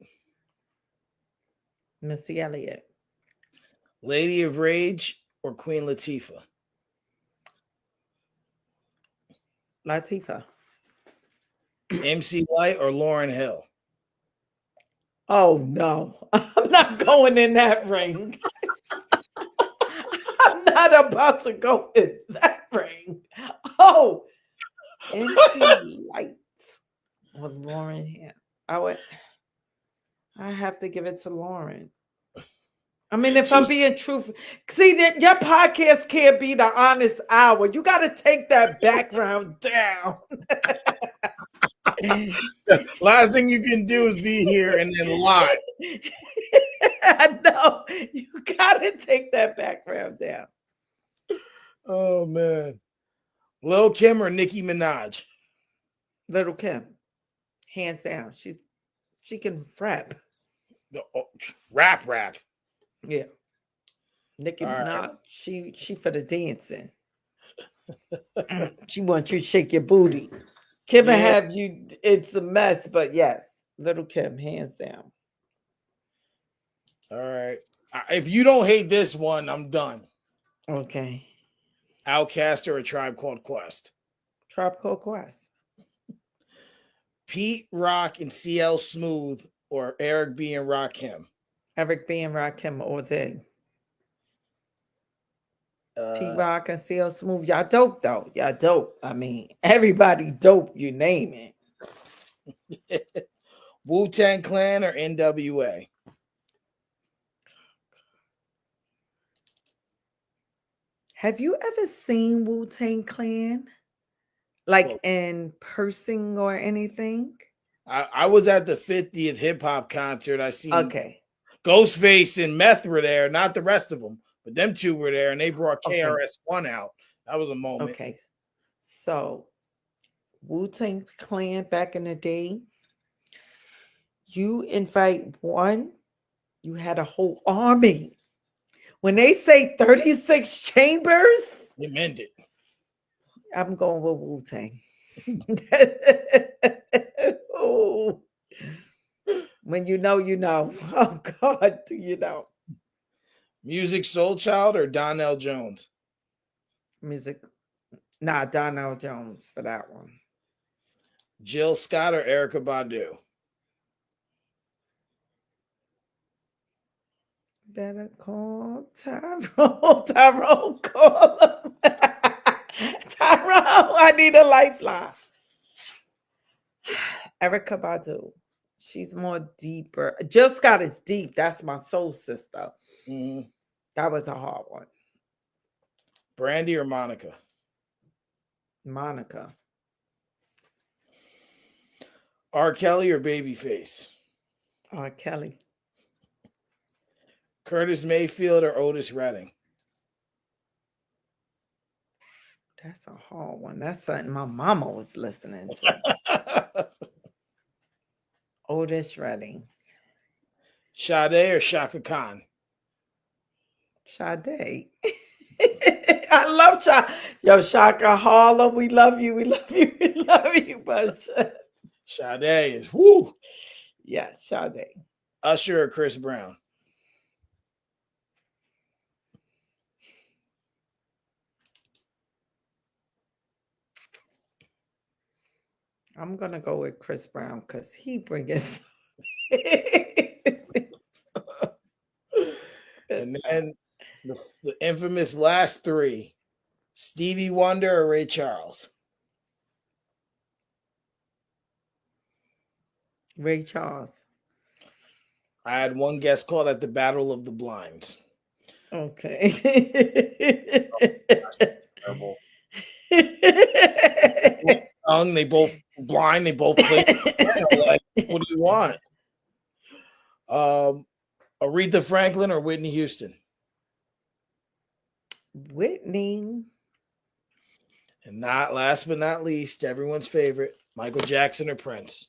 Missy Elliott. Lady of Rage or Queen Latifah? Latifah. MC Light or Lauryn Hill? Oh no, I'm not going in that ring. I'm not about to go in that ring. Oh, MC Light with Lauren here. I have to give it to Lauren. I mean, if I'm being truthful, see that your podcast can't be the honest hour. You got to take that background down. Last thing you can do is be here and then lie. I know. You gotta take that background down. Oh man, Lil Kim or Nicki Minaj? Little Kim, hands down. She can rap. Oh, rap. Yeah. Nicki All right. Minaj, she for the dancing. She wants you to shake your booty. Kim will Yeah. have you. It's a mess, but yes, Little Kim, hands down. All right. If you don't hate this one, I'm done. Okay. Outcast or A Tribe Called Quest? Tropical Quest. Pete Rock and CL Smooth or Eric B and Rakim? Eric B and Rakim all day. P Uh, Rock and CL Smooth. Y'all dope though. Y'all dope. I mean, everybody dope. You name it. Wu-Tang Clan or NWA? Have you ever seen Wu Tang Clan? Like Well, in person or anything? I was at the 50th hip hop concert. I seen Okay. Ghostface and Meth were there, not the rest of them, but them two were there, and they brought Okay. KRS-One out. That was a moment. Okay. So Wu Tang Clan back in the day, you invite one, you had a whole army. When they say 36 chambers, They meant it. I'm going with Wu Tang. Oh, when you know, you know. Oh God, do you know? Music Soul Child or Donnell Jones? Music. Nah, Donnell Jones for that one. Jill Scott or Erica Badu? Better call Tyrone. Tyrone, call him. Tyrone, I need a lifeline. Erica Badu. She's more deeper. Jill Scott is deep. That's my soul sister. Mm-hmm. That was a hard one. Brandy or Monica? Monica. R. Kelly or Babyface? R. Kelly. Curtis Mayfield or Otis Redding? That's a hard one. That's something my mama was listening to. Otis Redding. Sade or Shaka Khan? Sade. I love Shaka. Yo, Shaka Harlem. We love you. We love you. We love you. But Sade is whoo. yeah, Sade. Usher or Chris Brown? I'm gonna go with Chris Brown because he brings. And then the infamous last three: Stevie Wonder or Ray Charles? Ray Charles. I had one guest call that the Battle of the Blinds. Okay. That's terrible. Young, they both blind, they both play. Like, what do you want? Aretha Franklin or Whitney Houston? Whitney. And not last but not least, everyone's favorite, Michael Jackson or Prince?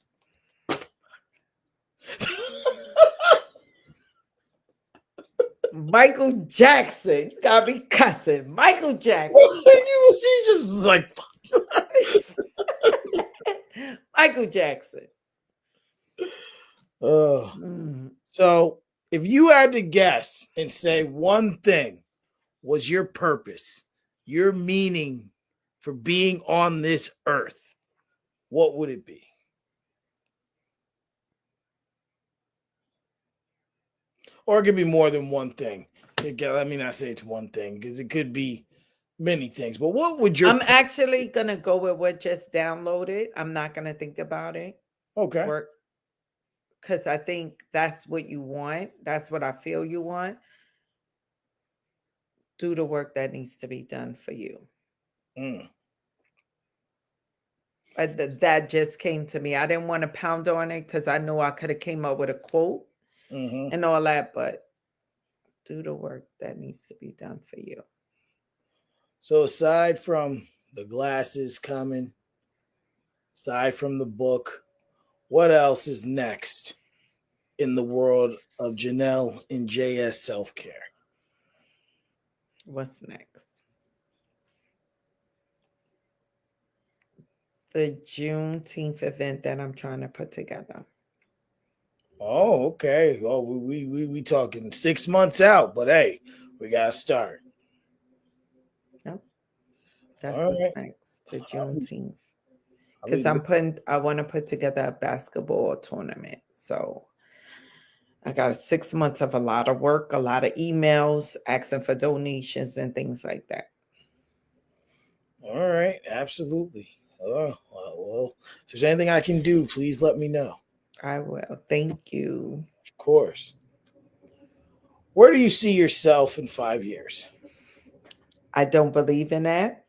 Michael Jackson. You gotta be cussing. Michael Jackson. She just was like, Michael Jackson. So if you had to guess and say one thing was your purpose, your meaning for being on this earth, what would it be? Or it could be more than one thing. Let me not say it's one thing because it could be many things. But what would your I'm actually gonna go with what just downloaded. I'm not gonna think about it. okay Work because I think that's what you want. That's what I feel you want. Do the work that needs to be done for you. Mm. That just came to me. I didn't want to pound on it because I knew I could have came up with a quote Hmm. and all that, but do the work that needs to be done for you. So aside from the glasses coming, aside from the book, what else is next in the world of Janelle and JS self care? What's next? The Juneteenth event that I'm trying to put together. Oh, okay. Oh, we talking 6 months out, but hey, we gotta start. Yep, that's All what's right. next. The I'll be, Juneteenth. I'll Because be I want to put together a basketball tournament. So I got 6 months of a lot of work, a lot of emails, asking for donations and things like that. all right. Absolutely. Well, if there's anything I can do, please let me know. I will. Thank you. Of course. Where do you see yourself in 5 years? I don't believe in that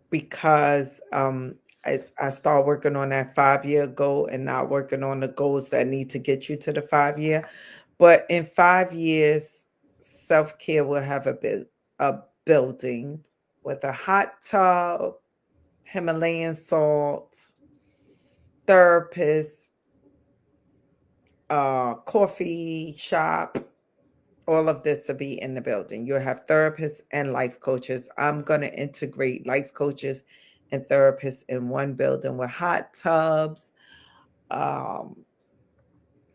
because I start working on that 5 year goal and not working on the goals that need to get you to the 5 year. But in 5 years, self care will have a building with a hot tub, Himalayan salt, therapist, coffee shop, all of this to be in the building. You'll have therapists and life coaches. I'm going to integrate life coaches and therapists in one building with hot tubs, um,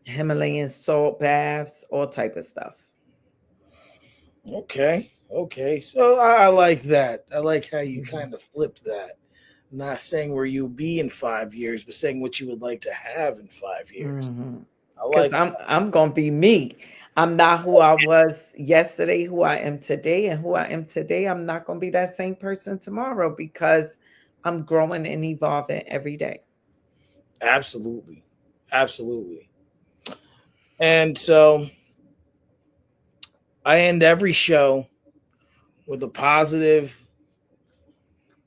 Himalayan salt baths, all type of stuff. Okay. Okay. So I like that. I like how you Mhm. kind of flip that. Not saying where you'll be in 5 years, but saying what you would like to have in 5 years. I Because like I'm gonna be me. I'm not who I was yesterday, who I am today, and who I am today. I'm not gonna be that same person tomorrow because I'm growing and evolving every day. absolutely. Absolutely. And so I end every show with a positive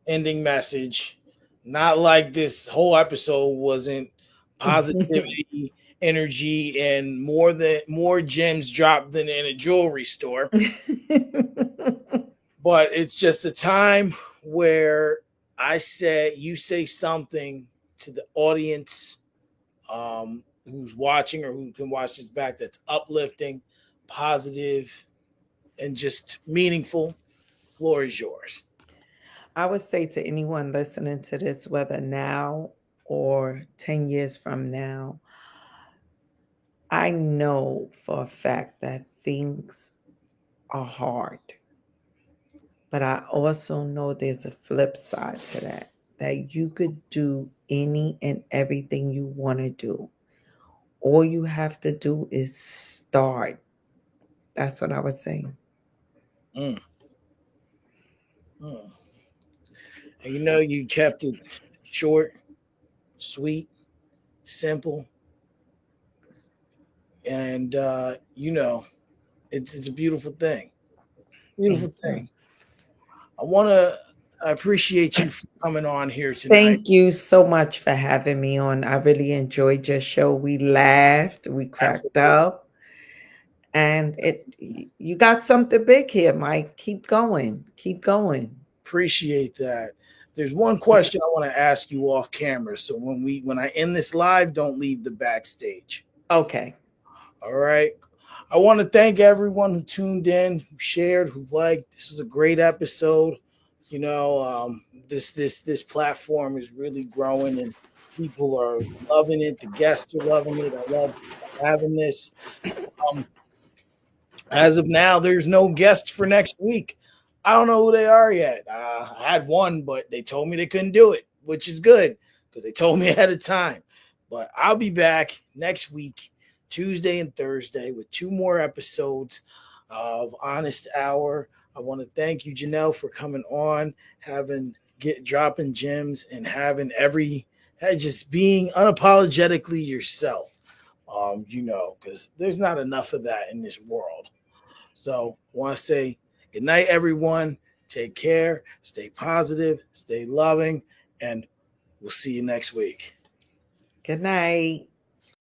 ending message. Not like this whole episode wasn't positivity, energy, and more gems dropped than in a jewelry store. But it's just a time where you say something to the audience who's watching or who can watch this back that's uplifting, positive, and just meaningful. Floor is yours. I would say to anyone listening to this, whether now or 10 years from now, I know for a fact that things are hard, but I also know there's a flip side to that, that you could do any and everything you want to do. All you have to do is start. That's what I was saying. Mm, mm. And you kept it short, sweet, simple, and it's a beautiful thing. Thank Beautiful you. thing. I want to. I appreciate you for coming on here tonight. Thank you so much for having me on. I really enjoyed your show. We laughed, we cracked Absolutely up, and you got something big here, Mike. Keep going. Keep going. appreciate that. There's one question I want to ask you off camera. So when I end this live, don't leave the backstage. Okay. All right. I want to thank everyone who tuned in, who shared, who liked. This was a great episode. This platform is really growing and people are loving it. The guests are loving it. I love having this. Um, as of now, there's no guest for next week. I don't know who they are yet. I had one, but they told me they couldn't do it, which is good because they told me ahead of time. But I'll be back next week, Tuesday and Thursday, with two more episodes of Honest Hour. I want to thank you, Janelle, for coming on, dropping gems, and having just being unapologetically yourself. Because there's not enough of that in this world. So I want to say good night, everyone. Take care, stay positive, stay loving, and We'll see you next week. Good night.